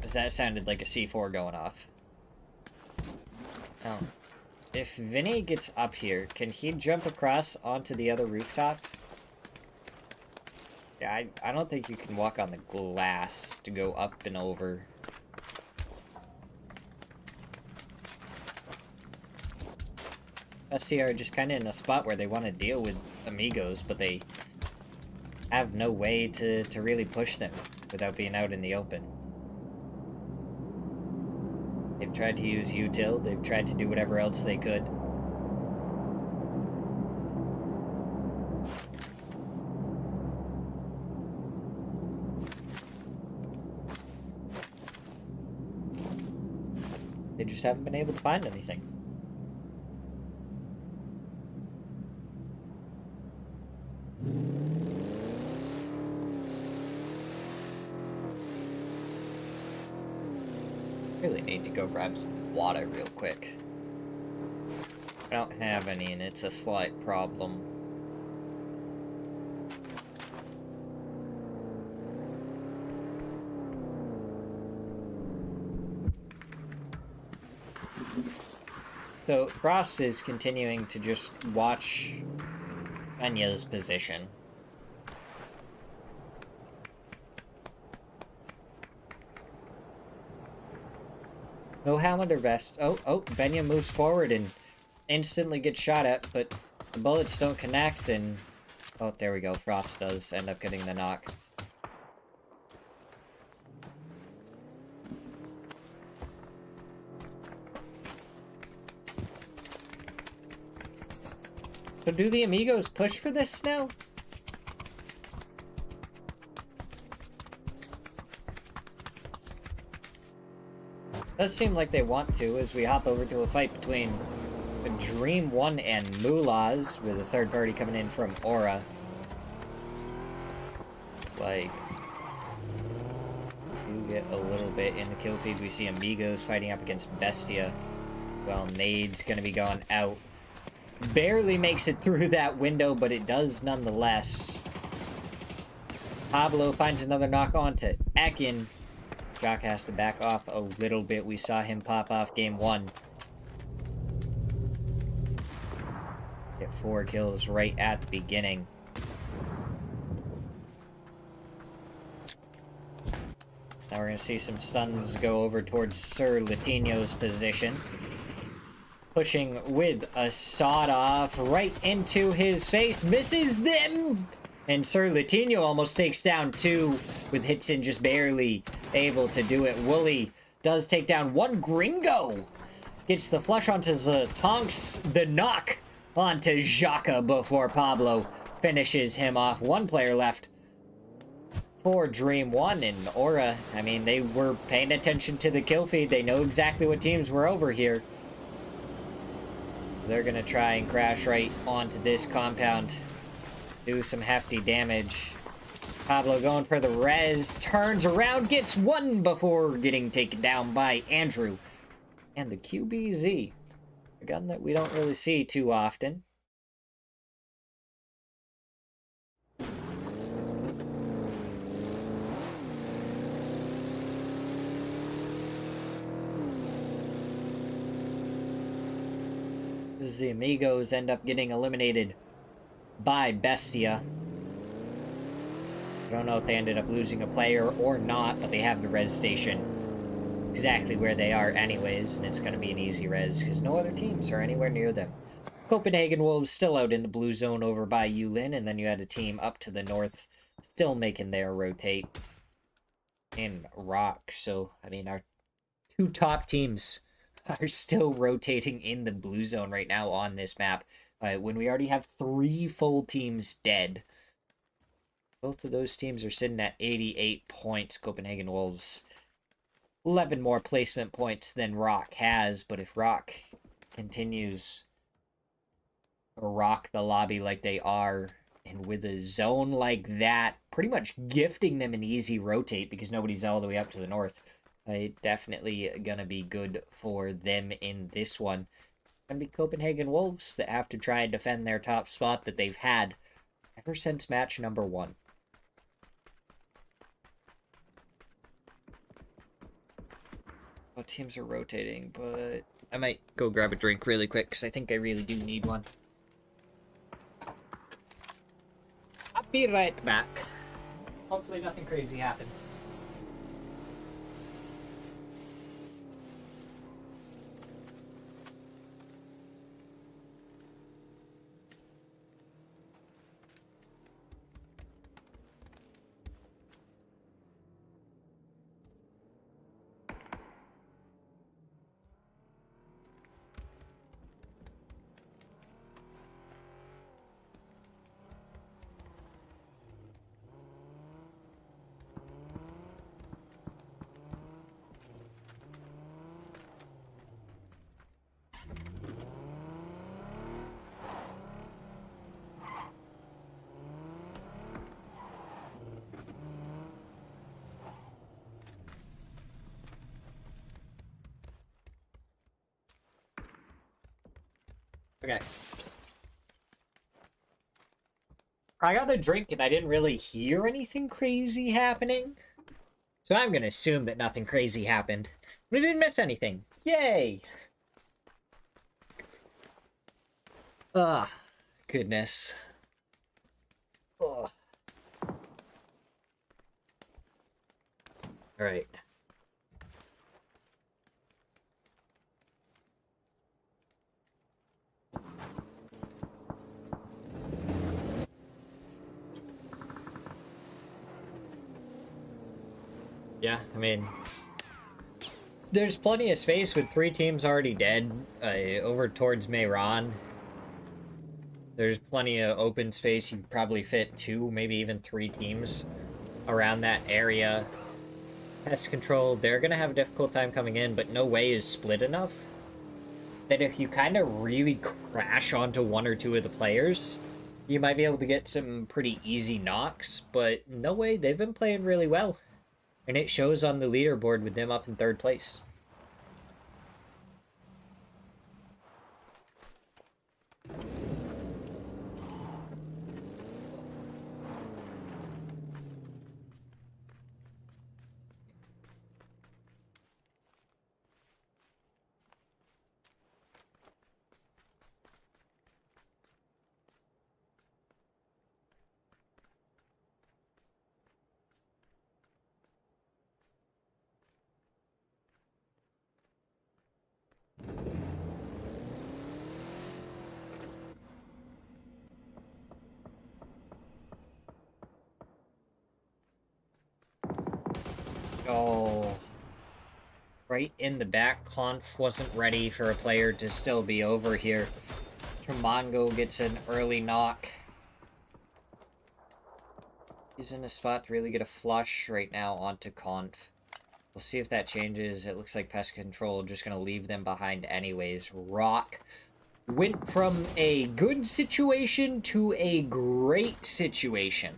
As that sounded like a C4 going off. Oh. If Vinny gets up here, can he jump across onto the other rooftop? Yeah, I don't think you can walk on the glass to go up and over. SC are just kind of in a spot where they want to deal with Amigos, but they have no way to really push them without being out in the open. They've tried to use util, they've tried to do whatever else they could. They just haven't been able to find anything. Really need to go grab some water real quick. I don't have any and it's a slight problem. So Frost is continuing to just watch Anya's position. No helmet or vest. Oh, Benya moves forward and instantly gets shot at, but the bullets don't connect and... Oh, there we go. Frost does end up getting the knock. So do the Amigos push for this now? Does seem like they want to as we hop over to a fight between Dream 1 and Mulaz, with a third party coming in from Aura. Like, you get a little bit in the kill feed. We see Amigos fighting up against Bestia. Well, Nade's gonna be going out. Barely makes it through that window, but it does nonetheless. Pablo finds another knock on to Ekin. Jock has to back off a little bit. We saw him pop off game 1. Yeah, get 4 kills right at the beginning. Now we're going to see some stuns go over towards Sir Latino's position. Pushing with a sawed-off right into his face. Misses them! And Sir Latino almost takes down 2 with Hitson just barely able to do it. Wooly does take down 1 Gringo. Gets the flush onto the Tonks, the knock onto Xhaka before Pablo finishes him off. 1 player left for Dream 1 and Aura. I mean, they were paying attention to the kill feed. They know exactly what teams were over here. They're gonna try and crash right onto this compound. Do some hefty damage. Pablo going for the res. Turns around, gets 1 before getting taken down by Andrew. And the QBZ. A gun that we don't really see too often. As the Amigos end up getting eliminated by Bestia. I don't know if they ended up losing a player or not, but they have the res station exactly where they are anyways, and it's going to be an easy res because no other teams are anywhere near them. Copenhagen Wolves still out in the blue zone over by Yulin, and then you had a team up to the north still making their rotate in Rock. So, I mean, our 2 top teams are still rotating in the blue zone right now on this map. When we already have 3 full teams dead. Both of those teams are sitting at 88 points. Copenhagen Wolves 11 more placement points than Rock has, but if Rock continues to rock the lobby like they are, and with a zone like that, pretty much gifting them an easy rotate because nobody's all the way up to the north, definitely gonna be good for them in this one. Gonna be Copenhagen Wolves that have to try and defend their top spot that they've had ever since match number 1. Well, teams are rotating, but I might go grab a drink really quick because I think I really do need one. I'll be right back. Hopefully nothing crazy happens. Okay. I got a drink and I didn't really hear anything crazy happening. So I'm gonna assume that nothing crazy happened. We didn't miss anything. Yay! Ugh. Goodness. Ugh. Alright. Yeah, I mean, there's plenty of space with 3 teams already dead over towards Mehran. There's plenty of open space. You could probably fit 2, maybe even 3 teams around that area. Pest control, they're going to have a difficult time coming in, but no way is split enough that if you kind of really crash onto 1 or 2 of the players, you might be able to get some pretty easy knocks, but no way, they've been playing really well. And it shows on the leaderboard with them up in 3rd place. Oh. Right in the back, Conf wasn't ready for a player to still be over here. Tramongo gets an early knock. He's in a spot to really get a flush right now onto Conf. We'll see if that changes. It looks like Pest Control just going to leave them behind anyways. Rock went from a good situation to a great situation.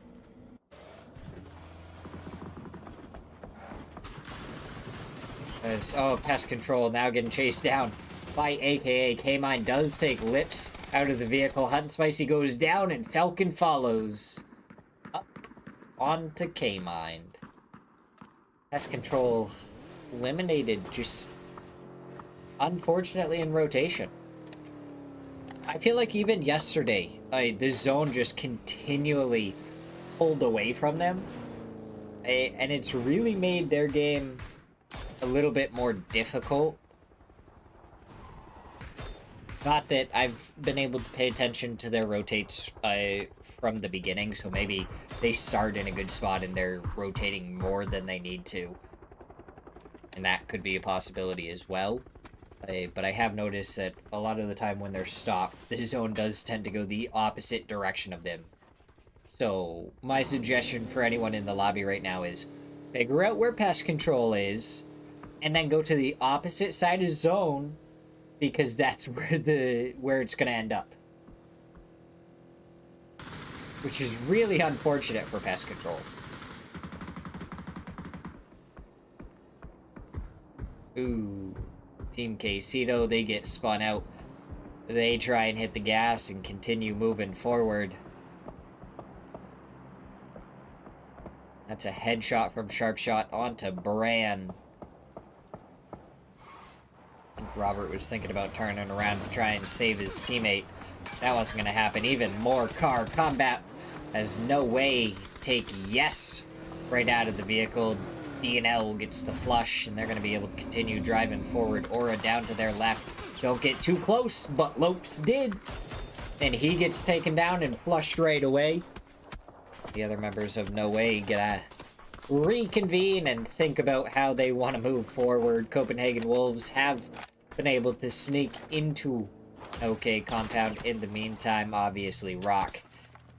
Pest Control now getting chased down by AKA. K-Mine does take Lips out of the vehicle. Hot and Spicy goes down and Falcon follows up onto K-Mine. Pest Control eliminated just unfortunately in rotation. I feel like even yesterday, the zone just continually pulled away from them. And it's really made their game a little bit more difficult. Not that I've been able to pay attention to their rotates from the beginning, so maybe they start in a good spot and they're rotating more than they need to. And that could be a possibility as well. But I have noticed that a lot of the time when they're stopped, the zone does tend to go the opposite direction of them. So my suggestion for anyone in the lobby right now is figure out where Pest Control is, and then go to the opposite side of zone, because that's where it's gonna end up. Which is really unfortunate for Pest Control. Ooh. Team Quesito, they get spun out. They try and hit the gas and continue moving forward. That's a headshot from Sharpshot onto Bran. Robert was thinking about turning around to try and save his teammate. That wasn't going to happen. Even more car combat. Has no way take yes right out of the vehicle. DNL gets the flush, and they're going to be able to continue driving forward. Aura down to their left. Don't get too close, but Lopes did. And he gets taken down and flushed right away. The other members of No Way gotta reconvene and think about how they want to move forward. Copenhagen Wolves have been able to sneak into OK Compound in the meantime. Obviously, Rock,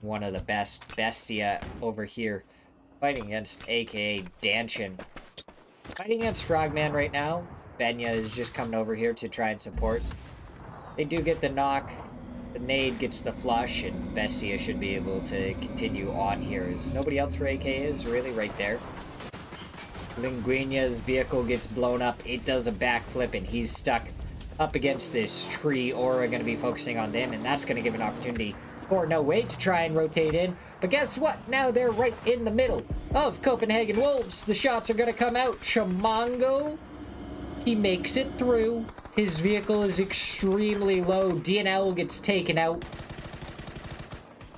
one of the best. Bestia over here fighting against AKA Danchin. Fighting against Frogman right now. Benya is just coming over here to try and support. They do get the knock. The nade gets the flush, and Bestia should be able to continue on here. As nobody else for AK is really right there. Linguina's vehicle gets blown up. It does a backflip, and he's stuck up against this tree. Aura going to be focusing on them, and that's going to give an opportunity for No Way to try and rotate in. But guess what? Now they're right in the middle of Copenhagen Wolves. The shots are going to come out. Chamongo, he makes it through. His vehicle is extremely low. DNL gets taken out.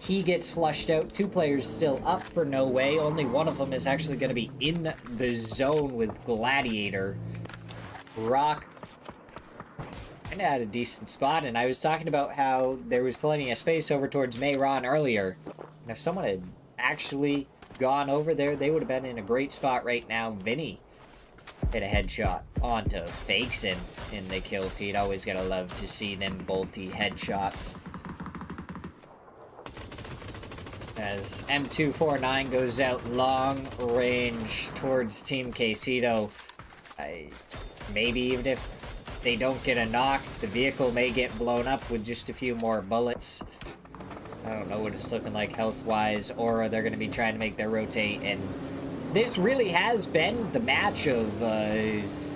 He gets flushed out. Two players still up for No Way. Only one of them is actually going to be in the zone with Gladiator. Rock kind of had a decent spot, and I was talking about how there was plenty of space over towards Mayron earlier. And if someone had actually gone over there, they would have been in a great spot right now. Vinny hit a headshot onto Fakeson in the kill feed. Always gotta love to see them bolty headshots. As M249 goes out long range towards Team Quesito. Maybe even if they don't get a knock, the vehicle may get blown up with just a few more bullets. I don't know what it's looking like health-wise. Aura, they're going to be trying to make their rotate, and this really has been the match of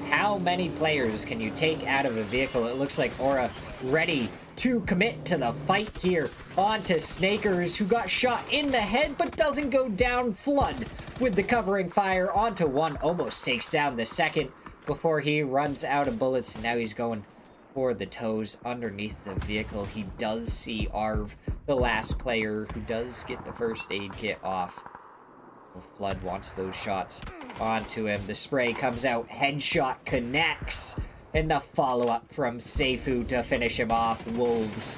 how many players can you take out of a vehicle. It looks like Aura ready to commit to the fight here onto Snakers, who got shot in the head but doesn't go down. Flood with the covering fire onto one, almost takes down the second before he runs out of bullets, and now he's going for the toes underneath the vehicle. He does see Arv, the last player, who does get the first aid kit off. Flood wants those shots onto him. The spray comes out. Headshot connects. And the follow-up from Seifu to finish him off. Wolves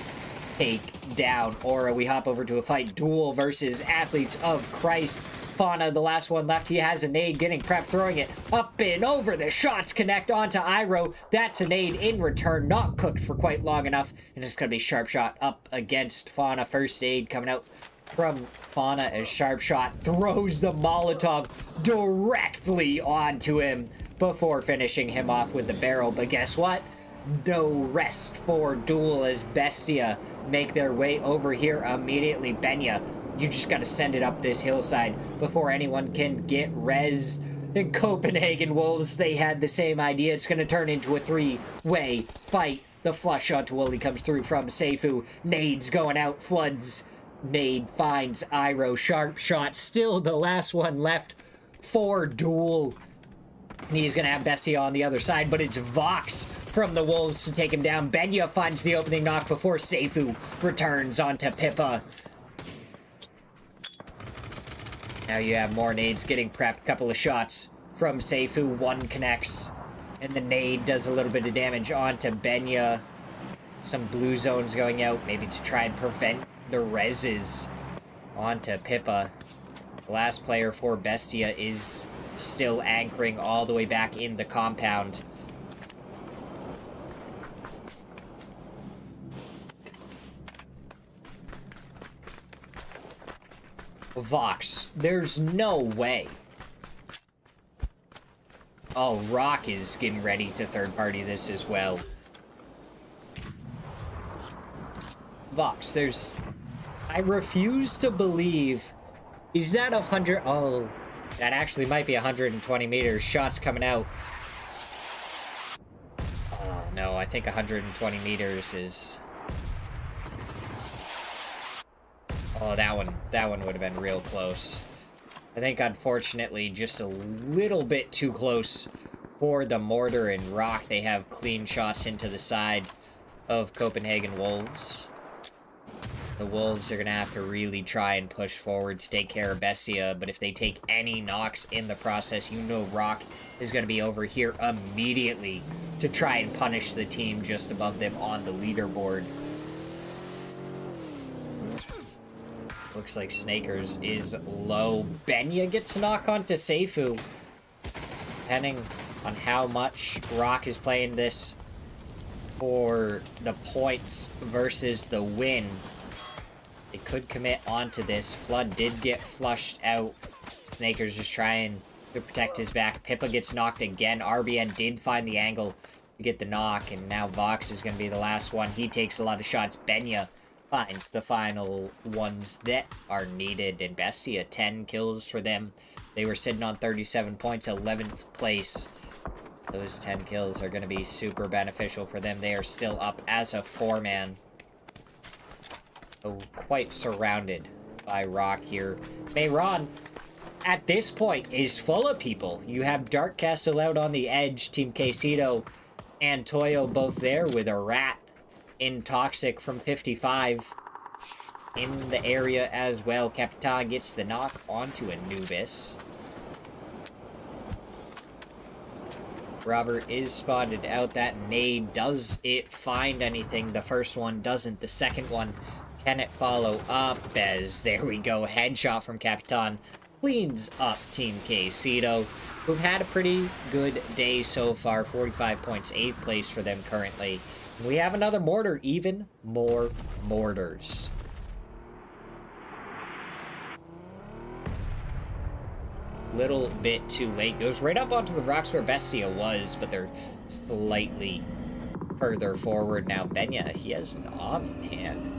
take down Aura. We hop over to a fight. Duel versus Athletes of Christ. Fauna, the last one left. He has a nade, getting prepped, throwing it up and over. The shots connect onto Iroh. That's a nade in return, not cooked for quite long enough. And it's going to be Sharp Shot up against Fauna. First aid coming out from Fauna as Sharp Shot throws the Molotov directly onto him before finishing him off with the barrel. But guess what? No rest for Duel as Bestia make their way over here immediately. Benya, you just gotta send it up this hillside before anyone can get res. In Copenhagen Wolves, they had the same idea. It's gonna turn into a three-way fight. The flush onto Wooly comes through from Seifu. Nades going out, floods. Nade finds Iroh. Sharp Shot, still the last one left for Duel. And he's gonna have Bestia on the other side, but it's Vox from the Wolves to take him down. Benya finds the opening knock before Seifu returns onto Pippa. Now you have more nades getting prepped. Couple of shots from Seifu. One connects, and the nade does a little bit of damage onto Benya. Some blue zones going out, maybe to try and prevent the reses onto Pippa. The last player for Bestia is still anchoring all the way back in the compound. Vox, there's no way. Oh, Rock is getting ready to third party this as well. Vox, there's... I refuse to believe... Is that 100... Oh, that actually might be 120 meters. Shots coming out. Oh, no, I think 120 meters is... Oh, that one would have been real close. I think, unfortunately, just a little bit too close for the Mortar and Rock. They have clean shots into the side of Copenhagen Wolves. The Wolves are going to have to really try and push forward to take care of Bestia, but if they take any knocks in the process, you know Rock is going to be over here immediately to try and punish the team just above them on the leaderboard. Looks like Snakers is low. Benya gets a knock onto Seifu. Depending on how much Rock is playing this for the points versus the win, it could commit onto this. Flood did get flushed out. Snakers just trying to protect his back. Pippa gets knocked again. RBN did find the angle to get the knock, and now Vox is going to be the last one. He takes a lot of shots. Benya finds the final ones that are needed, and Bestia, 10 kills for them. They were sitting on 37 points, 11th place. Those 10 kills are going to be super beneficial for them. They are still up as a 4-man. So quite surrounded by Rock here. Mayron, at this point, is full of people. You have Dark Castle out on the edge. Team Quesito and Toyo both there with a rat in Toxic from 55 in the area as well. Capitan gets the knock onto Anubis. Robert is spotted out. That nade, does it find anything? The first one doesn't. The second one, can it follow up? As there we go, headshot from Capitan cleans up Team Quesito, who've had a pretty good day so far. 45 points, 8th place for them currently. We have another mortar, even more mortars. Little bit too late. Goes right up onto the rocks where Bestia was, but they're slightly further forward now. Benya, he has an arm in hand.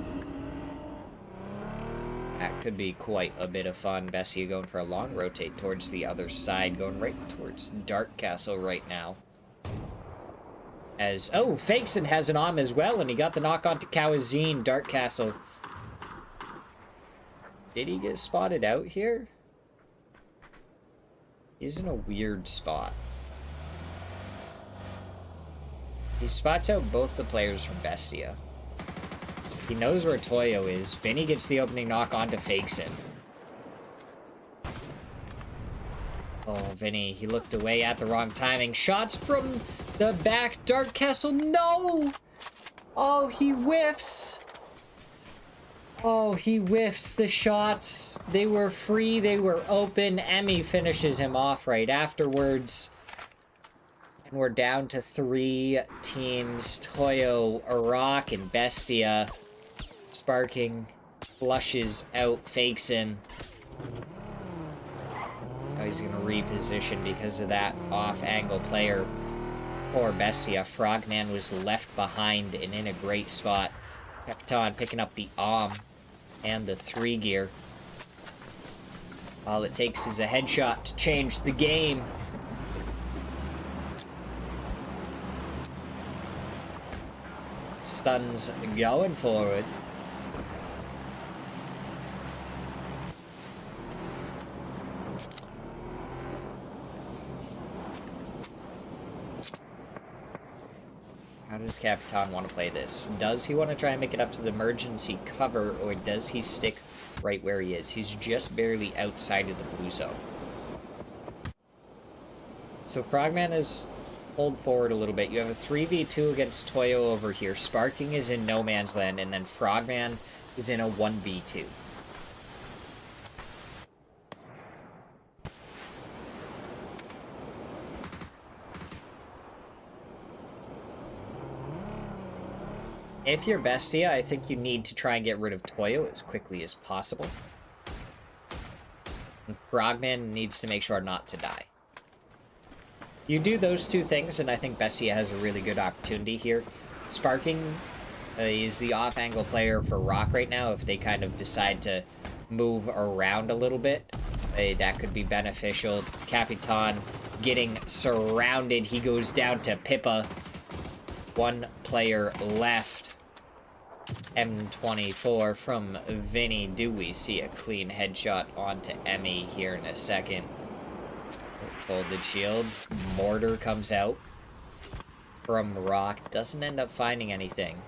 That could be quite a bit of fun. Bestia going for a long rotate towards the other side, going right towards Dark Castle right now. As, oh, Fakeson has an arm as well, and he got the knock onto Kawazine. Dark Castle. Did he get spotted out here? He's in a weird spot. He spots out both the players from Bestia. He knows where Toyo is. Vinny gets the opening knock onto Fakeson. Oh, Vinny, he looked away at the wrong timing. Shots from the back. Dark Castle, no! Oh, he whiffs. Oh, he whiffs the shots. They were free, they were open. Emmy finishes him off right afterwards. And we're down to 3 teams. Toyo, Iraq, and Bestia. Sparking flushes out, fakes in. Now he's going to reposition because of that off-angle player. Poor Bestia. Frogman was left behind and in a great spot. Capitan picking up the and the 3 gear. All it takes is a headshot to change the game. Stuns going forward. How does Capitan want to play this? Does he want to try and make it up to the emergency cover, or does he stick right where he is? He's just barely outside of the blue zone. So Frogman is pulled forward a little bit. You have a 3v2 against Toyo over here. Sparking is in no man's land, and then Frogman is in a 1v2. If you're Bestia, I think you need to try and get rid of Toyo as quickly as possible. And Frogman needs to make sure not to die. You do those 2 things, and I think Bestia has a really good opportunity here. Sparking is the off-angle player for Rock right now. If they kind of decide to move around a little bit, that could be beneficial. Capitan getting surrounded. He goes down to Pippa. 1 player left. M24 from Vinny. Do we see a clean headshot onto Emmy here in a second? Folded shield. Mortar comes out from Rock. Doesn't end up finding anything.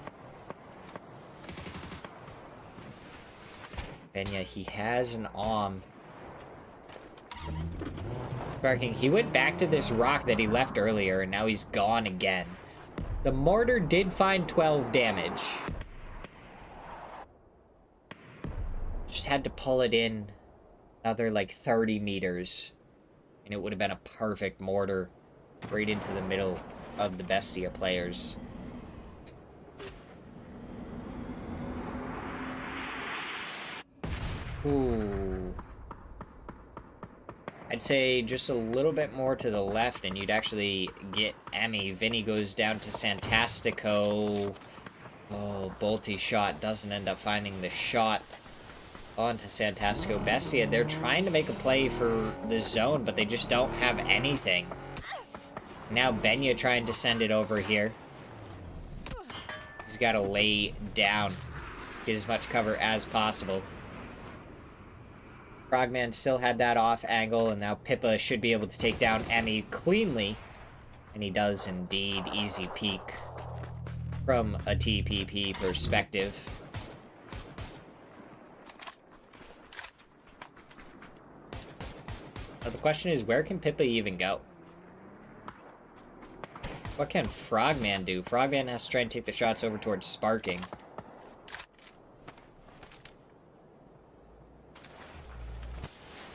And yet he has an Sparking. He went back to this rock that he left earlier, and now he's gone again. The mortar did find 12 damage. Just had to pull it in another, like, 30 meters. And it would have been a perfect mortar right into the middle of the Bestia players. Ooh. I'd say just a little bit more to the left and you'd actually get Emmy. Vinny goes down to Santastico. Oh, Bolty shot doesn't end up finding the shot onto Santastico. Bestia, they're trying to make a play for the zone, but they just don't have anything. Now Benya trying to send it over here. He's got to lay down, get as much cover as possible. Frogman still had that off angle, and now Pippa should be able to take down Emmy cleanly. And he does indeed. Easy peek from a TPP perspective. Now the question is, where can Pippa even go? What can Frogman do? Frogman has to try and take the shots over towards Sparking.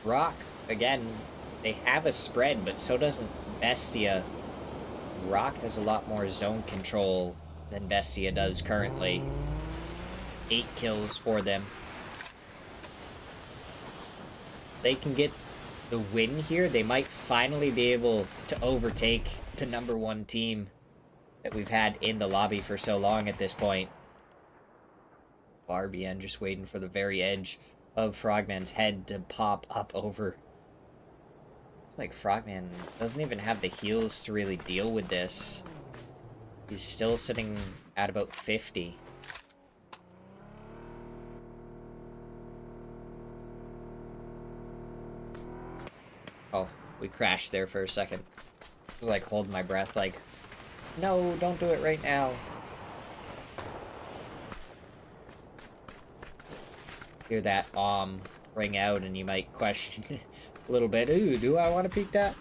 Rock, again, they have a spread, but so doesn't Bestia. Rock has a lot more zone control than Bestia does currently. 8 kills for them. They can get the win here. They might finally be able to overtake the #1 team that we've had in the lobby for so long at this point. Barbian just waiting for the very edge of Frogman's head to pop up over. It's like Frogman doesn't even have the heals to really deal with this. He's still sitting at about 50. Oh, we crashed there for a second. I was like holding my breath like, no, don't do it right now. Hear that ring out and you might question a little bit, ooh, do I want to peek that?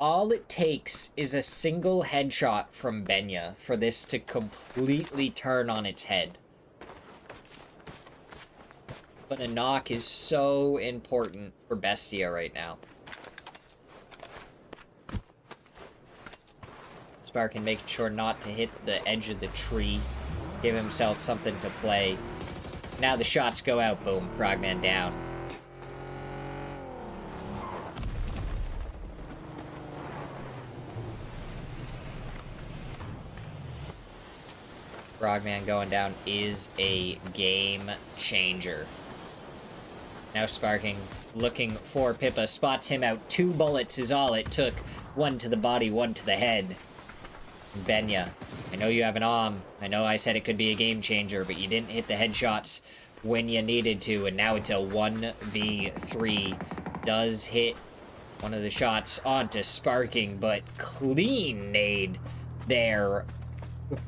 all it takes is a single headshot from Benya for this to completely turn on its head. But a knock is so important for Bestia right now. Sparkin making sure not to hit the edge of the tree. Give himself something to play. Now the shots go out. Boom. Frogman down. Frogman going down is a game changer. Now Sparking looking for Pippa. Spots him out. 2 bullets is all it took. 1 to the body, 1 to the head. Benya, I know you have an arm. I know I said it could be a game changer, but you didn't hit the headshots when you needed to, and now it's a 1v3. Does hit one of the shots onto Sparking, but clean nade there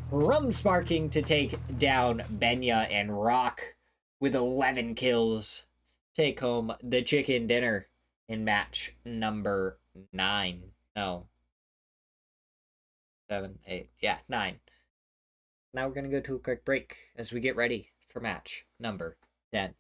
from Sparking to take down Benya, and Rock with 11 kills take home the chicken dinner in match number 9. No. 7, 8, yeah, 9. Now we're going to go to a quick break as we get ready for match number 10.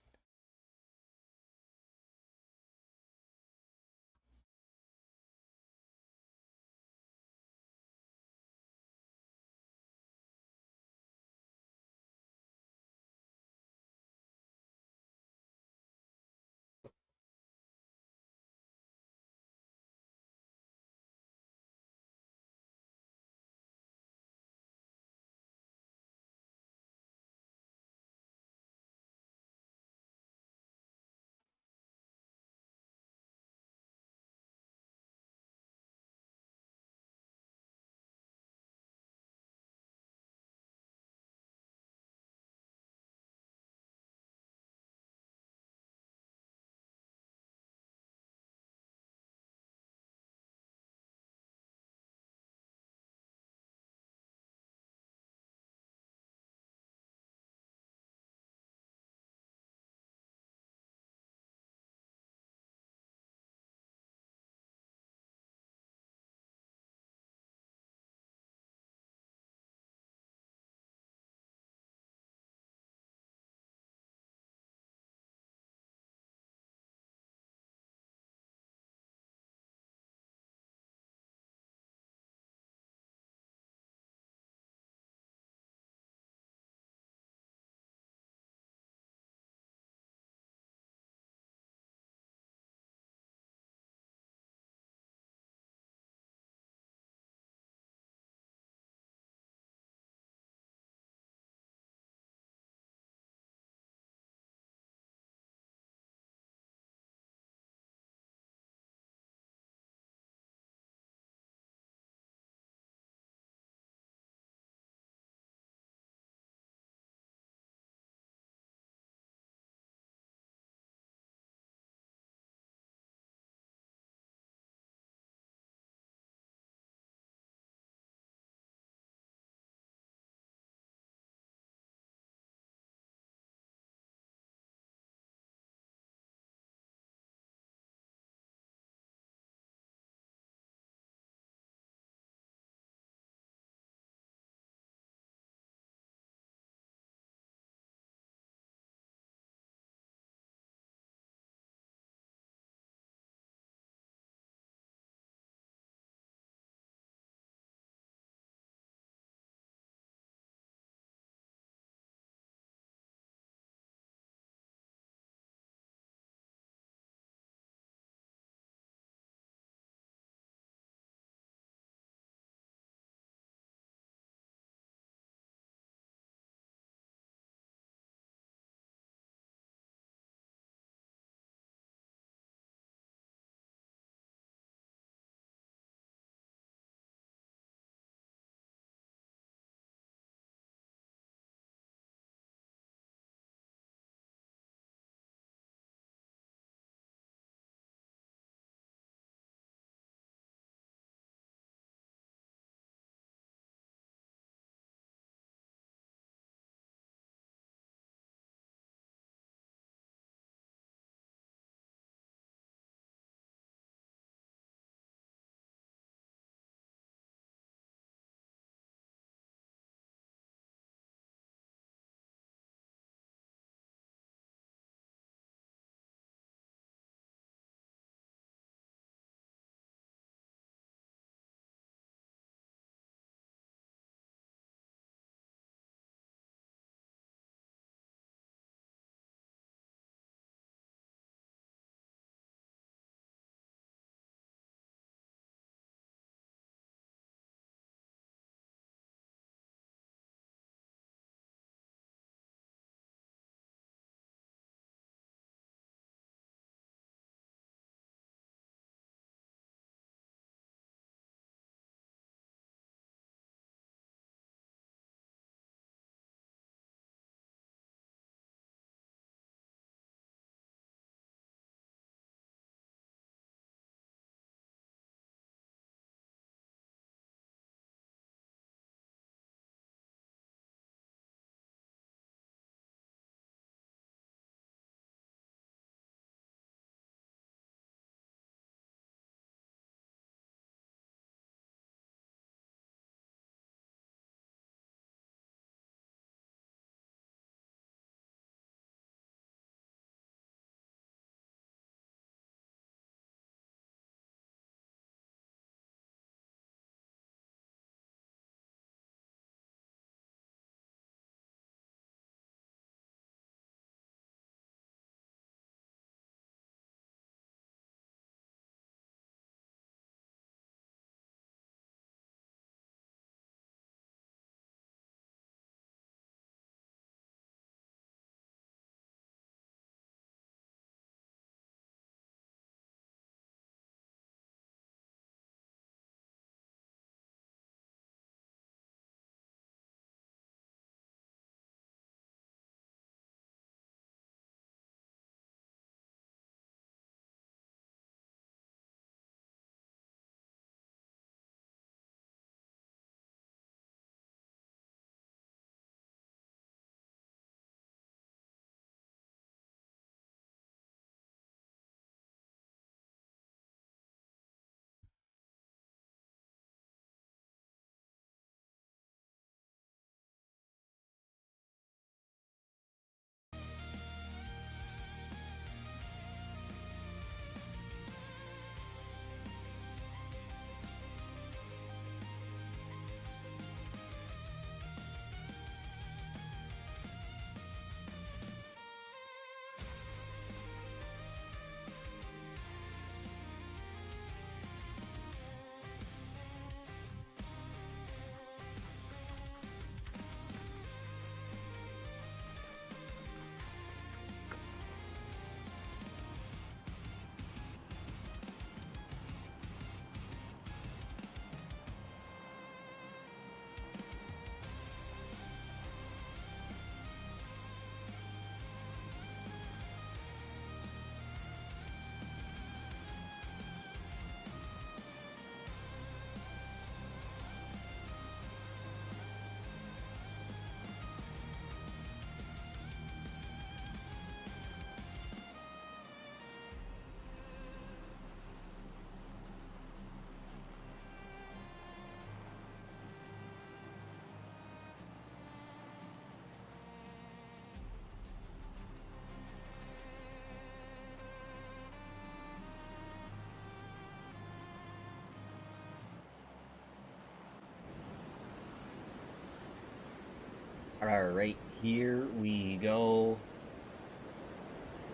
Alright, here we go.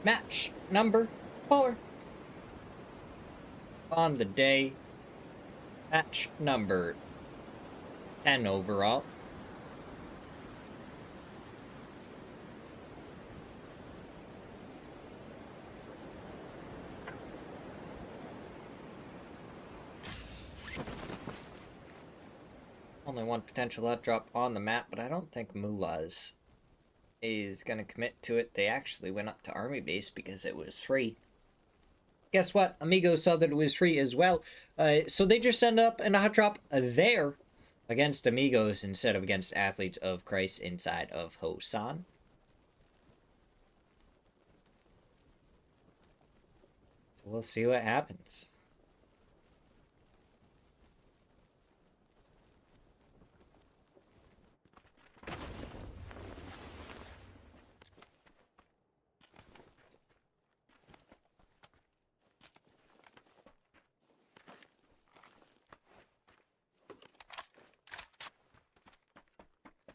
Match number 4. On the day. Match number 10 overall. Only one potential outdrop on the map, but I don't think Mullahs is going to commit to it. They actually went up to army base because it was free. Guess what? Amigos saw that it was free as well. So they just end up in a hot drop there against Amigos instead of against Athletes of Christ inside of Hosan. So we'll see what happens.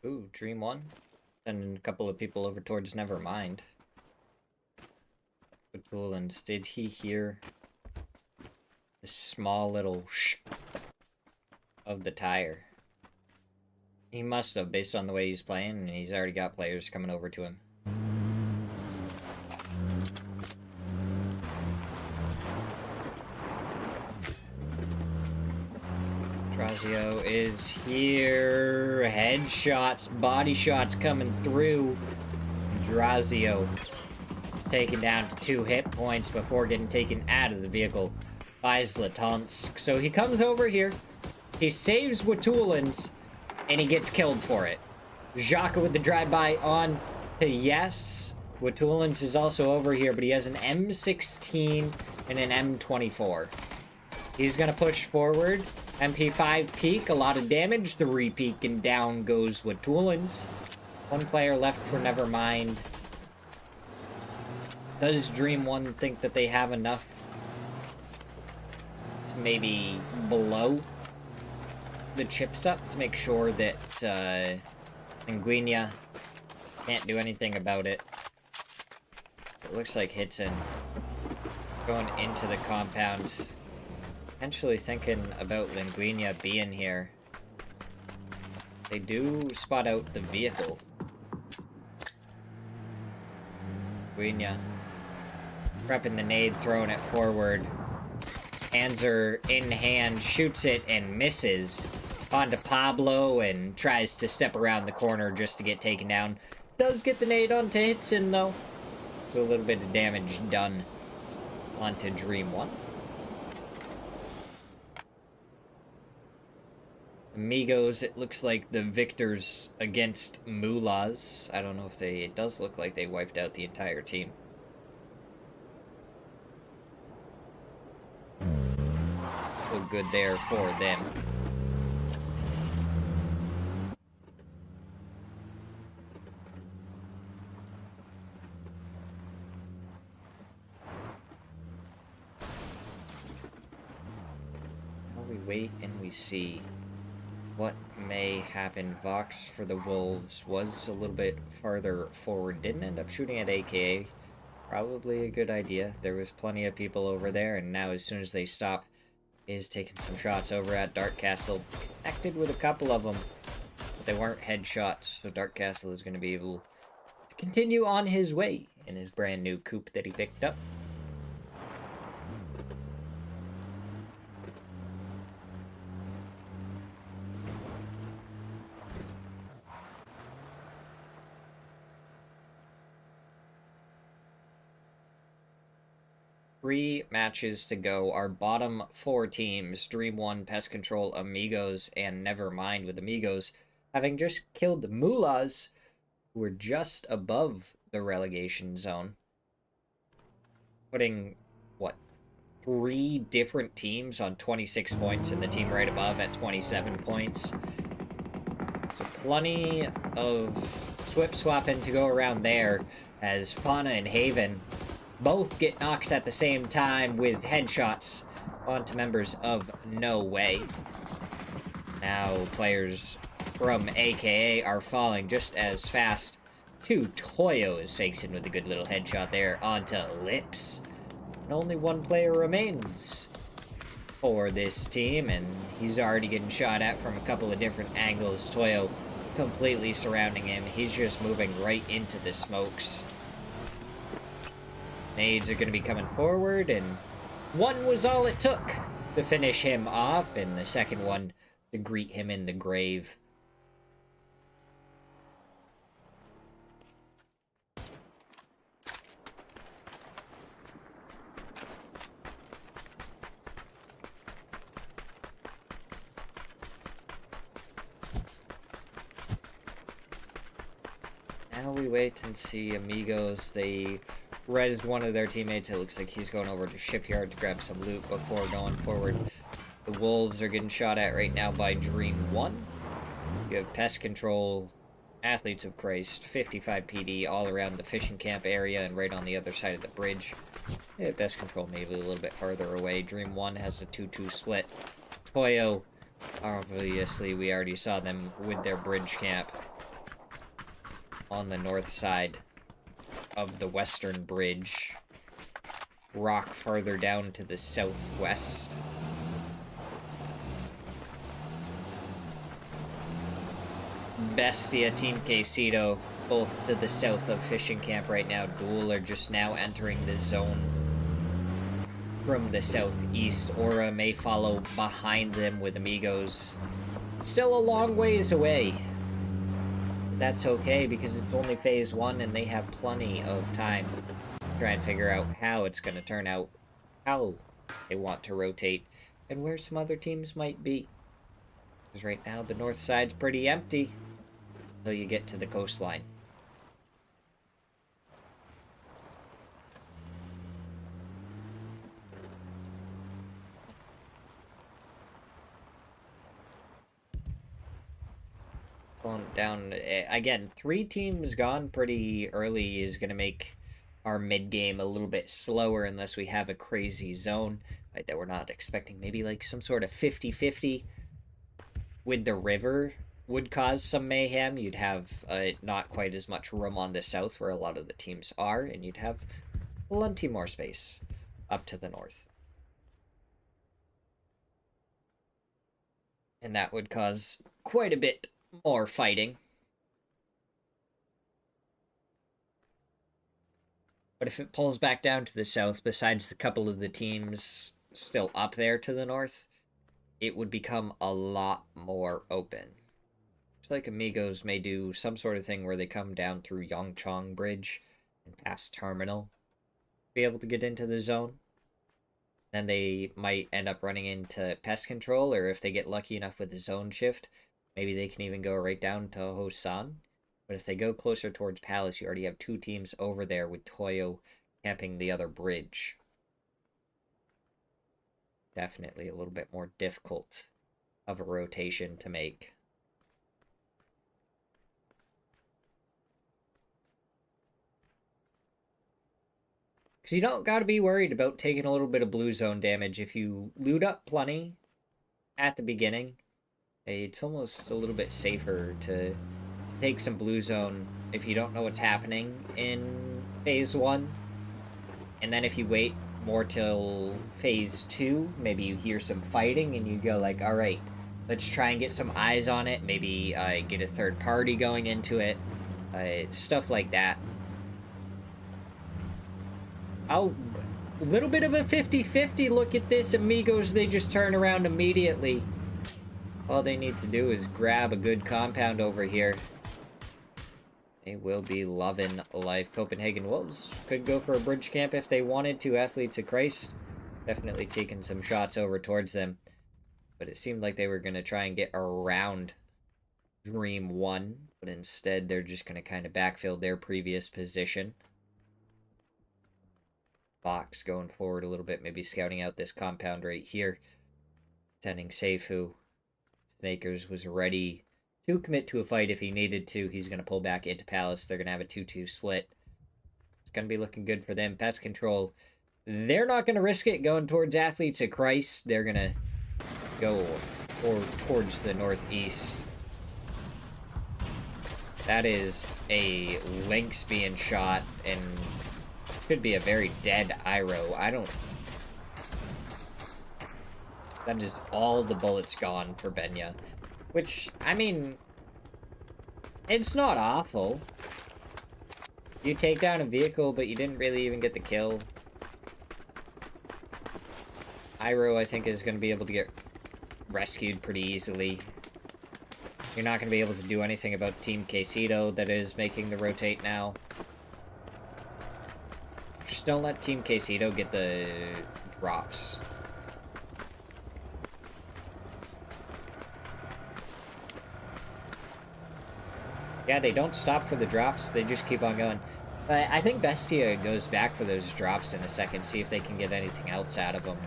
Ooh, Dream 1. Sending a couple of people over towards Nevermind. Batulans, did he hear the small little shh of the tire? He must have, based on the way he's playing, and he's already got players coming over to him. Drazio is here. Headshots, body shots coming through. Drazio taken down to 2 hit points before getting taken out of the vehicle by Zlatansk. So he comes over here, he saves Watulans, and he gets killed for it. Xhaka with the drive-by on to Yes. Watulans is also over here, but he has an M16 and an M24. He's gonna push forward. MP5 peak, a lot of damage. 3 peak, and down goes Watulans. 1 player left for Nevermind. Does Dream 1 think that they have enough to maybe blow the chips up to make sure that Sanguinia can't do anything about it? It looks like Hitson going into the compound. Potentially thinking about Linguinia being here. They do spot out the vehicle. Linguinia prepping the nade, throwing it forward. Hands are in hand, shoots it and misses. Onto Pablo and tries to step around the corner just to get taken down. Does get the nade onto Hitson though. So a little bit of damage done onto Dream 1. Amigos, it looks like the victors against Mullahs. I don't know if they... It does look like they wiped out the entire team. So good there for them. Now we wait and we see what may happen. Vox for the Wolves was a little bit farther forward. Didn't end up shooting at AKA. Probably a good idea. There was plenty of people over there, and now as soon as they stop, is taking some shots over at Dark Castle. Connected with a couple of them, but they weren't headshots, so Dark Castle is going to be able to continue on his way in his brand new coupe that he picked up. Three matches to go. Our bottom 4 teams, Dream 1, Pest Control, Amigos, and Nevermind, with Amigos having just killed Mullahs, who were just above the relegation zone. Putting, what, 3 different teams on 26 points, and the team right above at 27 points. So plenty of swap-swapping to go around there, as Fauna and Haven both get knocks at the same time with headshots onto members of No Way. Now players from AKA are falling just as fast. 2 Toyos fakes in with a good little headshot there onto Lips. And only 1 player remains for this team, and he's already getting shot at from a couple of different angles. Toyo completely surrounding him. He's just moving right into the smokes. Nades are going to be coming forward, and 1 was all it took to finish him off, and the second one to greet him in the grave. Now we wait and see Amigos. They rezzed one of their teammates. It looks like he's going over to Shipyard to grab some loot before going forward. The Wolves are getting shot at right now by Dream 1. You have Pest Control, Athletes of Christ, 55 PD all around the fishing camp area and right on the other side of the bridge. Yeah, Pest Control maybe a little bit farther away. Dream 1 has a 2-2 split. Toyo, obviously we already saw them with their bridge camp on the north side of the western bridge. Rock farther down to the southwest. Bestia, Team Quesito, both to the south of fishing camp right now. Duel are just now entering the zone from the southeast. Aura may follow behind them with Amigos. Still a long ways away. That's okay, because it's only phase 1 and they have plenty of time to try and figure out how it's going to turn out, how they want to rotate, and where some other teams might be. Because right now the north side's pretty empty until you get to the coastline. Down again. 3 teams gone pretty early is going to make our mid game a little bit slower unless we have a crazy zone that we're not expecting. Maybe like some sort of 50-50 with the river would cause some mayhem. You'd have not quite as much room on the south where a lot of the teams are, and you'd have plenty more space up to the north. And that would cause quite a bit more fighting. But if it pulls back down to the south, besides the couple of the teams still up there to the north, it would become a lot more open. It's like Amigos may do some sort of thing where they come down through Yongchong Bridge and past Terminal, be able to get into the zone. Then they might end up running into Pest Control, or if they get lucky enough with the zone shift, maybe they can even go right down to Hosan. But if they go closer towards Palace, you already have 2 teams over there with Toyo camping the other bridge. Definitely a little bit more difficult of a rotation to make. Because you don't got to be worried about taking a little bit of blue zone damage. If you loot up plenty at the beginning, it's almost a little bit safer to take some blue zone if you don't know what's happening in phase 1. And then if you wait more till phase 2, maybe you hear some fighting and you go like, alright, let's try and get some eyes on it. Maybe get a third party going into it. Stuff like that. A little bit of a 50-50 look at this. Amigos, they just turn around immediately. All they need to do is grab a good compound over here. They will be loving life. Copenhagen Wolves could go for a bridge camp if they wanted to. Athletes of Christ definitely taking some shots over towards them. But it seemed like they were going to try and get around Dream 1. But instead, they're just going to kind of backfill their previous position. Fox going forward a little bit, maybe scouting out this compound right here. Sending Seifu. Snakers was ready to commit to a fight if he needed to. He's going to pull back into Palace. They're going to have a 2-2 split. It's going to be looking good for them. Pest Control, they're not going to risk it going towards Athletes of Christ. They're going to go towards the northeast. That is a Lynx being shot, and could be a very dead Iroh. I don't... That is all the bullets gone for Benya. Which, I mean... It's not awful. You take down a vehicle, but you didn't really even get the kill. Iroh, I think, is going to be able to get rescued pretty easily. You're not going to be able to do anything about Team Quesito that is making the rotate now. Just don't let Team Quesito get the drops. Yeah, they don't stop for the drops, they just keep on going. I think Bestia goes back for those drops in a second, see if they can get anything else out of them.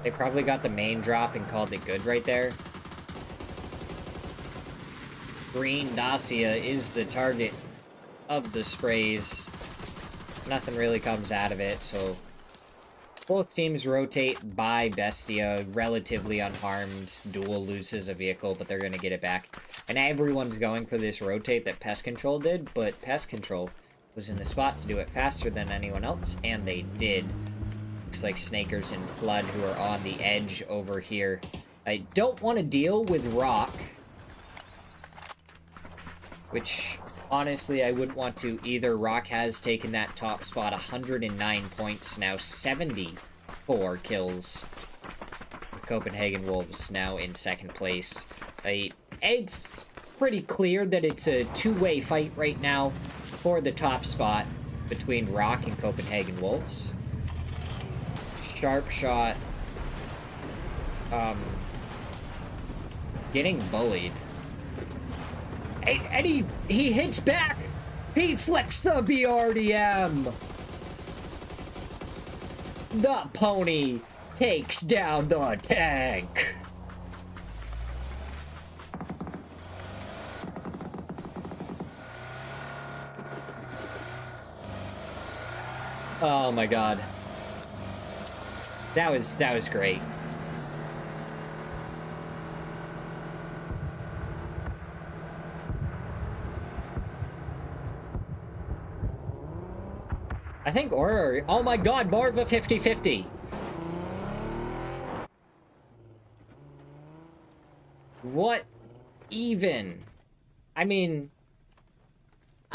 They probably got the main drop and called it good right there. Green Dacia is the target of the sprays. Nothing really comes out of it, so... Both teams rotate by Bestia, relatively unharmed. Duel loses a vehicle, but they're going to get it back. And everyone's going for this rotate that Pest Control did, but Pest Control was in the spot to do it faster than anyone else, and they did. Looks like Snakers and Flood, who are on the edge over here. I don't want to deal with Rock, which, honestly, I wouldn't want to either. Rock has taken that top spot, 109 points, now 74 kills. Copenhagen Wolves now in second place. It's pretty clear that it's a two-way fight right now for the top spot between Rock and Copenhagen Wolves. Sharp Shot, getting bullied. And he hits back! He flips the BRDM! The pony takes down the tank! Oh my god. That was great. I think Aura... Oh my god, more of a 50-50. What even? I mean...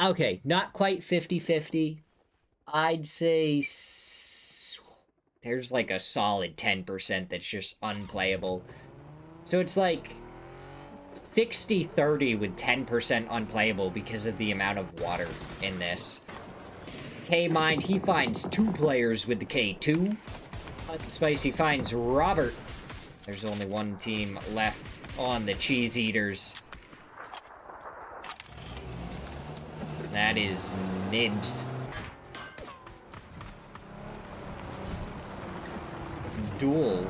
Okay, not quite 50-50. I'd say... There's like a solid 10% that's just unplayable. So it's like... 60-30 with 10% unplayable because of the amount of water in this. K-Mind, he finds 2 players with the K2. Spicy finds Robert. There's only one team left on the Cheese Eaters. That is Nibs. Duel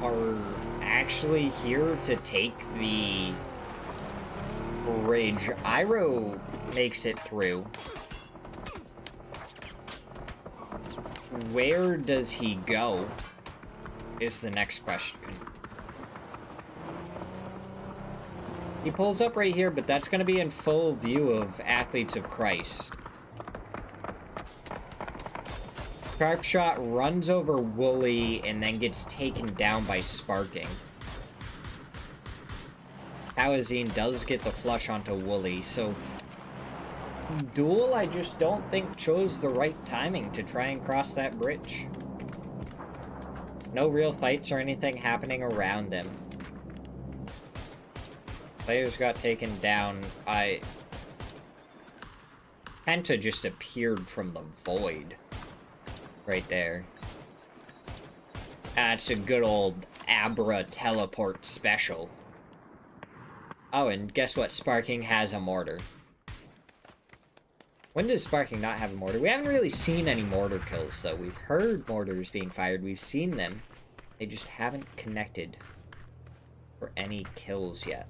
are actually here to take the bridge. Iroh makes it through. Where does he go? Is the next question. He pulls up right here, but that's going to be in full view of Athletes of Christ. Sharp Shot runs over Wooly and then gets taken down by Sparking. Hawazine does get the flush onto Wooly, so... Duel, I just don't think chose the right timing to try and cross that bridge. No real fights or anything happening around them. Players got taken down. Penta just appeared from the void. Right there. That's a good old Abra teleport special. Oh, and guess what? Sparking has a mortar. When does Sparking not have a mortar? We haven't really seen any mortar kills, though. We've heard mortars being fired. We've seen them. They just haven't connected for any kills yet.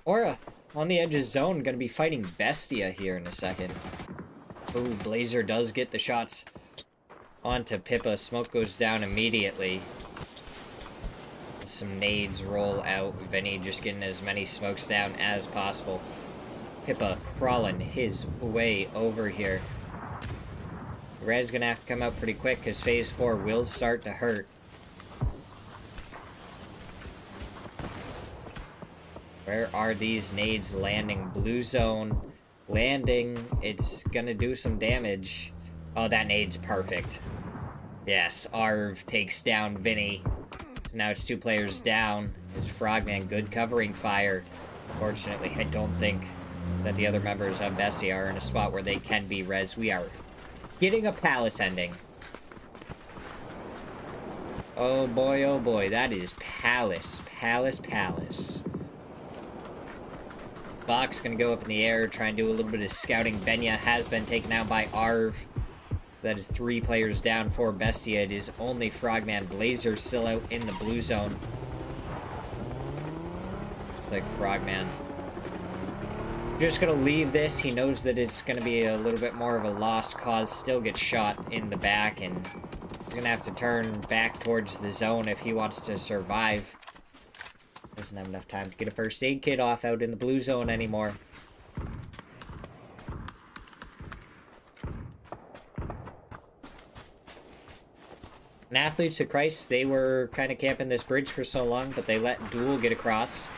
Aura, on the edge of zone, gonna be fighting Bestia here in a second. Ooh, Blazer does get the shots onto Pippa. Smoke goes down immediately. Some nades roll out. Vinny just getting as many smokes down as possible. Pippa crawling his way over here. Red's gonna have to come out pretty quick because phase 4 will start to hurt. Where are these nades landing? Blue zone landing. It's gonna do some damage. Oh, that nade's perfect. Yes, Arv takes down Vinny. So now it's 2 players down. It's Frogman, good covering fire. Fortunately, I don't think that the other members of Bessie are in a spot where they can be res. We are getting a palace ending. Oh boy, that is palace. Palace. Box gonna go up in the air, try and do a little bit of scouting. Benya has been taken out by Arv. So that is 3 players down for Bestia. It is only Frogman. Blazer still out in the blue zone. Like Frogman. Just gonna leave this. He knows that it's gonna be a little bit more of a lost cause. Still gets shot in the back, and he's gonna have to turn back towards the zone if he wants to survive. Doesn't have enough time to get a first aid kit off out in the blue zone anymore. And Athletes of Christ, they were kind of camping this bridge for so long, but they let Duel get across.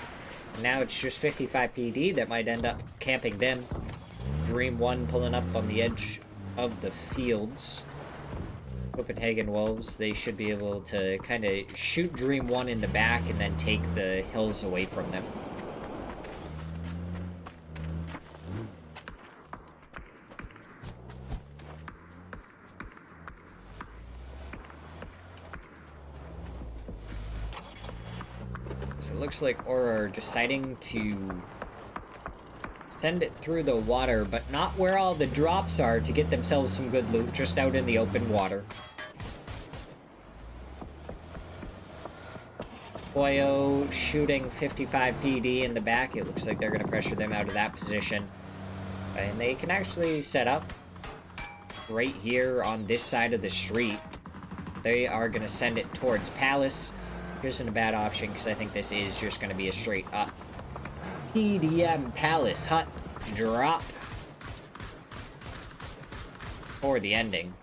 And now it's just 55 PD that might end up camping them. Dream 1 pulling up on the edge of the fields. Copenhagen Wolves, they should be able to kind of shoot Dream 1 in the back and then take the hills away from them. So it looks like Aura are deciding to send it through the water, but not where all the drops are to get themselves some good loot, just out in the open water. Boyo shooting 55 PD in the back. It looks like they're going to pressure them out of that position. And they can actually set up right here on this side of the street. They are going to send it towards Palace. Which isn't a bad option because I think this is just going to be a straight up TDM Palace Hut drop for the ending.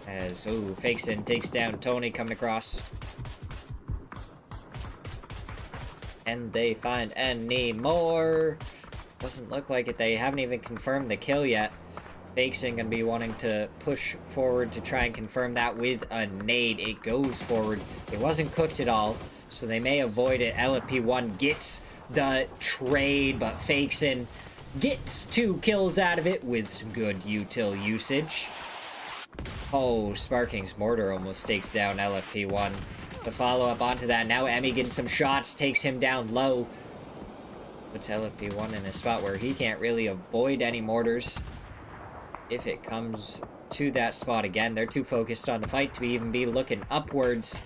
As, ooh, Fakeson takes down Tony coming across. And they find any more. Doesn't look like it. They haven't even confirmed the kill yet. Fakeson gonna be wanting to push forward to try and confirm that with a nade. It goes forward. It wasn't cooked at all, so they may avoid it. LFP1 gets the trade, but Fakeson gets 2 kills out of it with some good util usage. Oh, Sparking's Mortar almost takes down LFP1. The follow-up onto that. Now Emmy getting some shots, takes him down low. Puts LFP1 in a spot where he can't really avoid any mortars. If it comes to that spot again, they're too focused on the fight to even be looking upwards.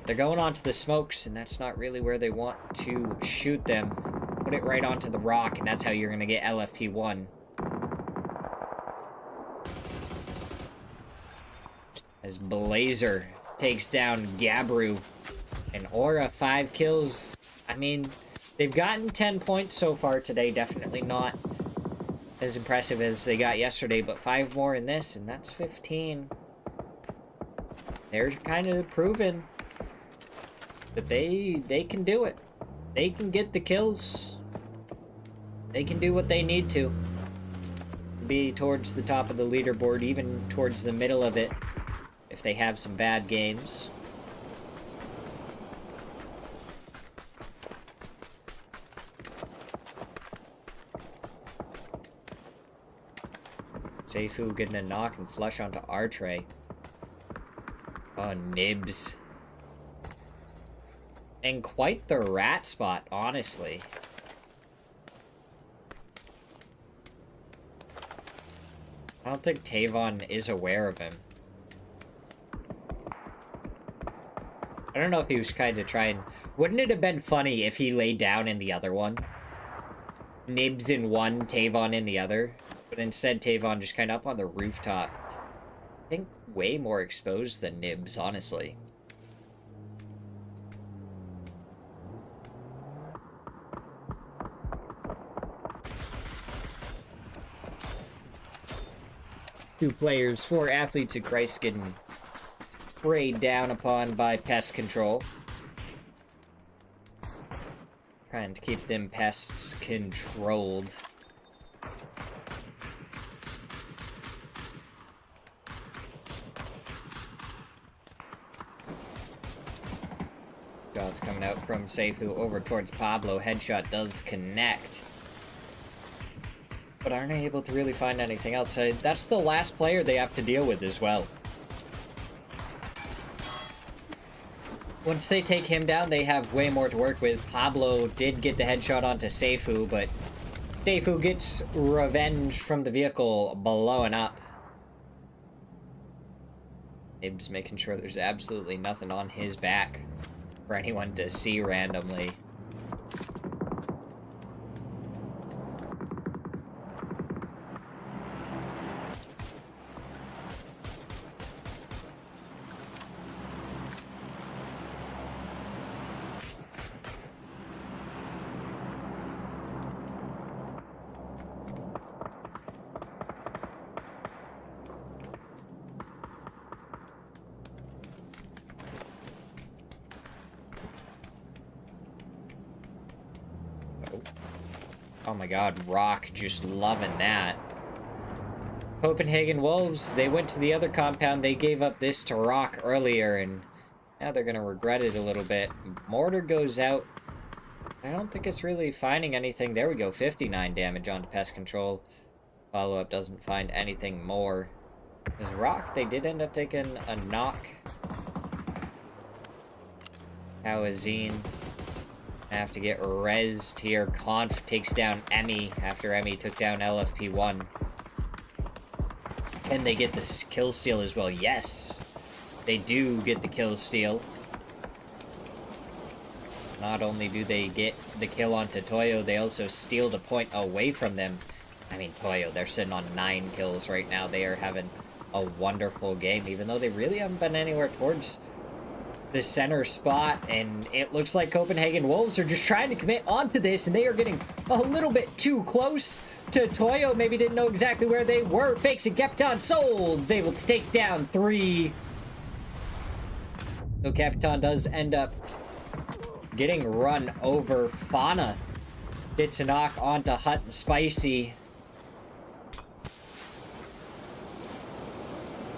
They're going onto the smokes, and that's not really where they want to shoot them. Put it right onto the rock, and that's how you're going to get LFP1. As Blazer takes down Gabru. And Aura, 5 kills. I mean, they've gotten 10 points so far today. Definitely not as impressive as they got yesterday, but 5 more in this, and that's 15. They're kind of proving that they can do it. They can get the kills. They can do what they need to. Be towards the top of the leaderboard, even towards the middle of it, if they have some bad games. Seifu getting a knock and flush onto Artray. Oh, Nibs. And quite the rat spot, honestly. I don't think Tavon is aware of him. I don't know if he was kind of trying... Wouldn't it have been funny if he laid down in the other one? Nibs in one, Tavon in the other? But instead, Tavon just kind of up on the rooftop. I think way more exposed than Nibs, honestly. Two players, four athletes of Christ getting sprayed down upon by pest control. Trying to keep them pests controlled. Shots coming out from Seifu over towards Pablo. Headshot does connect, but aren't able to really find anything else. That's the last player they have to deal with as well. Once they take him down, they have way more to work with. Pablo did get the headshot onto Seifu, but Seifu gets revenge from the vehicle blowing up. Nibs making sure there's absolutely nothing on his back for anyone to see randomly. Oh my god, Rock just loving that. Copenhagen Wolves, they went to the other compound. They gave up this to Rock earlier, and now they're going to regret it a little bit. Mortar goes out. I don't think it's really finding anything. There we go, 59 damage onto Pest Control. Follow-up doesn't find anything more. Because Rock, they did end up taking a knock. Hawazine have to get rezzed here. Conf takes down Emmy after Emmy took down LFP1. Can they get the kill steal as well? Yes! They do get the kill steal. Not only do they get the kill onto Toyo, they also steal the point away from them. I mean, Toyo, they're sitting on 9 kills right now. They are having a wonderful game, even though they really haven't been anywhere towards the center spot, and it looks like Copenhagen Wolves are just trying to commit onto this, and they are getting a little bit too close to Toyo. Maybe didn't know exactly where they were. Fakes and Capitan Sold's able to take down 3. So Capitan does end up getting run over. Fauna gets a knock onto Hut and Spicy.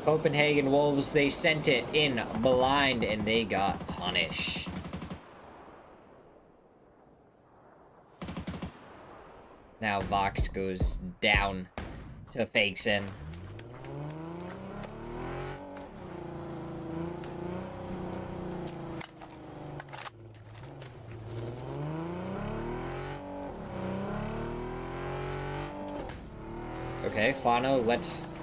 Copenhagen Wolves, they sent it in blind, and they got punished. Now Vox goes down to Fakeson. Okay, Fano lets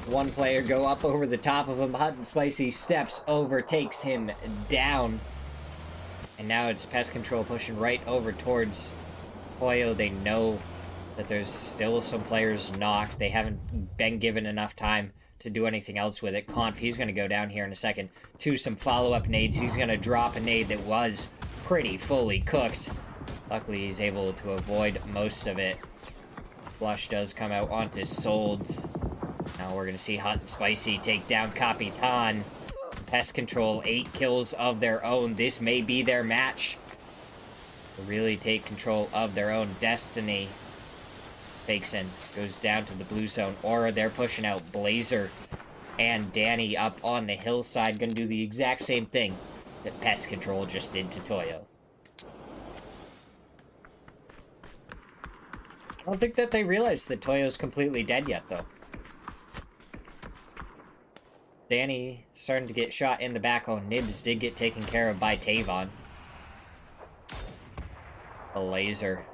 one player go up over the top of him. Hot and Spicy steps over, takes him down. And now it's Pest Control pushing right over towards Toyo. They know that there's still some players knocked. They haven't been given enough time to do anything else with it. Conf, he's going to go down here in a second to some follow-up nades. He's going to drop a nade that was pretty fully cooked. Luckily, he's able to avoid most of it. Flush does come out onto Solds. Now we're going to see Hot and Spicy take down Capitan. Pest Control, 8 kills of their own. This may be their match to really take control of their own destiny. Fakeson goes down to the blue zone. Aura, they're pushing out Blazer and Danny up on the hillside. Going to do the exact same thing that Pest Control just did to Toyo. I don't think that they realize that Toyo's completely dead yet, though. Danny starting to get shot in the back. Oh, Nibs did get taken care of by Tavon. A laser.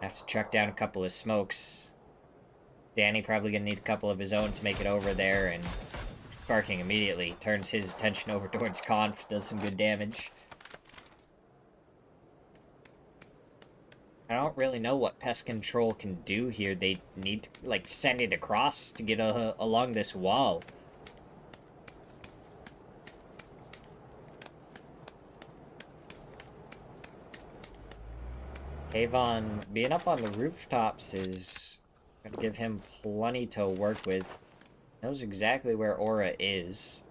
Have to chuck down a couple of smokes. Danny probably gonna need a couple of his own to make it over there, and Sparking immediately turns his attention over towards Conf, does some good damage. I don't really know what pest control can do here. They need to, like, send it across to get along this wall. Avon being up on the rooftops is going to give him plenty to work with. Knows exactly where Aura is.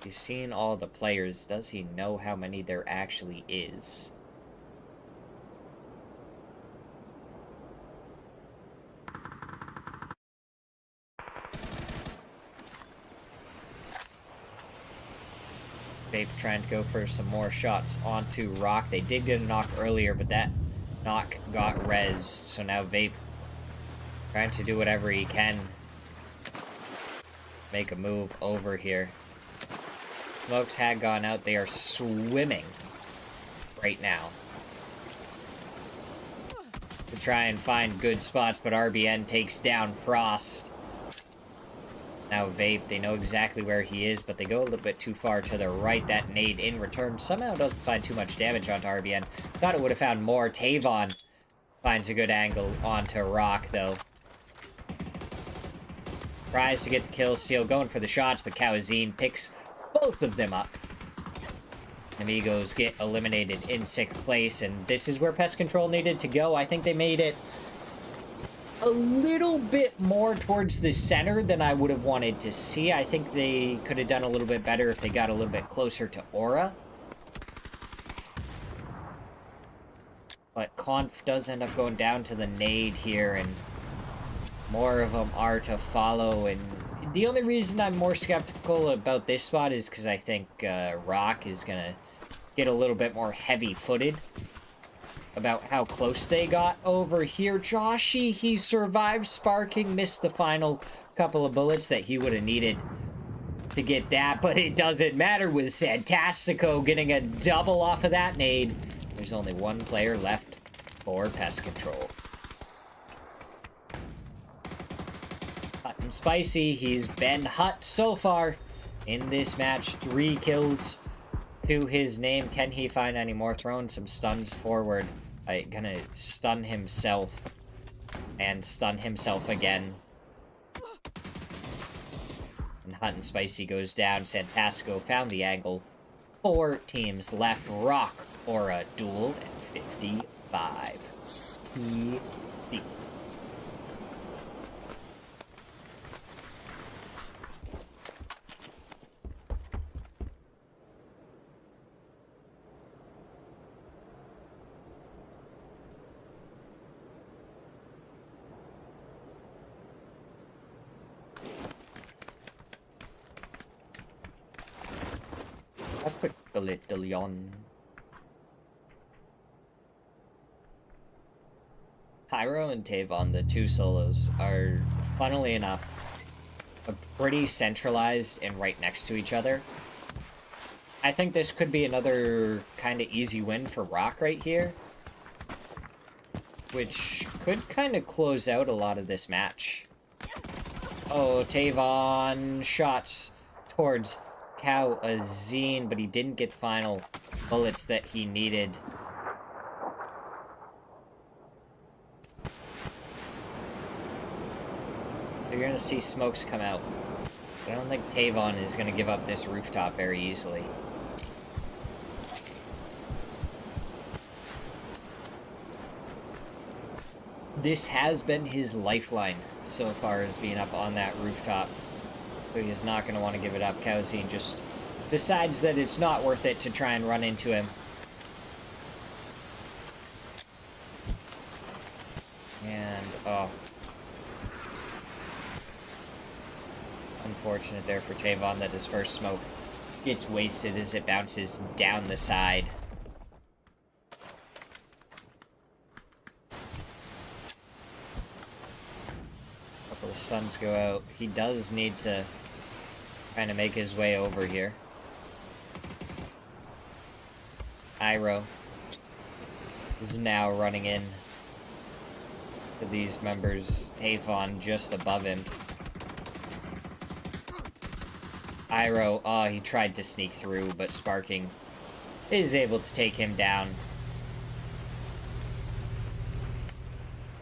He's seen all the players. Does he know how many there actually is? Vape trying to go for some more shots onto Rock. They did get a knock earlier, but that knock got rezzed. So now Vape trying to do whatever he can. Make a move over here. Smokes had gone out. They are swimming right now to try and find good spots, but RBN takes down Frost. Now Vape, they know exactly where he is, but they go a little bit too far to the right. That nade in return somehow doesn't find too much damage onto RBN. Thought it would have found more. Tavon finds a good angle onto Rock, though. Tries to get the kill steal, going for the shots, but Kawazine picks both of them up. Amigos get eliminated in 6th place, and this is where Pest Control needed to go. I think they made it a little bit more towards the center than I would have wanted to see. I think they could have done a little bit better if they got a little bit closer to Aura. But Conf does end up going down to the nade here, and more of them are to follow. And the only reason I'm more skeptical about this spot is because I think Rock is going to get a little bit more heavy-footed about how close they got over here. Joshy, he survived. Sparking missed the final couple of bullets that he would have needed to get that, but it doesn't matter with Santastico getting a double off of that nade. There's only one player left for Pest Control. Hot and Spicy, he's been hot so far in this match. 3 kills to his name. Can he find any more? Throwing some stuns forward. Gonna stun himself and stun himself again. And Hot and Spicy goes down. Santastico found the angle. 4 teams left. Rock, Aura, dueled at 55. He deep. A quick little yawn. Pyro and Tavon, the 2 solos, are, funnily enough, pretty centralized and right next to each other. I think this could be another kind of easy win for Rock right here, which could kind of close out a lot of this match. Oh, Tavon shots towards Kawazine, but he didn't get the final bullets that he needed. You're gonna see smokes come out. I don't think Tavon is gonna give up this rooftop very easily. This has been his lifeline so far, as being up on that rooftop. So he is not going to want to give it up. Kawazine just decides that it's not worth it to try and run into him. And, oh. Unfortunate there for Tavon that his first smoke gets wasted as it bounces down the side. Couple of stuns go out. He does need to kind of make his way over here. Iroh is now running in to these members. Tavon just above him. Iroh, oh, he tried to sneak through, but Sparking is able to take him down.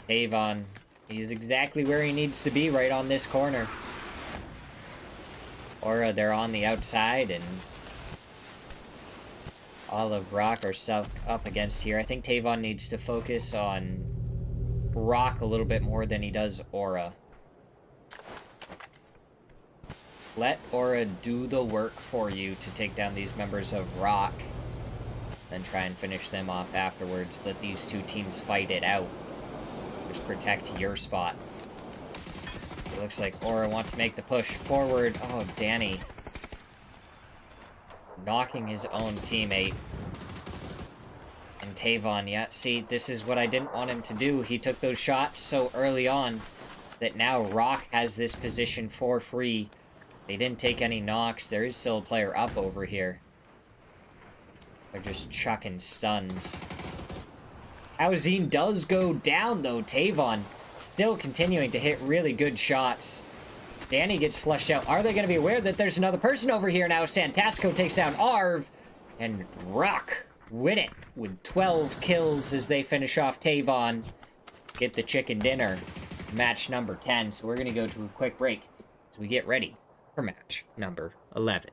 Avon, he's exactly where he needs to be, right on this corner. Aura, they're on the outside, and all of Rock are stuck up against here. I think Tavon needs to focus on Rock a little bit more than he does Aura. Let Aura do the work for you to take down these members of Rock. Then try and finish them off afterwards. Let these two teams fight it out. Just protect your spot. It looks like Aura wants to make the push forward. Oh, Danny. Knocking his own teammate. And Tavon, yeah, see, this is what I didn't want him to do. He took those shots so early on that now Rock has this position for free. They didn't take any knocks. There is still a player up over here. They're just chucking stuns. Alzine does go down, though. Tavon still continuing to hit really good shots. Danny gets flushed out. Are they going to be aware that there's another person over here now? Santasco takes down Arv. And Rock win it with 12 kills as they finish off Tavon. Get the chicken dinner. Match number 10. So we're going to go to a quick break as we get ready for match number 11.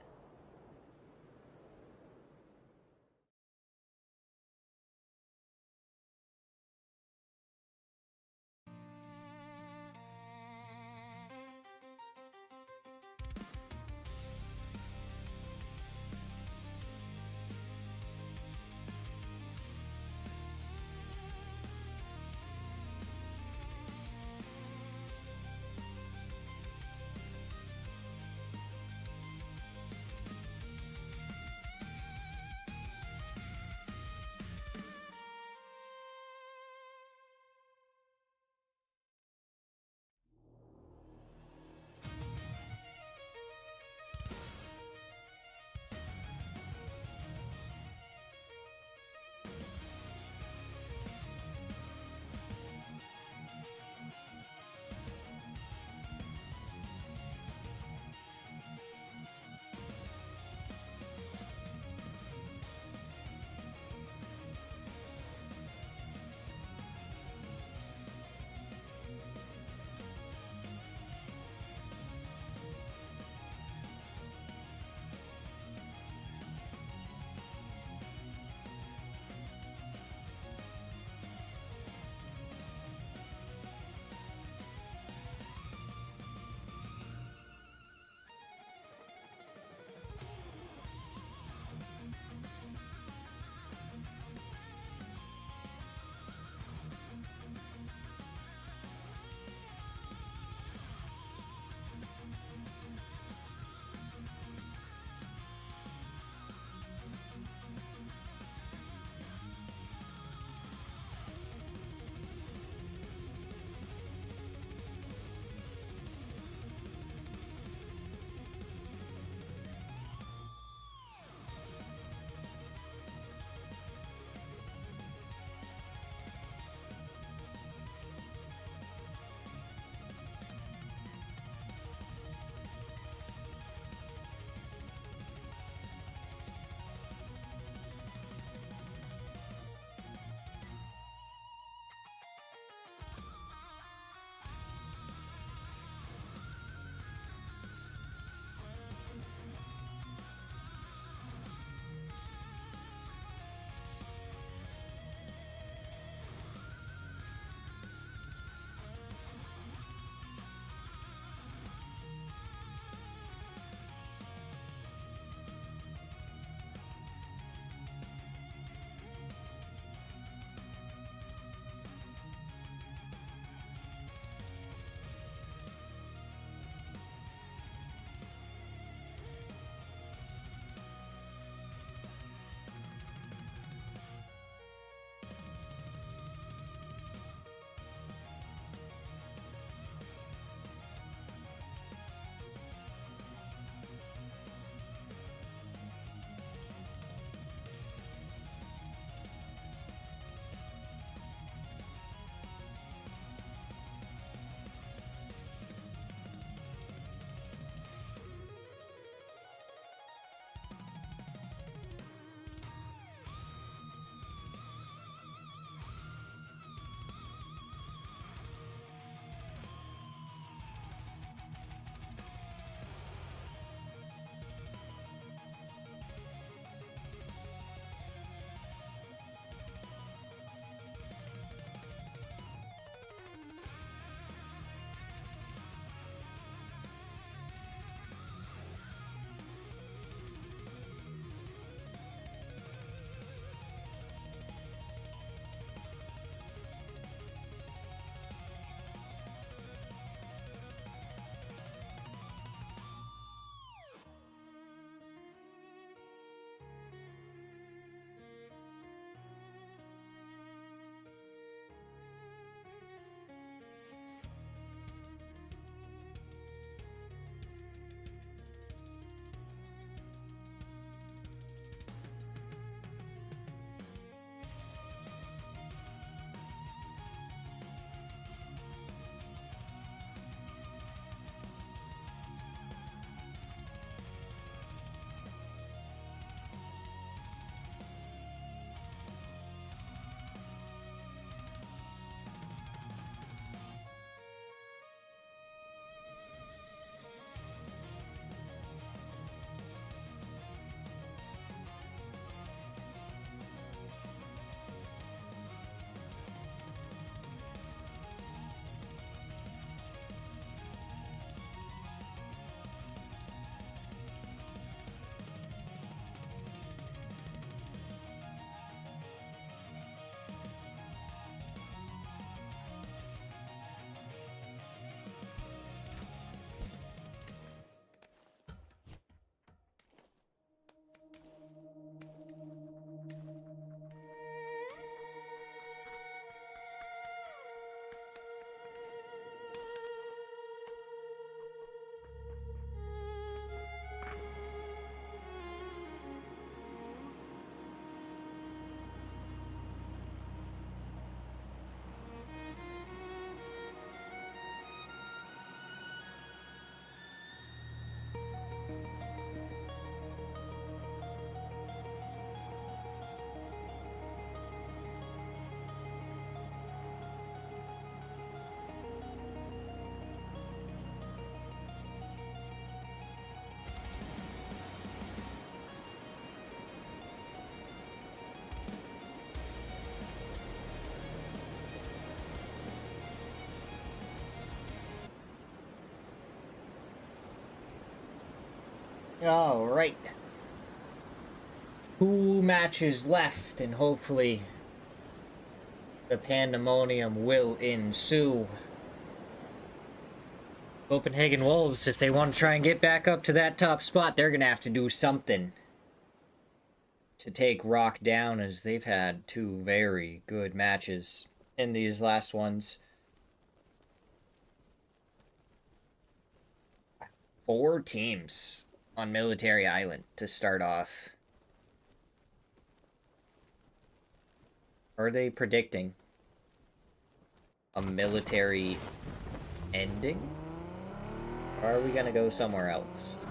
All right. 2 matches left, and hopefully the pandemonium will ensue. Copenhagen Wolves, if they want to try and get back up to that top spot, they're going to have to do something to take Rock down, as they've had 2 very good matches in these last ones. 4 teams on Military Island to start off. Are they predicting a military ending? Or are we gonna go somewhere else?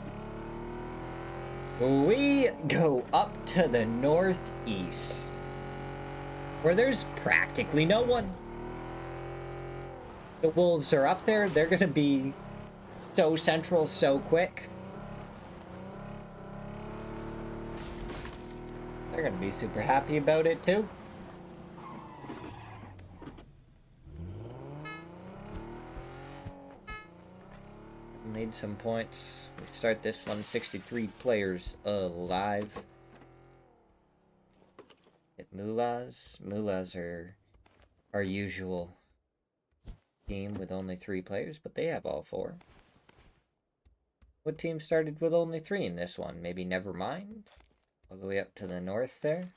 We go up to the northeast, where there's practically no one. The Wolves are up there. They're gonna be so central so quick. They're gonna be super happy about it too. Need some points. We start this one, 63 players alive. Hit Mullahs. Mullahs are our usual team with only 3 players, but they have all 4. What team started with only 3 in this one? Maybe Nevermind? All the way up to the north there.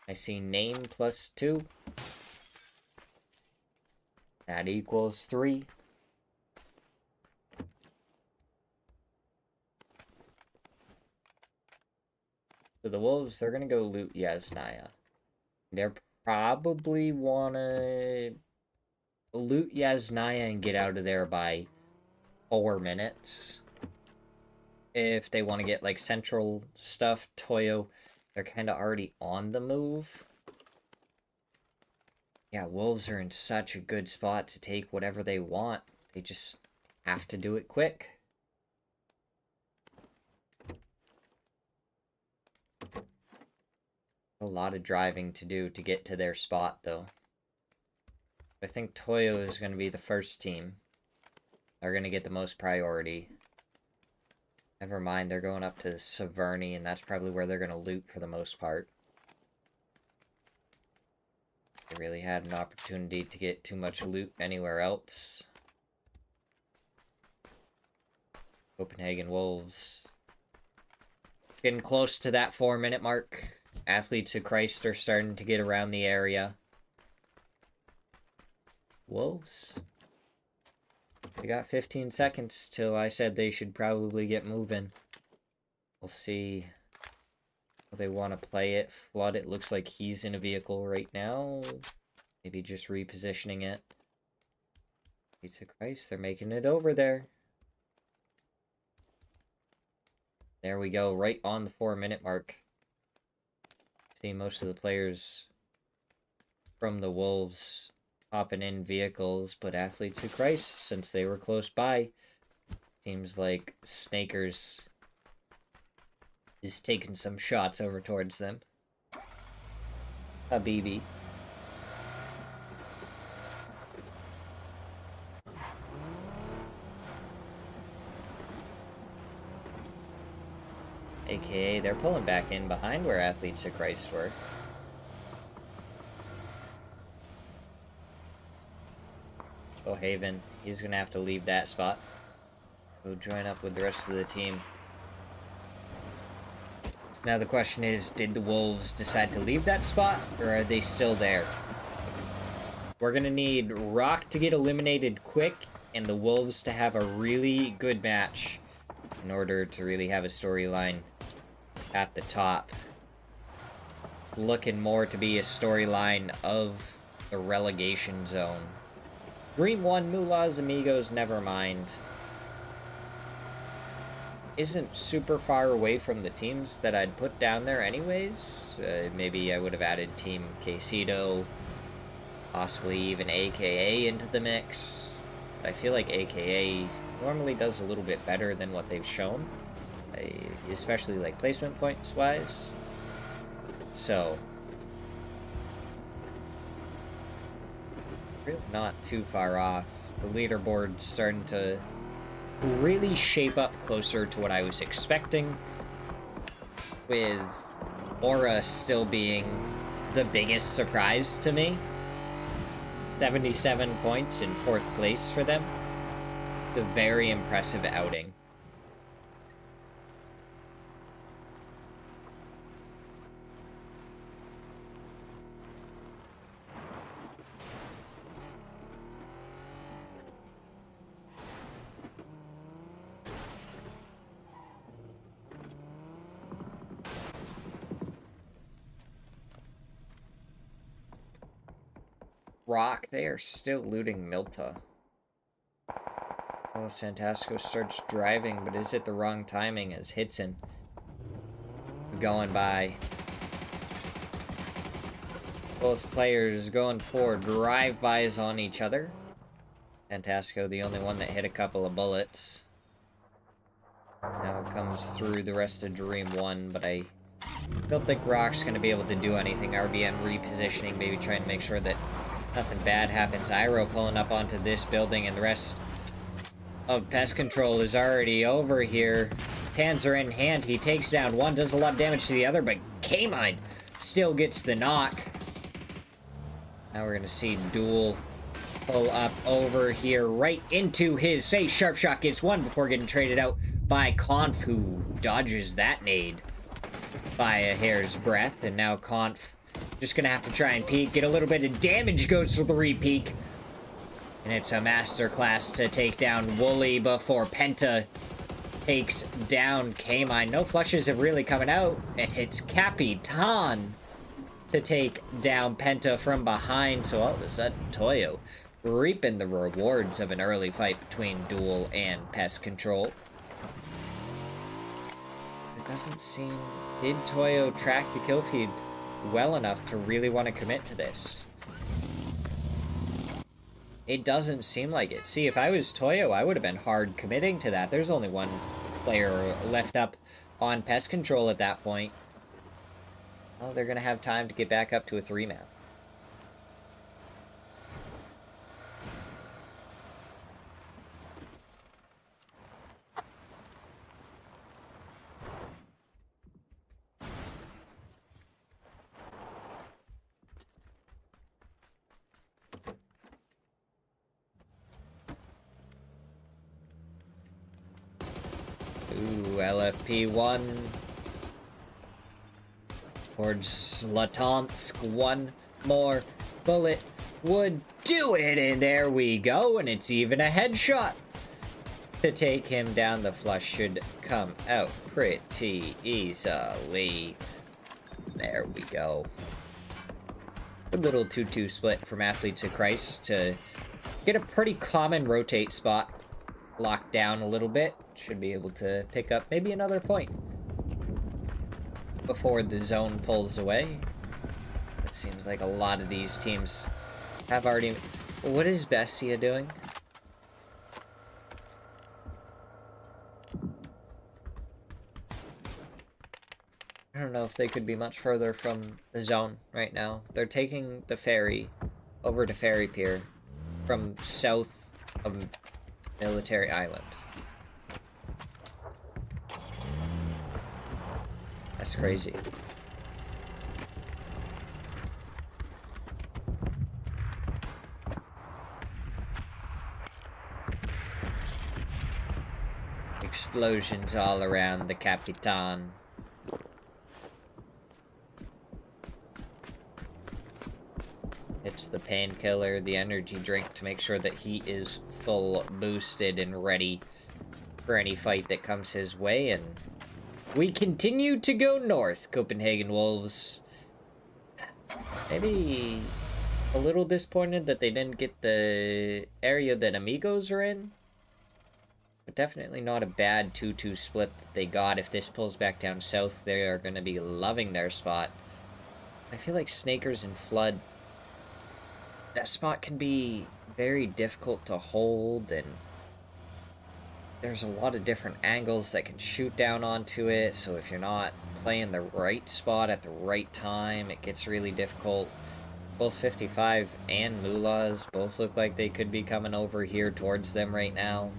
I see name +2. That equals 3. So the Wolves, they're going to go loot Yasnaya. They're probably want to loot Yasnaya and get out of there by 4 minutes. If they want to get, like, central stuff, Toyo, they're kind of already on the move. Yeah, Wolves are in such a good spot to take whatever they want. They just have to do it quick. A lot of driving to do to get to their spot, though. I think Toyo is going to be the first team. They're going to get the most priority. Never mind, they're going up to Severny, and that's probably where they're going to loot for the most part. They really had an opportunity to get too much loot anywhere else. Copenhagen Wolves. Getting close to that 4-minute mark. Athletes of Christ are starting to get around the area. Wolves. They got 15 seconds till I said they should probably get moving. We'll see. They want to play it. Flood, it looks like he's in a vehicle right now. Maybe just repositioning it. Pizza Christ, they're making it over there. There we go, right on the 4-minute mark. See most of the players from the Wolves hopping in vehicles, but Athletes of Christ, since they were close by, seems like Snakers is taking some shots over towards them. Habibi. AKA, they're pulling back in behind where Athletes of Christ were. Oh, Haven, he's gonna have to leave that spot. Go join up with the rest of the team. Now the question is, did the Wolves decide to leave that spot, or are they still there? We're going to need Rock to get eliminated quick, and the Wolves to have a really good match in order to really have a storyline at the top. It's looking more to be a storyline of the relegation zone. Dream 1, Mullahs, Amigos, Nevermind. Isn't super far away from the teams that I'd put down there anyways. Maybe I would have added Team Quesito, possibly even AKA into the mix. But I feel like AKA normally does a little bit better than what they've shown, especially like placement points wise. So, really not too far off. The leaderboard's starting to really shape up closer to what I was expecting, with Aura still being the biggest surprise to me. 77 points in 4th place for them. A very impressive outing. Rock, they are still looting Milta. Oh, Santasco starts driving, but is it the wrong timing as Hitson going by? Both players going for drive-bys on each other. Santasco, the only one that hit a couple of bullets. Now it comes through the rest of Dream 1, but I don't think Rock's going to be able to do anything. RBN repositioning, maybe trying to make sure that nothing bad happens. Iro pulling up onto this building, and the rest of Pest Control is already over here. Panzer in hand, he takes down one, does a lot of damage to the other, but K-Mine still gets the knock. Now we're going to see Duel pull up over here right into his face. Sharp Shot gets one before getting traded out by Conf, who dodges that nade by a hair's breadth. And now Conf just gonna have to try and peek, get a little bit of damage, goes for the re-peek. And it's a masterclass to take down Wooly before Penta takes down K-Mine. No flushes have really coming out, and it's Capitan to take down Penta from behind. So all of a sudden, Toyo reaping the rewards of an early fight between Duel and Pest Control. It doesn't seem... Did Toyo track the kill feed well enough to really want to commit to this? It doesn't seem like it. See, if I was Toyo, I would have been hard committing to that. There's only one player left up on Pest Control at that point. Well, they're going to have time to get back up to a 3-man. Ooh, LFP1 towards Slatansk. One more bullet would do it, and there we go, and it's even a headshot to take him down. The flush should come out pretty easily. There we go. A little 2-2 split from Athletes of Christ to get a pretty common rotate spot locked down a little bit. Should be able to pick up maybe another point before the zone pulls away. It seems like a lot of these teams have already... What is Bessia doing? I don't know if they could be much further from the zone right now. They're taking the ferry over to Ferry Pier from south of Military Island. That's crazy. Explosions all around the Capitan. It's the painkiller, the energy drink to make sure that he is full boosted and ready for any fight that comes his way, and we continue to go north. Copenhagen Wolves. Maybe a little disappointed that they didn't get the area that Amigos are in. But definitely not a bad 2-2 split that they got. If this pulls back down south, they are going to be loving their spot. I feel like Snakers and Flood, that spot can be very difficult to hold, and there's a lot of different angles that can shoot down onto it, so if you're not playing the right spot at the right time, it gets really difficult. Both 55 and Mullahs both look like they could be coming over here towards them right now.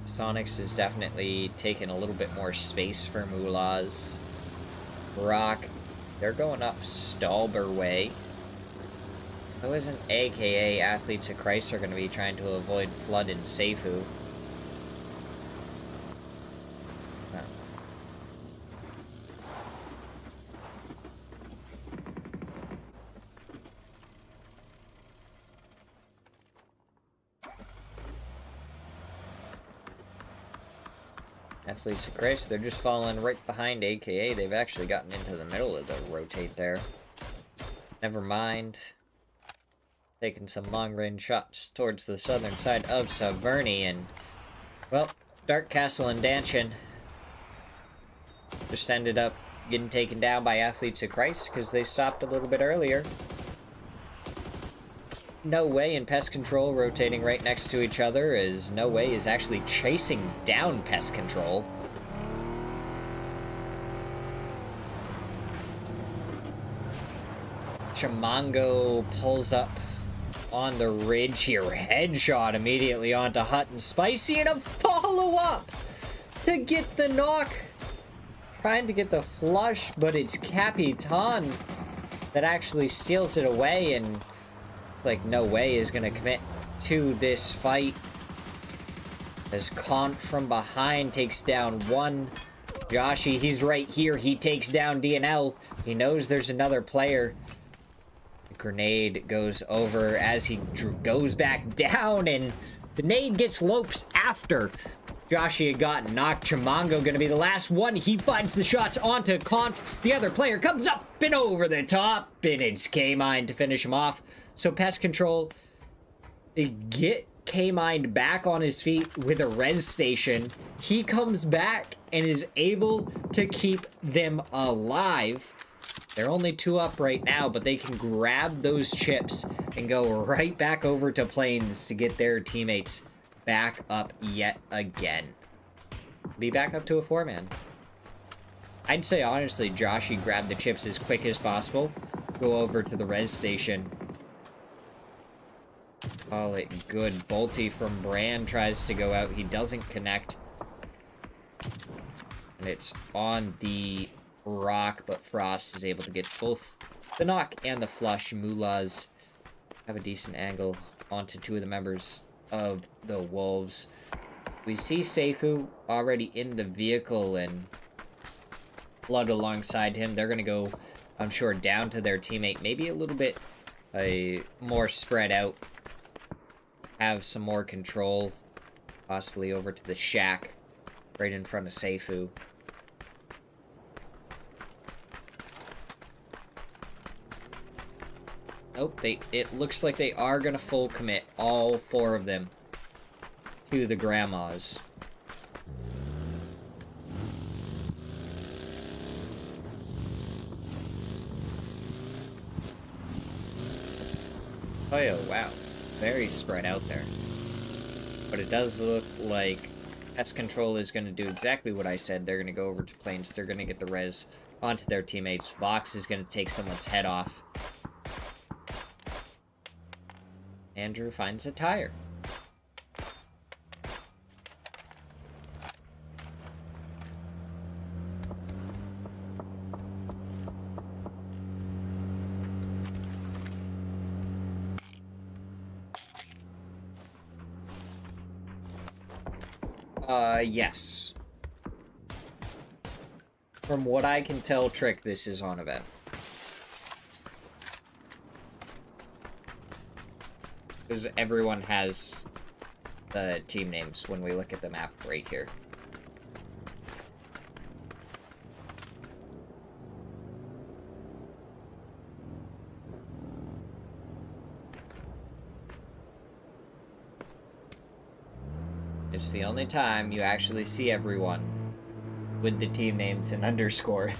Sonics is definitely taking a little bit more space for Moolahs. Rock, they're going up Stalber way. So isn't AKA Athletes of Christ are going to be trying to avoid Flood and Seifu. Oh. Athletes of Christ, they're just falling right behind AKA. They've actually gotten into the middle of the rotate there. Never mind. Taking some long-range shots towards the southern side of Saverni, and, well, Dark Castle and Danshin just ended up getting taken down by Athletes of Christ because they stopped a little bit earlier. No Way and Pest Control rotating right next to each other, as No Way is actually chasing down Pest Control. Chimango pulls up on the ridge here. Headshot immediately onto Hut and Spicy, and a follow-up to get the knock. Trying to get the flush, but it's Capitan that actually steals it away, and it's like No Way is going to commit to this fight. As Kant from behind takes down one. Joshi, he's right here. He takes down DNL. He knows there's another player. Grenade goes over as he goes back down, and the nade gets Lopes after Joshi had gotten knocked. Chimango gonna be the last one. He finds the shots onto Conf. The other player comes up and over the top, and it's K-Mine to finish him off. So Pest Control, they get K-Mine back on his feet with a res station. He comes back and is able to keep them alive. They're only 2 up right now, but they can grab those chips and go right back over to Plains to get their teammates back up yet again. Be back up to a 4-man. I'd say, honestly, Joshi grab the chips as quick as possible. Go over to the res station. Call it good. Bolty from Brand tries to go out. He doesn't connect. And it's on the Rock, but Frost is able to get both the knock and the flush. Moolahs have a decent angle onto 2 of the members of the Wolves. We see Seifu already in the vehicle and Blood alongside him. They're going to go, I'm sure, down to their teammate. Maybe a little bit more spread out. Have some more control. Possibly over to the shack right in front of Seifu. Nope, it looks like they are gonna full commit, all 4 of them, to the grandmas. Oh yeah, wow. Very spread out there. But it does look like Pest Control is gonna do exactly what I said. They're gonna go over to Plains, they're gonna get the res onto their teammates. Vox is gonna take someone's head off. Andrew finds a tire. Yes. From what I can tell, Trick, this is on event. Because everyone has the team names when we look at the map right here. It's the only time you actually see everyone with the team names and underscore.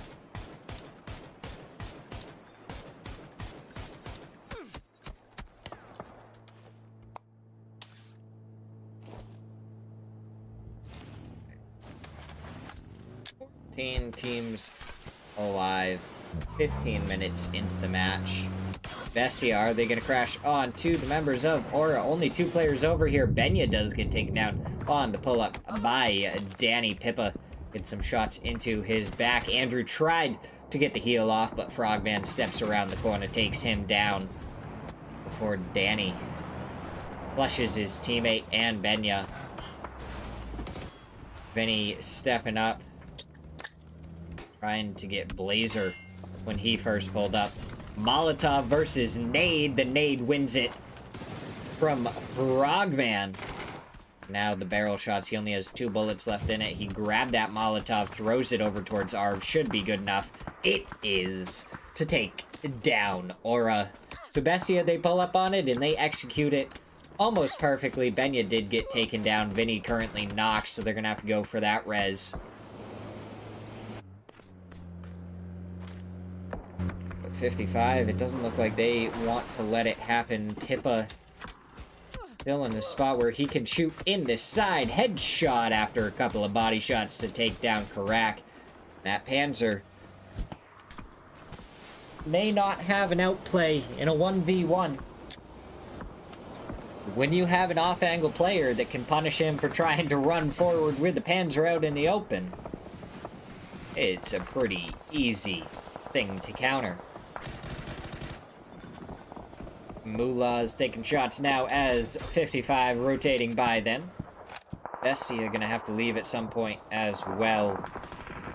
Teams alive. 15 minutes into the match. Bessia, are they going to crash on to the members of Aura? Only 2 players over here. Benya does get taken down on the pull-up by Danny. Pippa gets some shots into his back. Andrew tried to get the heal off, but Frogman steps around the corner, takes him down before Danny flushes his teammate and Benya. Vinny stepping up, trying to get Blazer when he first pulled up. Molotov versus Nade. The Nade wins it from Frogman. Now the barrel shots. He only has 2 bullets left in it. He grabbed that Molotov, throws it over towards Arv. Should be good enough. It is to take down Aura. So Bessia, they pull up on it and they execute it almost perfectly. Benya did get taken down. Vinny currently knocked, so they're going to have to go for that res. 55, it doesn't look like they want to let it happen. Pippa still in the spot where he can shoot in the side. Headshot after a couple of body shots to take down Karak. That Panzer may not have an outplay in a 1v1. When you have an off-angle player that can punish him for trying to run forward with the Panzer out in the open, it's a pretty easy thing to counter. Mullah's taking shots now as 55 rotating by them. Bestia gonna have to leave at some point as well.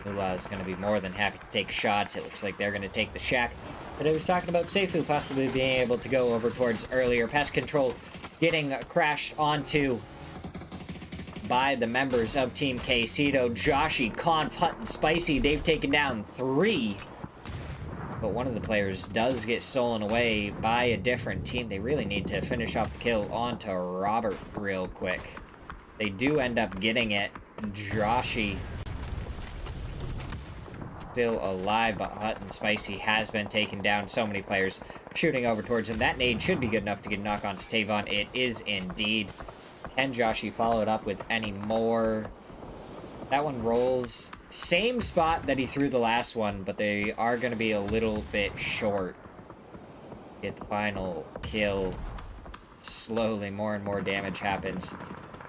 Mullah's gonna be more than happy to take shots. It looks like they're gonna take the shack that I was talking about. Seifu possibly being able to go over towards earlier. Pest control getting crashed onto by the members of Team Quesito. Joshy, Conf, Hut, and Spicy, they've taken down 3. But one of the players does get stolen away by a different team. They really need to finish off the kill onto Robert real quick. They do end up getting it. Joshy still alive, but Hut and Spicy has been taken down. So many players shooting over towards him. That nade should be good enough to get a knock on to Tavon. It is indeed. Can Joshy follow it up with any more? That one rolls. Same spot that he threw the last one, but they are going to be a little bit short. Get the final kill. Slowly, more and more damage happens.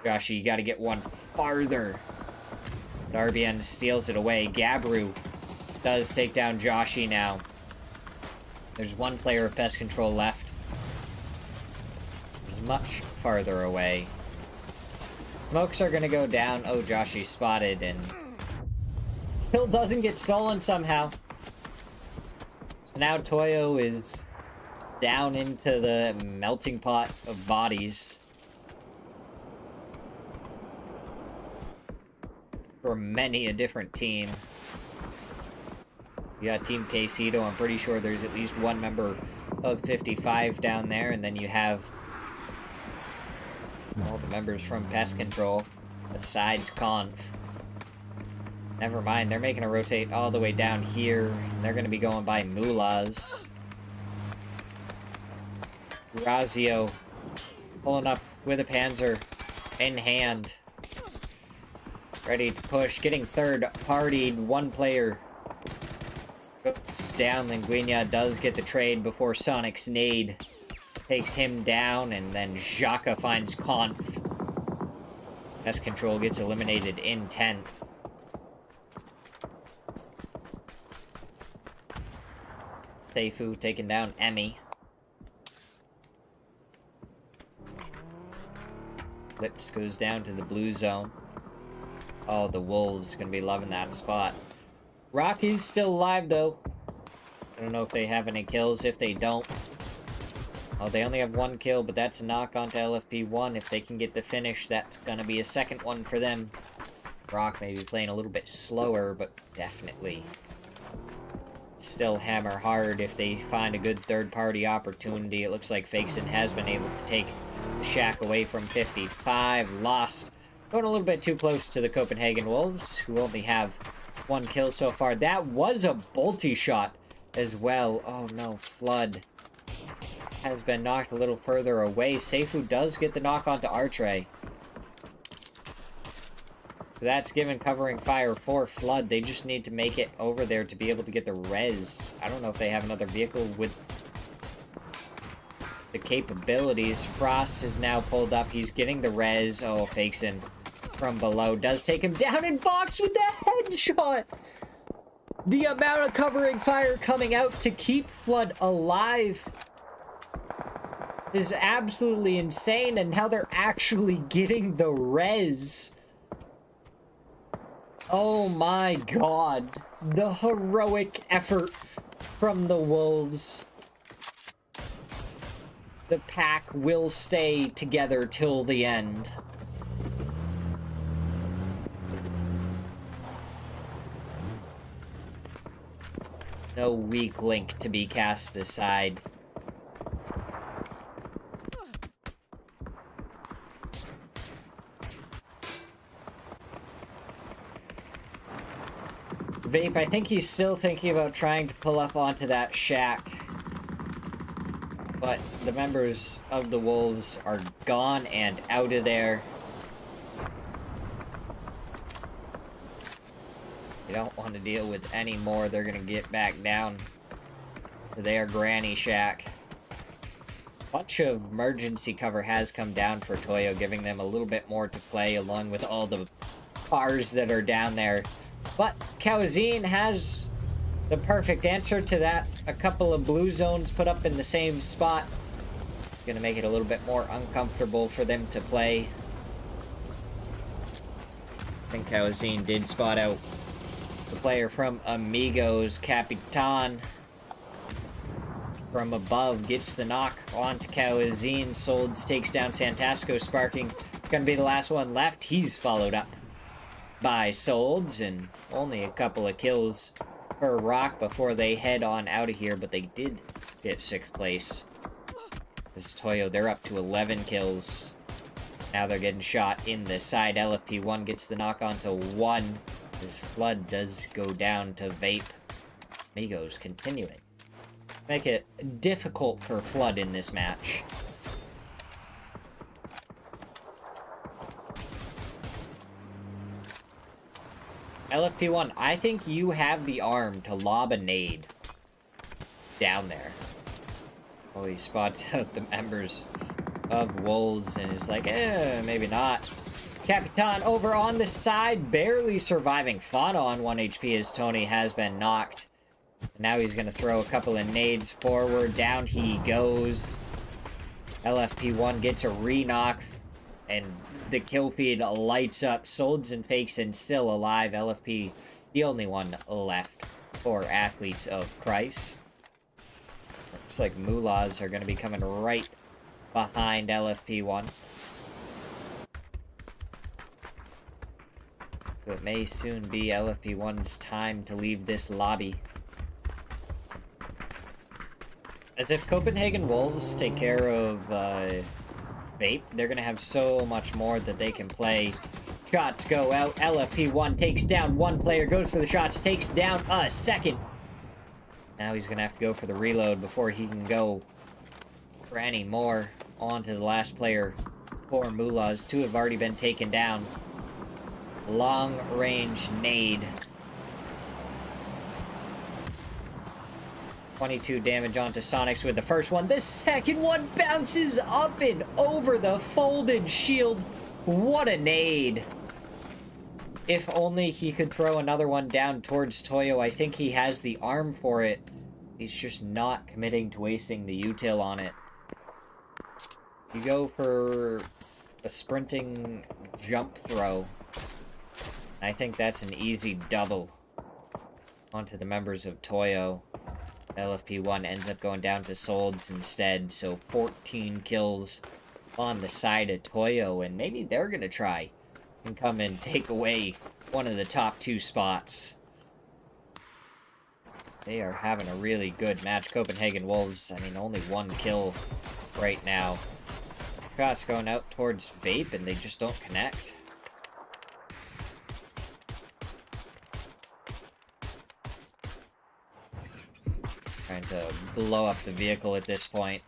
Joshy, you got to get one farther. But RBN steals it away. Gabru does take down Joshy now. There's one player of Pest Control left. He's much farther away. Smokes are going to go down. Oh, Joshy spotted, and kill doesn't get stolen somehow. So now Toyo is down into the melting pot of bodies. For many a different team. You got Team Quesito. I'm pretty sure there's at least one member of 55 down there, and then you have all the members from Pest Control, besides Conf. Never mind, they're making a rotate all the way down here. They're going to be going by Mullahs. Razio pulling up with a Panzer in hand. Ready to push, getting third-partied. One player goes down. Linguina does get the trade before Sonic's nade takes him down, and then Xhaka finds Conf. Pest Control gets eliminated in 10th. Seifu taking down Emmy. Lips goes down to the blue zone. Oh, the Wolves gonna be loving that spot. Rocky's still alive, though. I don't know if they have any kills. If they don't... Oh, they only have 1 kill, but that's a knock onto LFP1. If they can get the finish, that's gonna be a second one for them. Rock may be playing a little bit slower, but definitely still hammer hard if they find a good third-party opportunity. It looks like Fakeson has been able to take the shack away from 55. Lost. Going a little bit too close to the Copenhagen Wolves, who only have 1 kill so far. That was a bolty shot as well. Oh no, Flood has been knocked a little further away. Seifu does get the knock onto Artre. So that's given covering fire for Flood. They just need to make it over there to be able to get the res. I don't know if they have another vehicle with the capabilities. Frost is now pulled up. He's getting the res. Oh, fakes in from below. Does take him down and box with the headshot. The amount of covering fire coming out to keep Flood alive is absolutely insane, and how they're actually getting the res. Oh my god. The heroic effort from the Wolves. The pack will stay together till the end. No weak link to be cast aside. Vape, I think he's still thinking about trying to pull up onto that shack. But the members of the Wolves are gone and out of there. They don't want to deal with any more. They're going to get back down to their granny shack. A bunch of emergency cover has come down for Toyo, giving them a little bit more to play along with all the cars that are down there. But Kawazine has the perfect answer to that. A couple of blue zones put up in the same spot. Gonna make it a little bit more uncomfortable for them to play. I think Kawazine did spot out the player from Amigos. Capitan from above gets the knock onto Kawazine. Solds takes down Santasco. Sparking gonna be the last one left. He's followed up by Solds, and only a couple of kills for Rock before they head on out of here, but they did get 6th place. This is Toyo, they're up to 11 kills. Now they're getting shot in the side. LFP1 gets the knock onto 1. His Flood does go down to Vape. Amigos continuing. Make it difficult for Flood in this match. LFP1, I think you have the arm to lob a nade down there. Oh, he spots out the members of Wolves and is like, maybe not. Capitan over on the side, barely surviving. Fauna on 1 HP as Tony has been knocked. Now he's going to throw a couple of nades forward. Down he goes. LFP1 gets a re-knock, and the kill feed lights up. Solds and Fakes and still alive. LFP, the only one left for Athletes of Christ. Looks like Mullahs are going to be coming right behind LFP1. So it may soon be LFP1's time to leave this lobby. As if Copenhagen Wolves take care of Vape, they're going to have so much more that they can play. Shots go out. LFP1 takes down one player, goes for the shots, takes down a second. Now he's going to have to go for the reload before he can go for any more. On to the last player for Mullahs. 2 have already been taken down. Long range nade. 22 damage onto Sonics with the first one. The second one bounces up and over the folded shield. What a nade. If only he could throw another one down towards Toyo. I think he has the arm for it. He's just not committing to wasting the util on it. You go for a sprinting jump throw. I think that's an easy double onto the members of Toyo. LFP1 ends up going down to Solds instead, so 14 kills on the side of Toyo, and maybe they're gonna try and come and take away one of the top 2 spots. They are having a really good match. Copenhagen Wolves, I mean, only 1 kill right now. Shots going out towards Vape, and they just don't connect. Trying to blow up the vehicle at this point.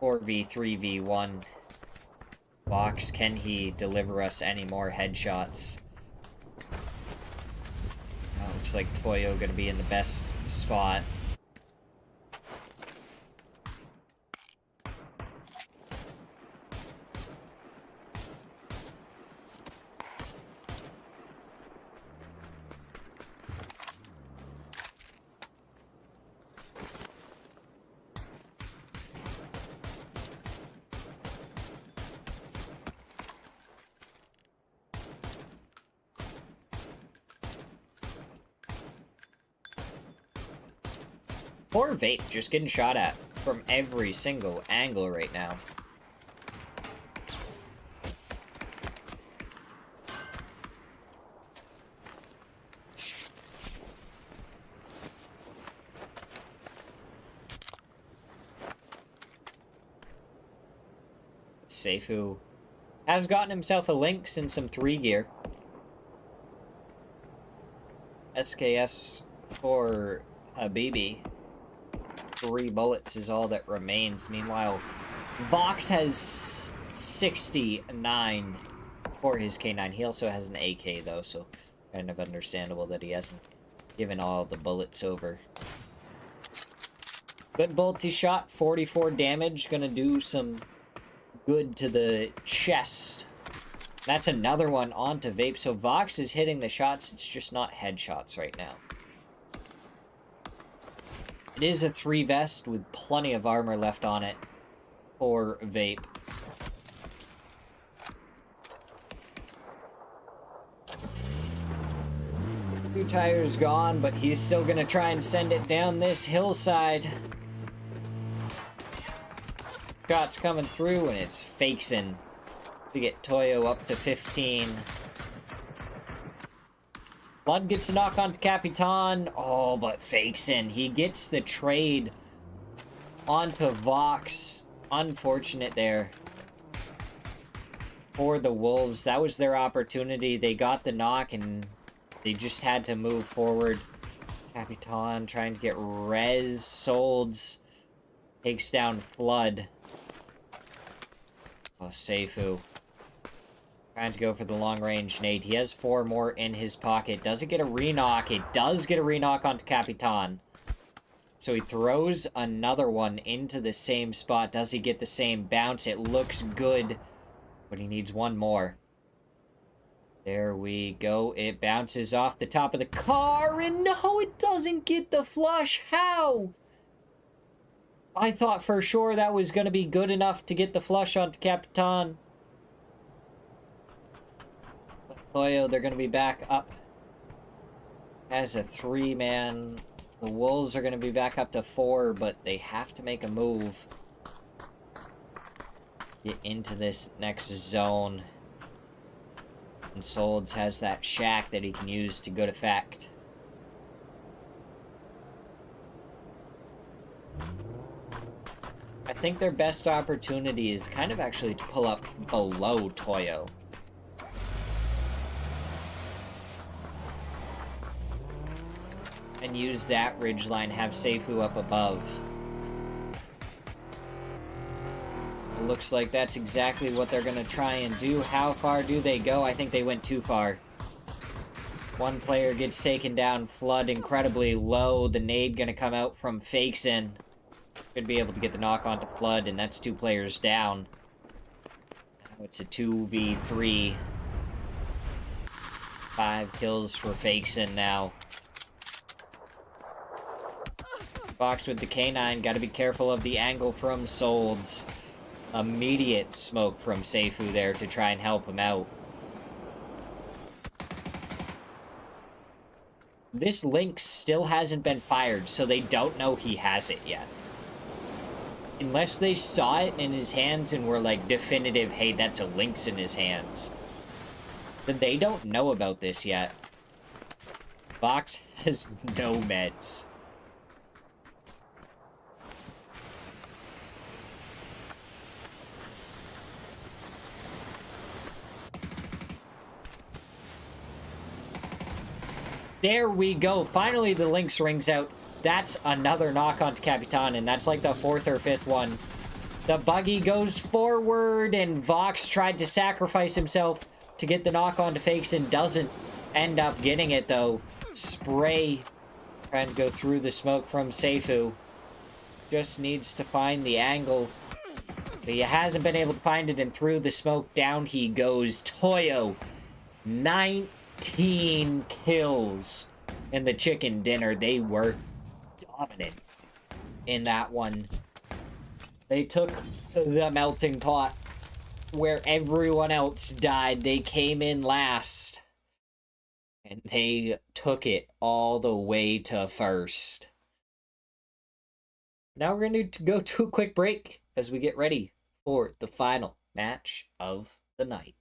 4v3v1. Box, can he deliver us any more headshots? Looks like Toyo gonna be in the best spot. Poor Vape just getting shot at from every single angle right now. Seifu has gotten himself a Lynx and some 3 gear. SKS for Habibi. 3 bullets is all that remains. Meanwhile, Vox has 69 for his K9. He also has an AK though, so kind of understandable that he hasn't given all the bullets over. Good bolty shot, 44 damage. Gonna do some good to the chest. That's another one onto Vape. So Vox is hitting the shots. It's just not headshots right now. It is a 3 vest with plenty of armor left on it for Vape. Two tires gone, but he's still gonna try and send it down this hillside. Shots coming through, and it's Fakesen to get Toyo up to 15. Blood gets a knock onto Capitan. Oh, but Fakesen, he gets the trade onto Vox. Unfortunate there for the Wolves. That was their opportunity. They got the knock, and they just had to move forward. Capitan trying to get res. Solds takes down Flood. Oh, Seifu trying to go for the long-range nade. He has 4 more in his pocket. Does it get a re-knock? It does get a re-knock onto Capitan. So he throws another one into the same spot. Does he get the same bounce? It looks good, but he needs 1 more. There we go. It bounces off the top of the car, and no, it doesn't get the flush. How? I thought for sure that was going to be good enough to get the flush onto Capitan. But Toyo, they're going to be back up as a 3-man. The Wolves are going to be back up to 4, but they have to make a move. Get into this next zone. And Solds has that shack that he can use to good effect. I think their best opportunity is kind of actually to pull up below Toyo. And use that ridgeline, have Seifu up above. It looks like that's exactly what they're going to try and do. How far do they go? I think they went too far. 1 player gets taken down. Flood incredibly low. The nade going to come out from Fakesen. Should be able to get the knock onto Flood, and that's 2 players down. Now it's a 2v3. 5 kills for Fakesen now. Box with the K9. Got to be careful of the angle from Solds. Immediate smoke from Seifu there to try and help him out. This Lynx still hasn't been fired, so they don't know he has it yet. Unless they saw it in his hands and were like definitive, hey, that's a Lynx in his hands. Then they don't know about this yet. Box has no meds. There we go. Finally, the Lynx rings out. That's another knock onto Capitan, and that's like the 4th or 5th one. The buggy goes forward, and Vox tried to sacrifice himself to get the knock onto Fakesen. Doesn't end up getting it, though. Spray trying to go through the smoke from Seifu. Just needs to find the angle. But he hasn't been able to find it, and through the smoke, down he goes. Toyo, 19 kills in the chicken dinner. They were dominant in that one. They took the melting pot where everyone else died. They came in last, and they took it all the way to first. Now we're going to go to a quick break as we get ready for the final match of the night.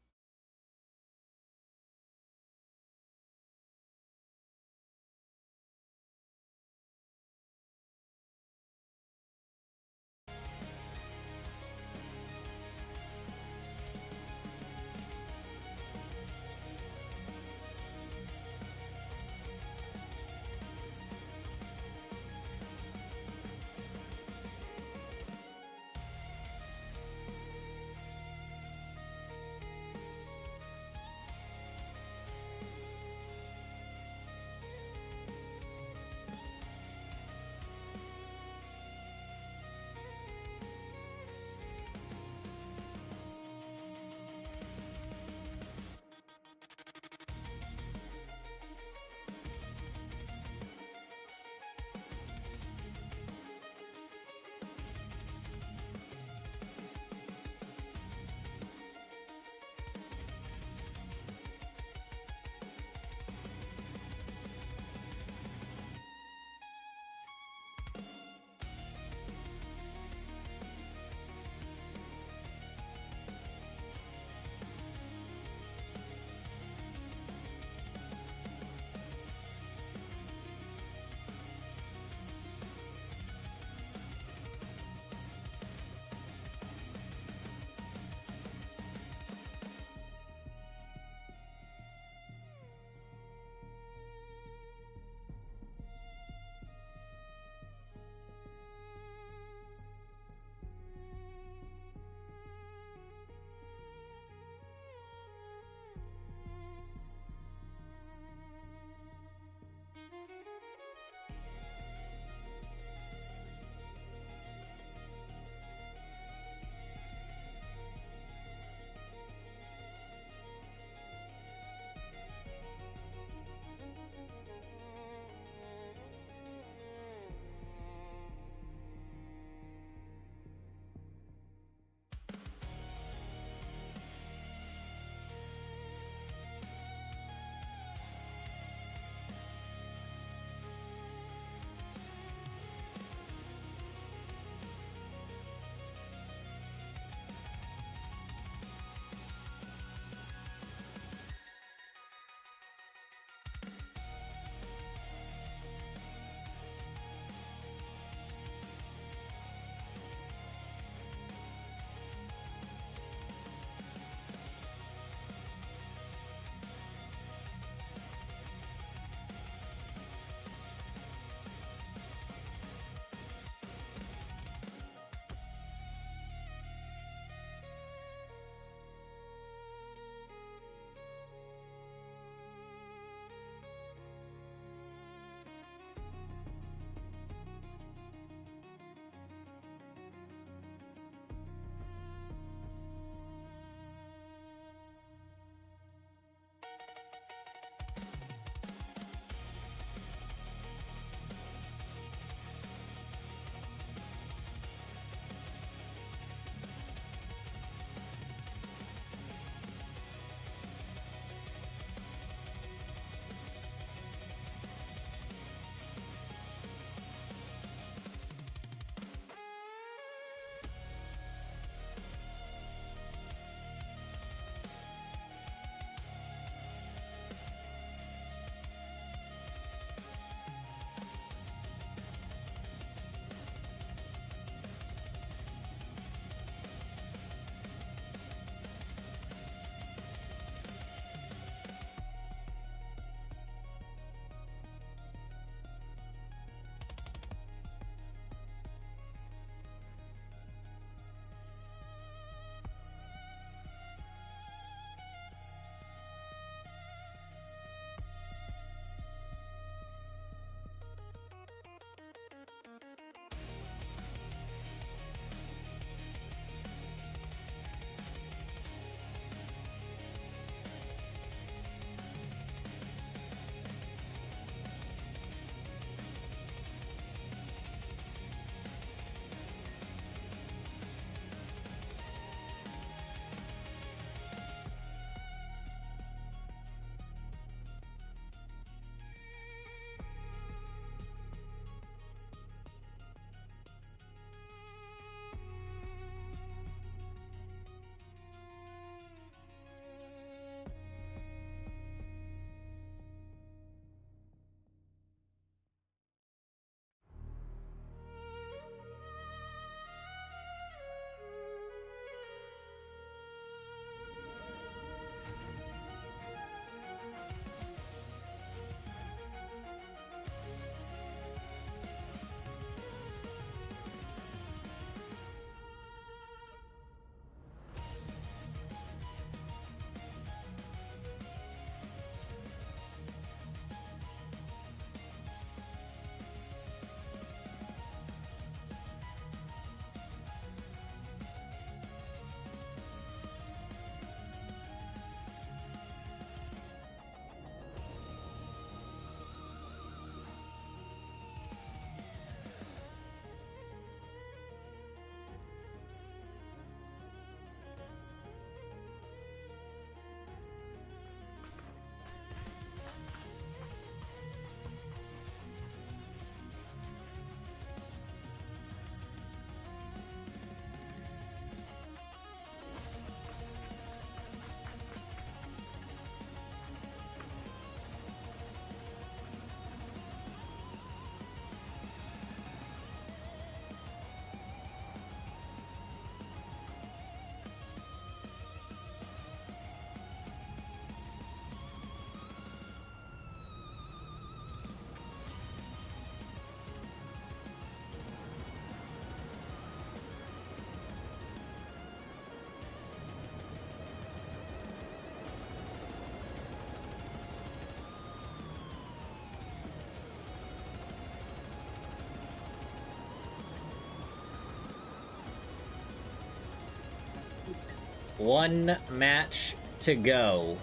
One match to go.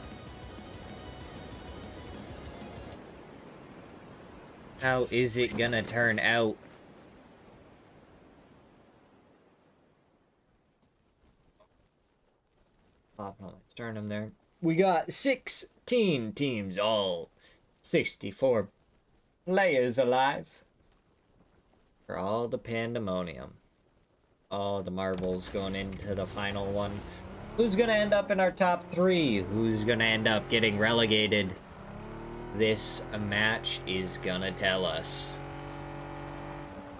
How is it gonna turn out? Turn them there. We got 16 teams, all 64 players alive. For all the pandemonium. All the marbles going into the final one. Who's gonna end up in our top 3? Who's gonna end up getting relegated? This match is gonna tell us.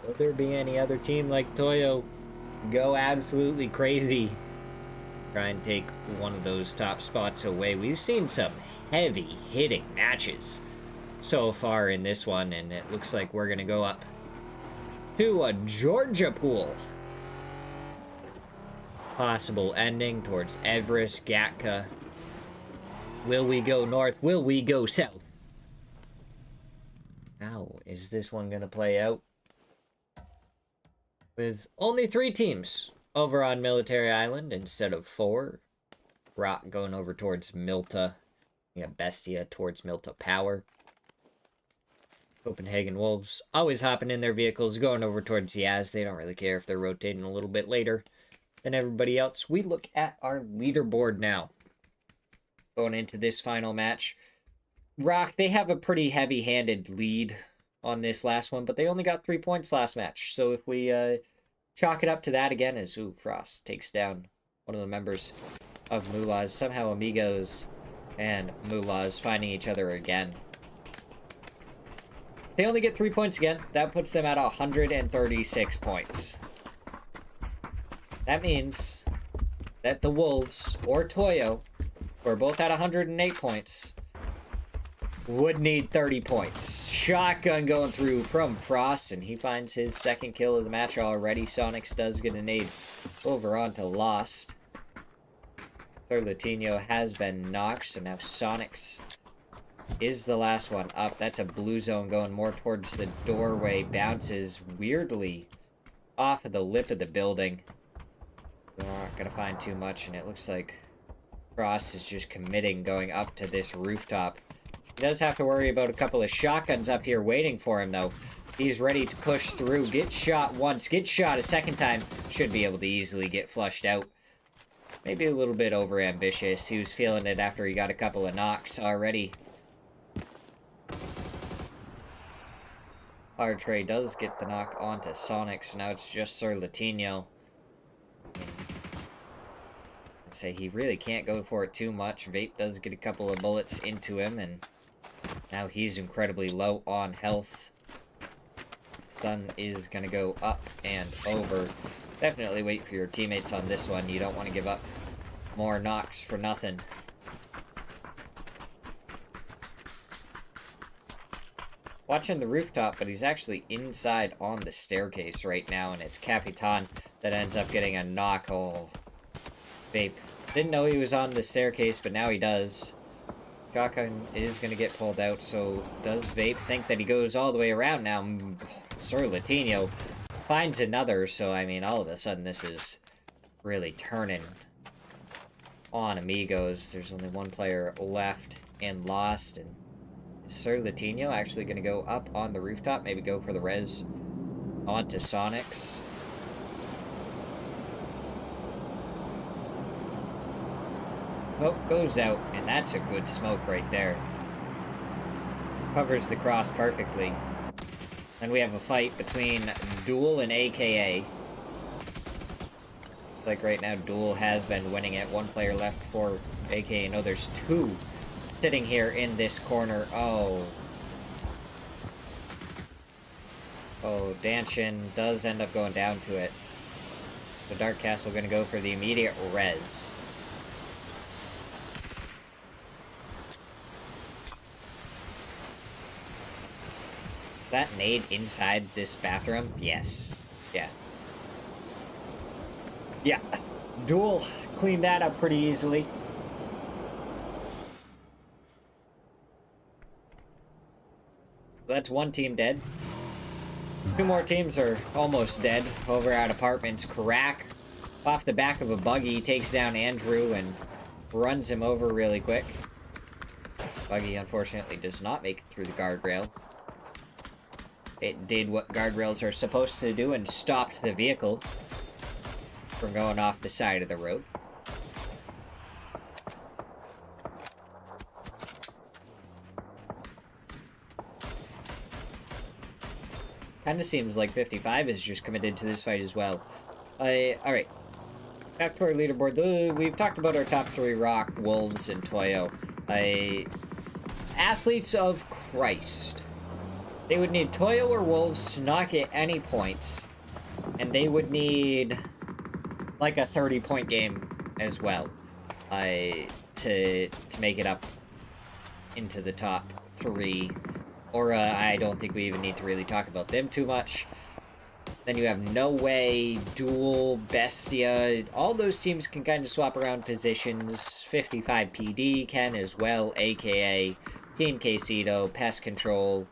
Will there be any other team like Toyo go absolutely crazy? Try and take one of those top spots away. We've seen some heavy hitting matches so far in this one, and it looks like we're gonna go up to a Georgia pool. Possible ending towards Everest, Gatka. Will we go north? Will we go south? How is this one gonna play out? With only 3 teams over on Military Island instead of 4. Rock going over towards Milta. We got Bestia towards Milta Power. Copenhagen Wolves always hopping in their vehicles, going over towards Yaz. They don't really care if they're rotating a little bit later than everybody else. We look at our leaderboard now. Going into this final match. Rock, they have a pretty heavy-handed lead on this last one, but they only got 3 points last match. So if we chalk it up to that again, as Frost takes down one of the members of Mulahs. Somehow Amigos and Mulahs finding each other again. They only get 3 points again. That puts them at 136 points. That means that the Wolves or Toyo, who are both at 108 points, would need 30 points. Shotgun going through from Frost, and he finds his second kill of the match already. Sonics does get a nade over onto Lost. Sir Latino has been knocked, so now Sonics is the last one up. That's a blue zone going more towards the doorway. Bounces weirdly off of the lip of the building. We're not going to find too much, and it looks like Frost is just committing going up to this rooftop. He does have to worry about a couple of shotguns up here waiting for him, though. He's ready to push through. Get shot once, get shot a second time. Should be able to easily get flushed out. Maybe a little bit overambitious. He was feeling it after he got a couple of knocks already. Hard Trey does get the knock onto Sonic, so now it's just Sir Latino. I'd say he really can't go for it too much. Vape does get a couple of bullets into him, and now he's incredibly low on health. Stun is going to go up and over. Definitely wait for your teammates on this one. You don't want to give up more knocks for nothing. Watching the rooftop, but he's actually inside on the staircase right now, and it's Capitan that ends up getting a knock. Oh, Vape. Didn't know he was on the staircase, but now he does. Shotgun is going to get pulled out, so does Vape think that he goes all the way around now? Sir Latino finds another, so I mean, all of a sudden this is really turning on Amigos. There's only one player left and Lost, and Sir Latino actually going to go up on the rooftop, maybe go for the res onto Sonics. Smoke goes out, and that's a good smoke right there. Covers the cross perfectly. Then we have a fight between Duel and AKA. Like right now, Duel has been winning it. One player left for AKA. No, there's 2 sitting here in this corner. Oh. Oh, Danchin does end up going down to it. The Dark Castle going to go for the immediate res. That nade inside this bathroom? Yes. Yeah. Yeah. Duel cleaned that up pretty easily. That's one team dead. 2 more teams are almost dead over at Apartments. Crack Off the back of a buggy, takes down Andrew and runs him over really quick. Buggy, unfortunately, does not make it through the guardrail. It did what guardrails are supposed to do and stopped the vehicle from going off the side of the road. Kinda seems like 55 is just committed to this fight as well. Alright. Back to our leaderboard. We've talked about our top 3, Rock, Wolves, and Toyo. Athletes of Christ. They would need Toyo or Wolves to not get any points. And they would need like a 30-point game as well. To make it up into the top 3. Or I don't think we even need to really talk about them too much. Then you have No Way, Duel, Bestia. All those teams can kind of swap around positions. 55 PD can as well, aka Team Quesito, Pest Control.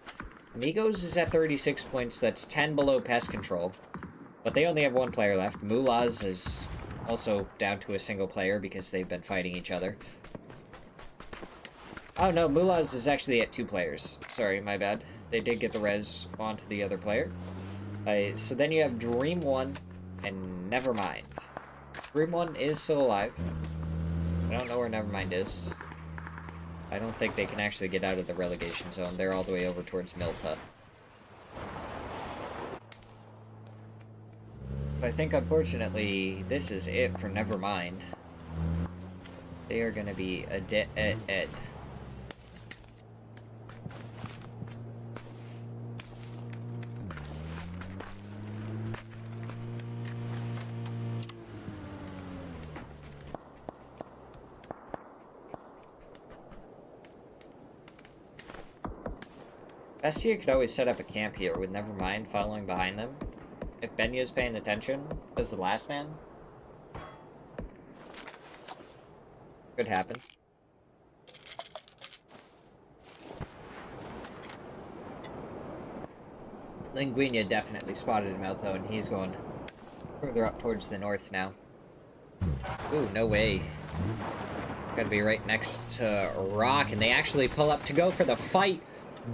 Amigos is at 36 points. That's 10 below Pest Control. But they only have 1 player left. Mulaz is also down to a single player because they've been fighting each other. Oh no, Mulaz is actually at 2 players. Sorry, my bad. They did get the res onto the other player. So then you have Dream 1 and Nevermind. Dream 1 is still alive. I don't know where Nevermind is. I don't think they can actually get out of the relegation zone. They're all the way over towards Milta. I think, unfortunately, this is it for Nevermind. They are going to be a dead. Bestia could always set up a camp here with Nevermind following behind them. If Benya's paying attention as the last man. Could happen. Linguina definitely spotted him out though, and he's going further up towards the north now. Ooh, no way. Gotta be right next to Rock, and they actually pull up to go for the fight.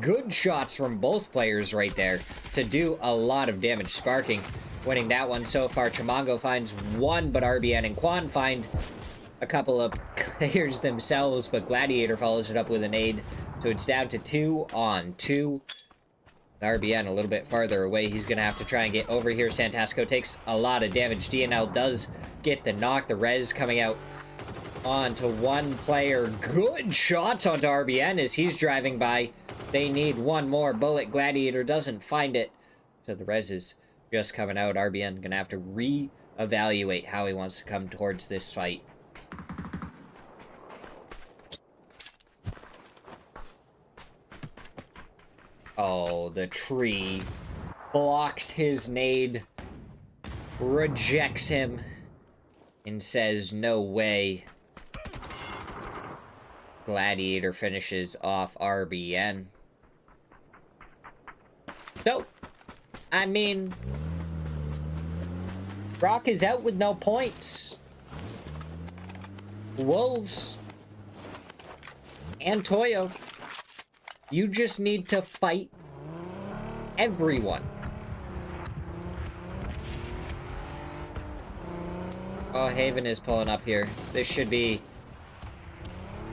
Good shots from both players right there to do a lot of damage. Sparking winning that one so far. Chimango finds 1, but RBN and Quan find a couple of players themselves, but Gladiator follows it up with a nade. So it's down to 2 on 2. RBN a little bit farther away. He's going to have to try and get over here. Santasco takes a lot of damage. DNL does get the knock. The res coming out onto 1 player. Good shots onto RBN as he's driving by. They need 1 more bullet. Gladiator doesn't find it. So the res is just coming out. RBN gonna have to re-evaluate how he wants to come towards this fight. Oh, the tree blocks his nade, rejects him, and says, no way. Gladiator finishes off RBN. So, I mean, Rock is out with no points. Wolves and Toyo, you just need to fight everyone. Oh, Haven is pulling up here. This should be,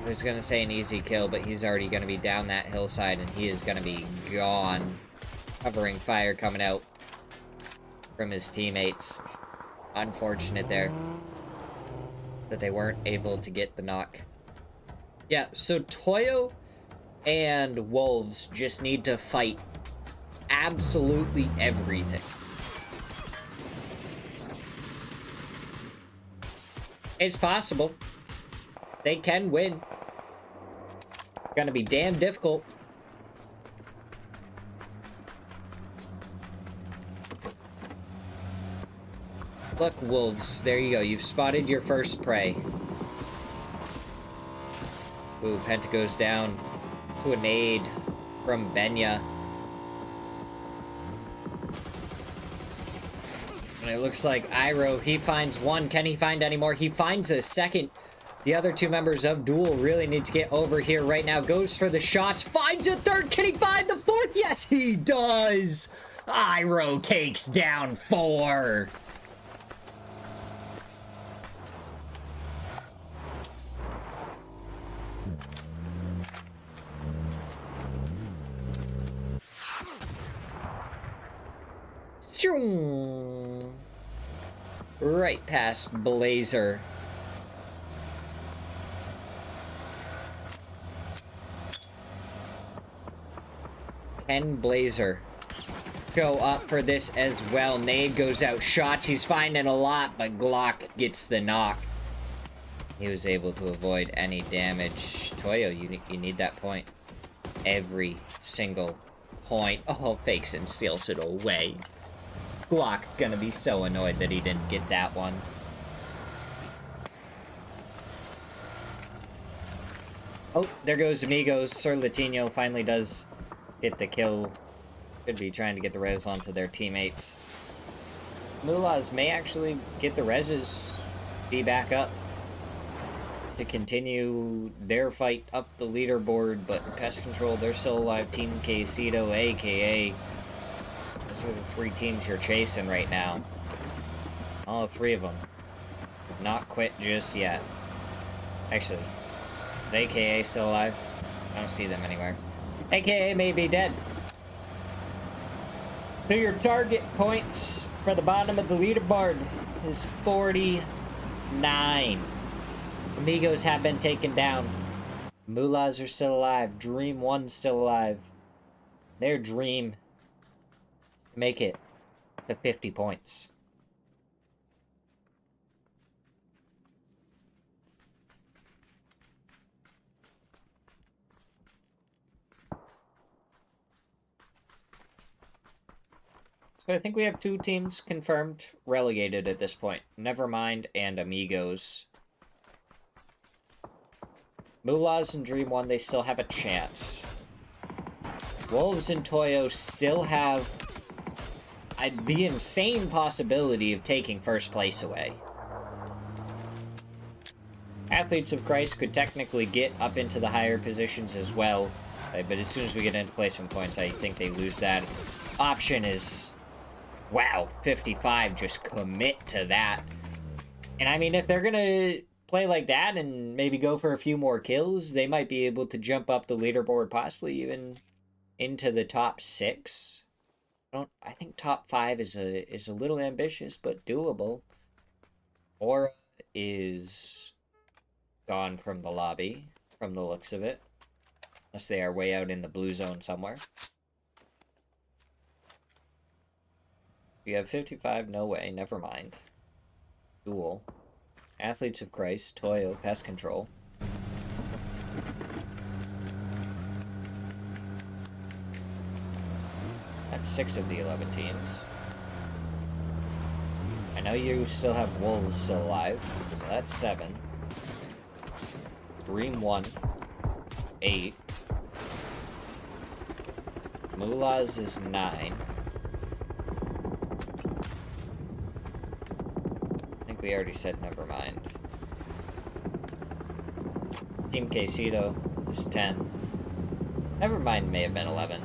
I was gonna say an easy kill, but he's already gonna be down that hillside and he is gonna be gone. Covering fire coming out from his teammates. Unfortunate there that they weren't able to get the knock. Yeah, so Toyo and Wolves just need to fight absolutely everything. It's possible. They can win. It's gonna be damn difficult. Look, Wolves, there you go. You've spotted your first prey. Ooh, Penta goes down to a nade from Benya. And it looks like Iroh, he finds one. Can he find any more? He finds a second. The other two members of Duel really need to get over here right now. Goes for the shots. Finds a third. Can he find the fourth? Yes, he does. Iroh takes down 4. Right past Blazer. Can Blazer go up for this as well? Nade goes out. Shots. He's finding a lot, but Glock gets the knock. He was able to avoid any damage. Toyo, you need that point. Every single point. Oh, fakes and seals it away. Glock gonna be so annoyed that he didn't get that one. Oh, there goes Amigos. Sir Latino finally does get the kill. Could be trying to get the res onto their teammates. Mullahs may actually get the reses. Be back up to continue their fight up the leaderboard, but Pest Control, they're still alive. Team Quesito, aka those are the 3 teams you're chasing right now. All 3 of them have not quit just yet. Actually, is AKA still alive? I don't see them anywhere. AKA may be dead. So your target points for the bottom of the leaderboard is 49. Amigos have been taken down. Mullahs are still alive. Dream 1's still alive. Their dream is to make it to 50 points. So I think we have 2 teams confirmed relegated at this point. Nevermind and Amigos. Mullahs and Dream 1, they still have a chance. Wolves and Toyo still have the insane possibility of taking first place away. Athletes of Christ could technically get up into the higher positions as well, but as soon as we get into placement points, I think they lose that. Option is, wow, 55, just commit to that. And I mean, if they're gonna play like that and maybe go for a few more kills, they might be able to jump up the leaderboard, possibly even into the top 6. I think top 5 is a little ambitious, but doable. Aura is gone from the lobby, from the looks of it. Unless they are way out in the blue zone somewhere. You have 55, no way, never mind. Duel. Athletes of Christ, Toyo, Pest Control. That's 6 of the 11 teams. I know you still have Wolves still alive. So that's 7. Dream 1. 8. Mullahs is 9. We already said never mind. Team Quesito is 10. Nevermind may have been 11.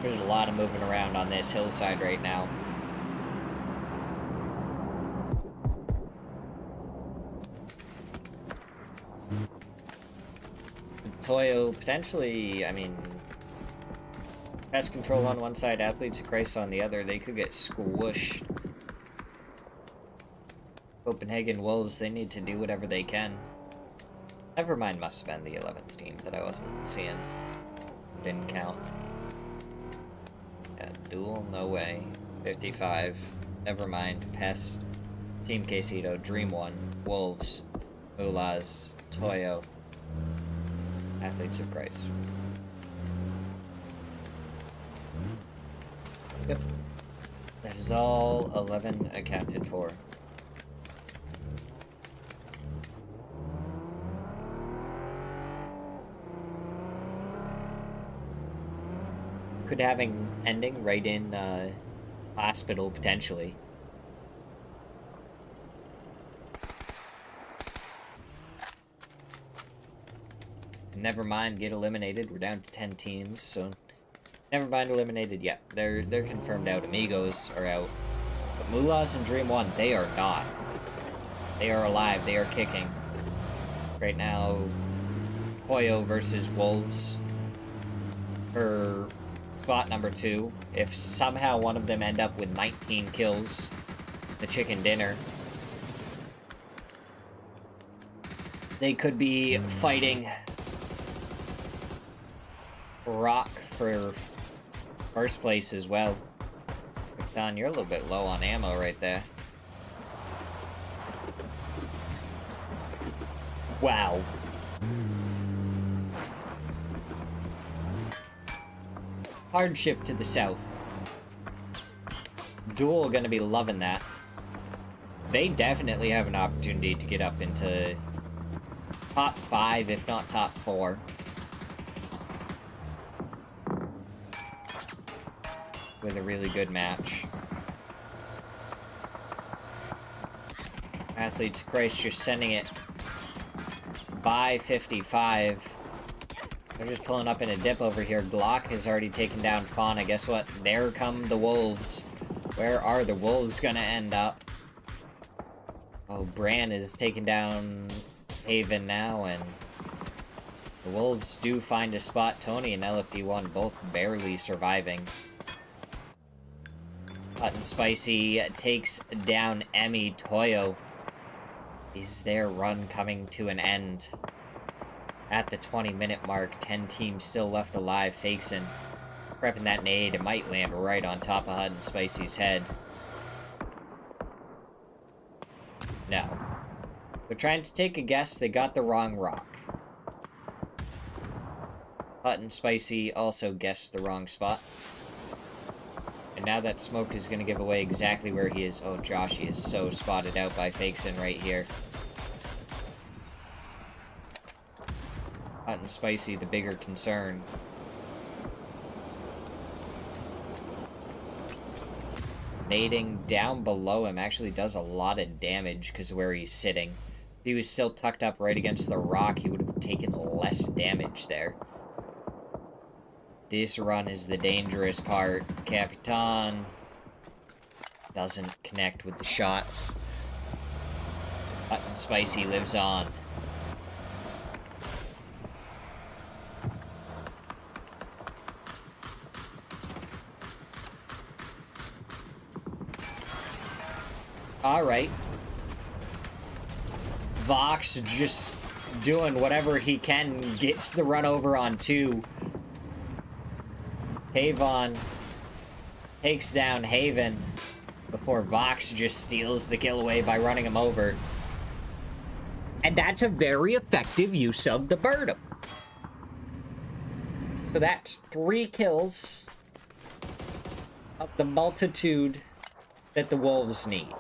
There's a lot of moving around on this hillside right now. Toyo potentially, I mean, Pest Control on one side, Athletes of Christ on the other. They could get squished. Copenhagen Wolves, they need to do whatever they can. Nevermind must have been the 11th team that I wasn't seeing. Didn't count. Yeah, Duel, no way. 55. Nevermind. Pest. Team Quesito. Dream 1. Wolves. Mullahs. Toyo. Athletes of Christ. Yep. That is all 11 accounted for. could have an ending right in hospital, potentially. Never mind, get eliminated. We're down to 10 teams, so never mind eliminated yet. They're confirmed out. Amigos are out. But Mullahs and Dream 1, they are not. They are alive. They are kicking. Right now, Hoyo versus Wolves for spot number 2. If somehow one of them end up with 19 kills, the chicken dinner, they could be fighting Rock for first place as well. Don, you're a little bit low on ammo right there. Wow. Hardship to the south. Duel gonna be loving that. They definitely have an opportunity to get up into top 5, if not top 4. With a really good match. Athletes of Christ just sending it by 55. They're just pulling up in a dip over here. Glock has already taken down Fauna. Guess what? There come the Wolves. Where are the Wolves gonna end up? Oh, Bran is taking down Haven now, and the Wolves do find a spot. Tony and LFD1 both barely surviving. Hot and Spicy takes down Emmy. Toyo. Is their run coming to an end? At the 20-minute mark, 10 teams still left alive. Fakeson prepping that nade. It might land right on top of Hot and Spicy's head. No. They're trying to take a guess. They got the wrong rock. Hot and Spicy also guessed the wrong spot. And now that smoke is going to give away exactly where he is. Oh, Joshy is so spotted out by Fakeson right here. Hot and Spicy, the bigger concern. Nading down below him actually does a lot of damage because of where he's sitting. If he was still tucked up right against the rock, he would have taken less damage there. This run is the dangerous part. Capitan doesn't connect with the shots. Hot and Spicy lives on. Alright. Vox just doing whatever he can, gets the run over on 2. Tavon takes down Haven before Vox just steals the kill away by running him over. And that's a very effective use of the Birdum. So that's 3 kills of the multitude that the Wolves need.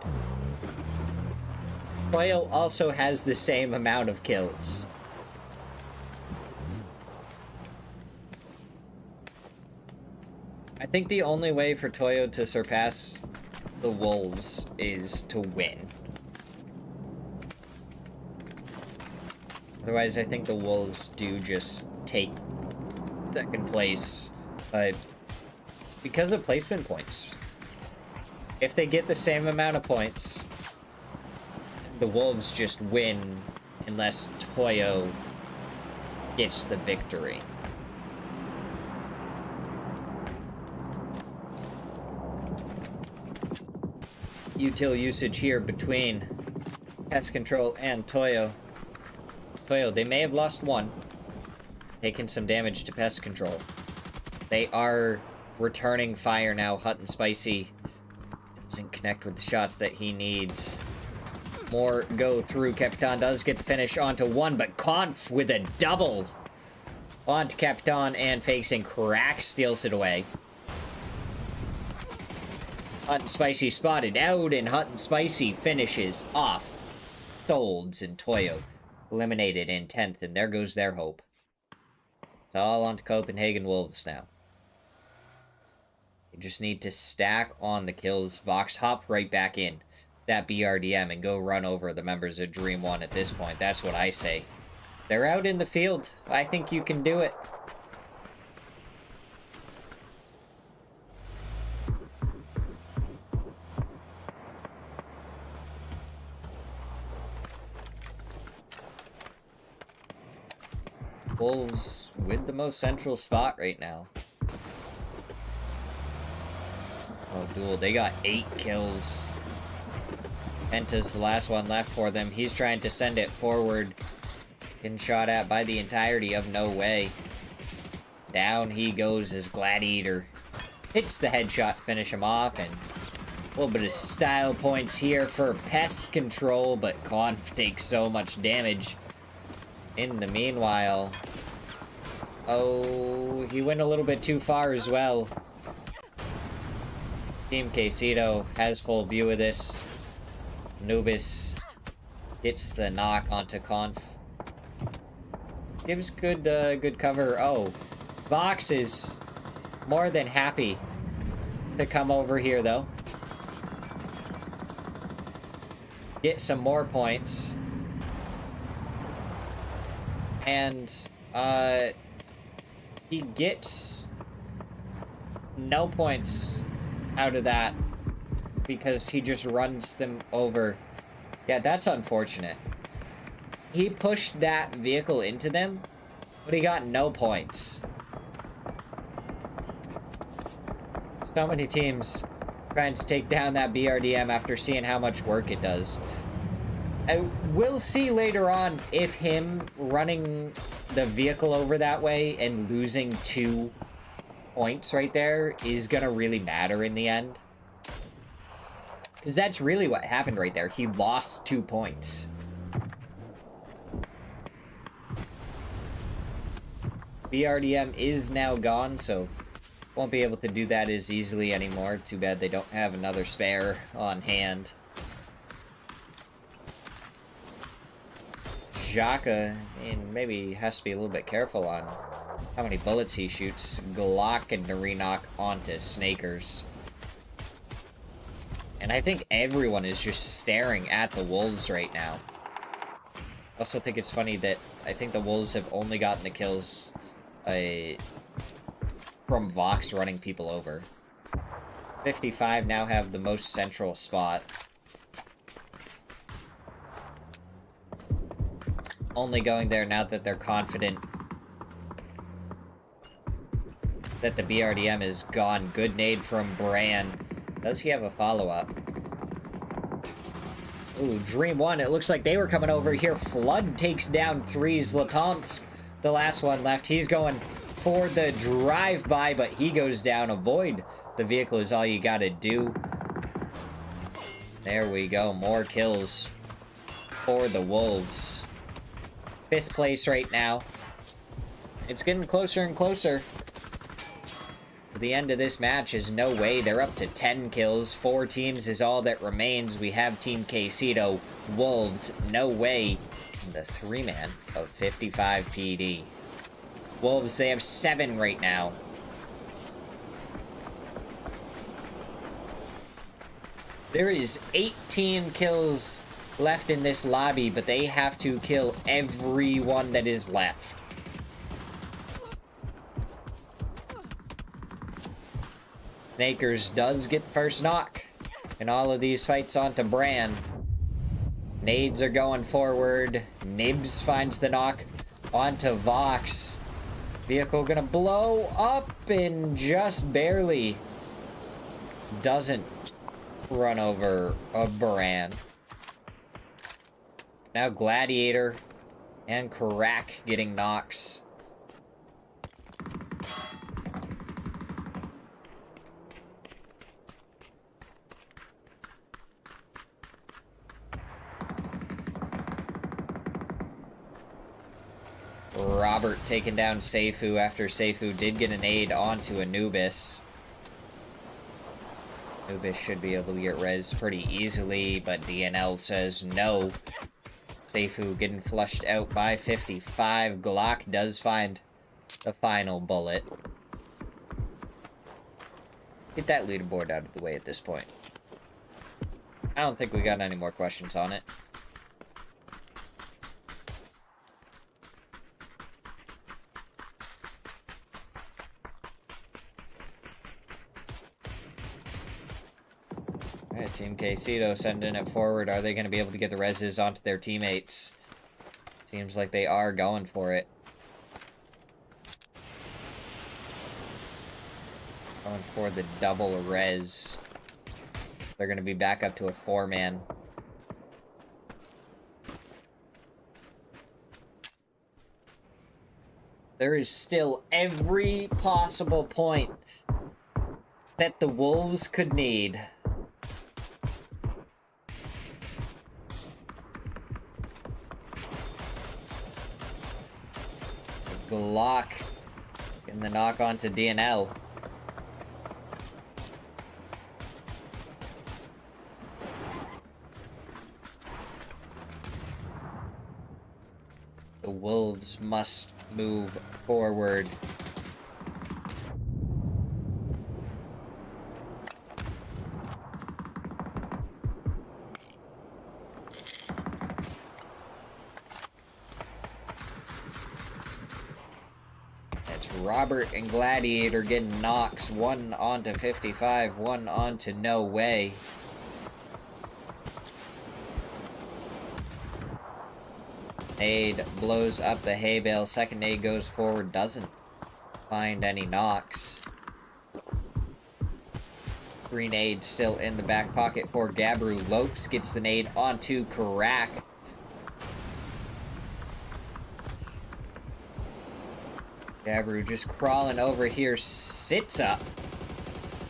Toyo also has the same amount of kills. I think the only way for Toyo to surpass the Wolves is to win. Otherwise, I think the Wolves do just take second place, but because of placement points. If they get the same amount of points, the Wolves just win unless Toyo gets the victory. Util usage here between Pest Control and Toyo. Toyo, they may have lost 1. Taking some damage to Pest Control. They are returning fire now. Hot and Spicy doesn't connect with the shots that he needs. More go through. Capitan does get the finish onto 1, but Conf with a double onto Capitan, and Fakeson cracks, steals it away. Hot and Spicy spotted out, and Hot and Spicy finishes off Solds, and Toyo eliminated in 10th, and there goes their hope. It's all on to Copenhagen Wolves now. You just need to stack on the kills. Vox, hop right back in that BRDM and go run over the members of Dream 1 at this point. That's what I say. They're out in the field. I think you can do it. Wolves with the most central spot right now. Oh, Duel, they got 8 kills. Penta's the last one left for them. He's trying to send it forward. Getting shot at by the entirety of No Way. Down he goes as Gladiator hits the headshot to finish him off, and a little bit of style points here for Pest Control, but Conf takes so much damage. In the meanwhile, oh, he went a little bit too far as well. Team Quesito has full view of this. Anubis gets the knock onto Conf. Gives good cover. Oh, Vox is more than happy to come over here, though. Get some more points. And, he gets no points out of that because he just runs them over. Yeah, that's unfortunate. He pushed that vehicle into them, but he got no points. So many teams trying to take down that BRDM after seeing how much work it does. We'll see later on if him running the vehicle over that way and losing 2 points right there is gonna really matter in the end. Because that's really what happened right there. He lost 2 points. BRDM is now gone, so won't be able to do that as easily anymore. Too bad they don't have another spare on hand. Xhaka, and maybe has to be a little bit careful on how many bullets he shoots. Glock and Narinock onto Snakers. And I think everyone is just staring at the Wolves right now. I also think it's funny that I think the Wolves have only gotten the kills from Vox running people over. 55 now have the most central spot. Only going there now that they're confident that the BRDM is gone. Good nade from Bran. Does he have a follow-up? Ooh, Dream 1. It looks like they were coming over here. Flood takes down 3's Latansk. The last one left. He's going for the drive-by, but he goes down. Avoid the vehicle is all you gotta do. There we go. More kills for the Wolves. 5th place right now. It's getting closer and closer. The end of this match is No Way. They're up to 10 kills. 4 teams is all that remains. We have Team Quesito, Wolves, No Way, and the 3-man of 55 PD. Wolves, they have 7 right now. There is 18 kills left in this lobby, but they have to kill everyone that is left. Snakers does get the first knock in all of these fights onto Bran. Nades are going forward. Nibs finds the knock onto Vox. Vehicle gonna blow up and just barely doesn't run over a Bran. Now Gladiator and Karak getting knocks. Robert taking down Seifu after Seifu did get an aid onto Anubis. Anubis should be able to get res pretty easily, but DNL says no. Seifu getting flushed out by 55. Glock does find the final bullet. Get that leaderboard out of the way at this point. I don't think we got any more questions on it. Alright, Team Quesito sending it forward. Are they going to be able to get the reses onto their teammates? Seems like they are going for it. Going for the double res. They're going to be back up to a 4-man. There is still every possible point that the Wolves could need. Glock getting the knock onto DNL. The Wolves must move forward. It's Robert and Gladiator getting knocks. One onto 55, one onto No Way. Nade blows up the hay bale. Second nade goes forward, doesn't find any knocks. Green nade still in the back pocket for Gabru. Lopes gets the nade onto Karak. Gabru just crawling over here, sits up,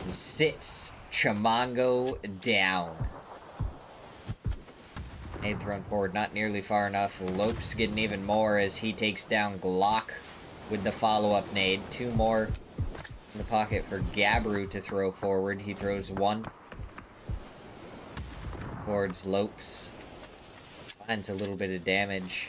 and sits Chamango down. Nade thrown forward, not nearly far enough. Lopes getting even more as he takes down Glock with the follow-up nade. Two more in the pocket for Gabru to throw forward. He throws one towards Lopes. Finds a little bit of damage.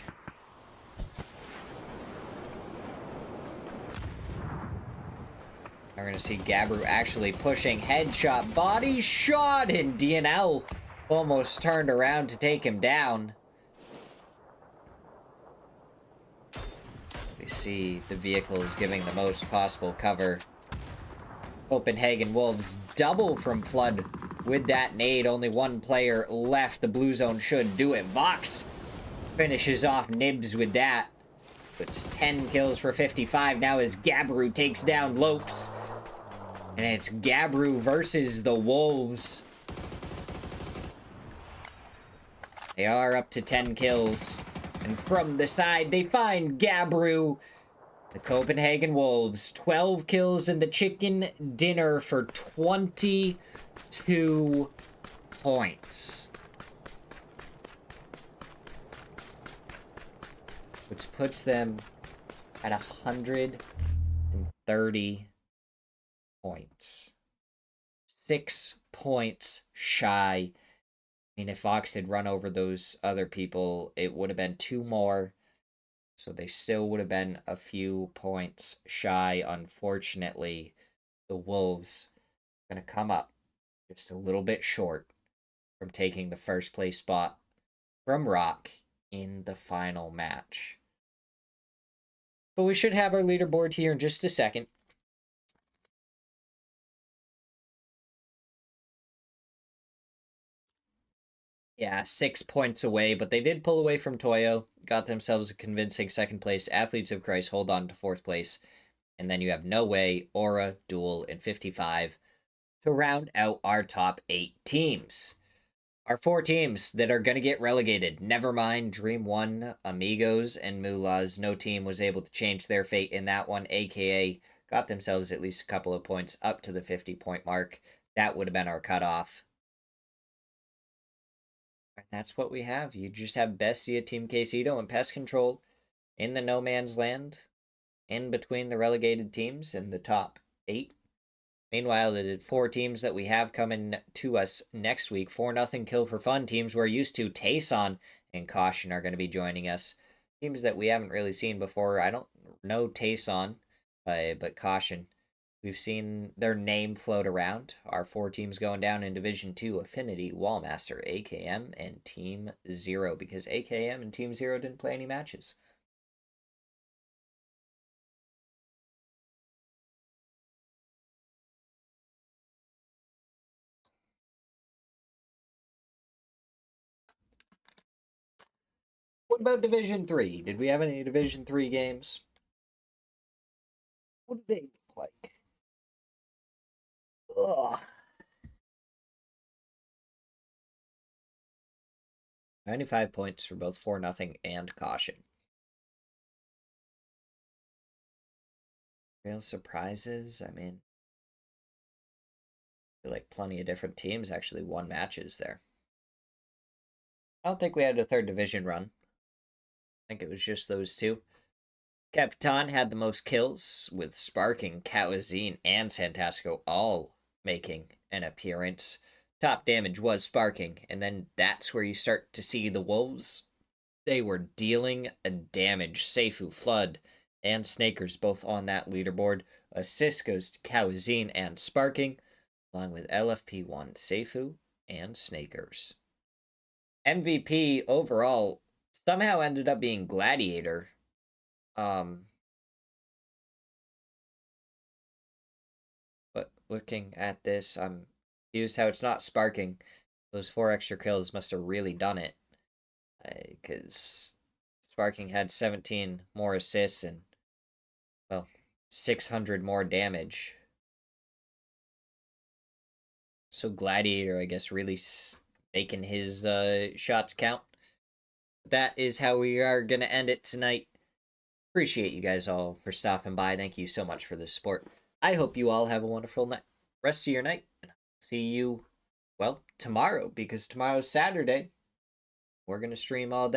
We're going to see Gabru actually pushing headshot, body shot, and DNL almost turned around to take him down. We see the vehicles giving the most possible cover. Copenhagen Wolves double from Flood with that nade. Only one player left. The blue zone should do it. Vox finishes off Nibs with that. Puts 10 kills for 55 now as Gabru takes down Lopes. And it's Gabru versus the Wolves. They are up to 10 kills. And from the side, they find Gabru. The Copenhagen Wolves, 12 kills in the chicken dinner for 22 points. Which puts them at 130 points. 6 points shy. I mean, if Fox had run over those other people, it would have been 2 more. So they still would have been a few points shy. Unfortunately, the Wolves are going to come up just a little bit short from taking the first place spot from Rock in the final match. But we should have our leaderboard here in just a second. Yeah, 6 points away, but they did pull away from Toyo. Got themselves a convincing second place. Athletes of Christ hold on to 4th place. And then you have No Way, Aura, Duel, and 55 to round out our top 8 teams. Our 4 teams that are going to get relegated. Nevermind, Dream 1, Amigos, and Mulas. No team was able to change their fate in that one, aka got themselves at least a couple of points up to the 50-point mark. That would have been our cutoff. And that's what we have. You just have Bestia, Team Quesito, and Pest Control in the no man's land, in between the relegated teams in the top 8. Meanwhile, the 4 teams that we have coming to us next week, 4-0 Kill for Fun teams we're used to, Tayson and Caution are going to be joining us. Teams that we haven't really seen before. I don't know Tayson, but Caution We've seen their name float around. Our 4 teams going down in Division 2, Affinity, Wallmaster, AKM, and Team Zero, because AKM and Team Zero didn't play any matches. What about Division 3? Did we have any Division 3 games? What did they look like? Ugh. 95 points for both 4-0 and Caution. Real surprises? I mean, I feel like plenty of different teams actually won matches there. I don't think we had a third division run. I think it was just those two. Capitan had the most kills, with Sparking, Kawazine, and Santasco all making an appearance. Top damage was Sparking, and then that's where you start to see the Wolves. They were dealing a damage. Seifu, Flood, and Snakers both on that leaderboard. Assist goes to Kawazine and Sparking, along with LFP1, Seifu, and Snakers. MVP overall somehow ended up being Gladiator. But looking at this, I'm confused how it's not Sparking. Those 4 extra kills must have really done it. Because Sparking had 17 more assists and, well, 600 more damage. So Gladiator, I guess, really making his shots count. That is how we are going to end it tonight. Appreciate you guys all for stopping by. Thank you so much for the support. I hope you all have a wonderful rest of your night. And I'll see you, well, tomorrow, because tomorrow's Saturday. We're going to stream all day.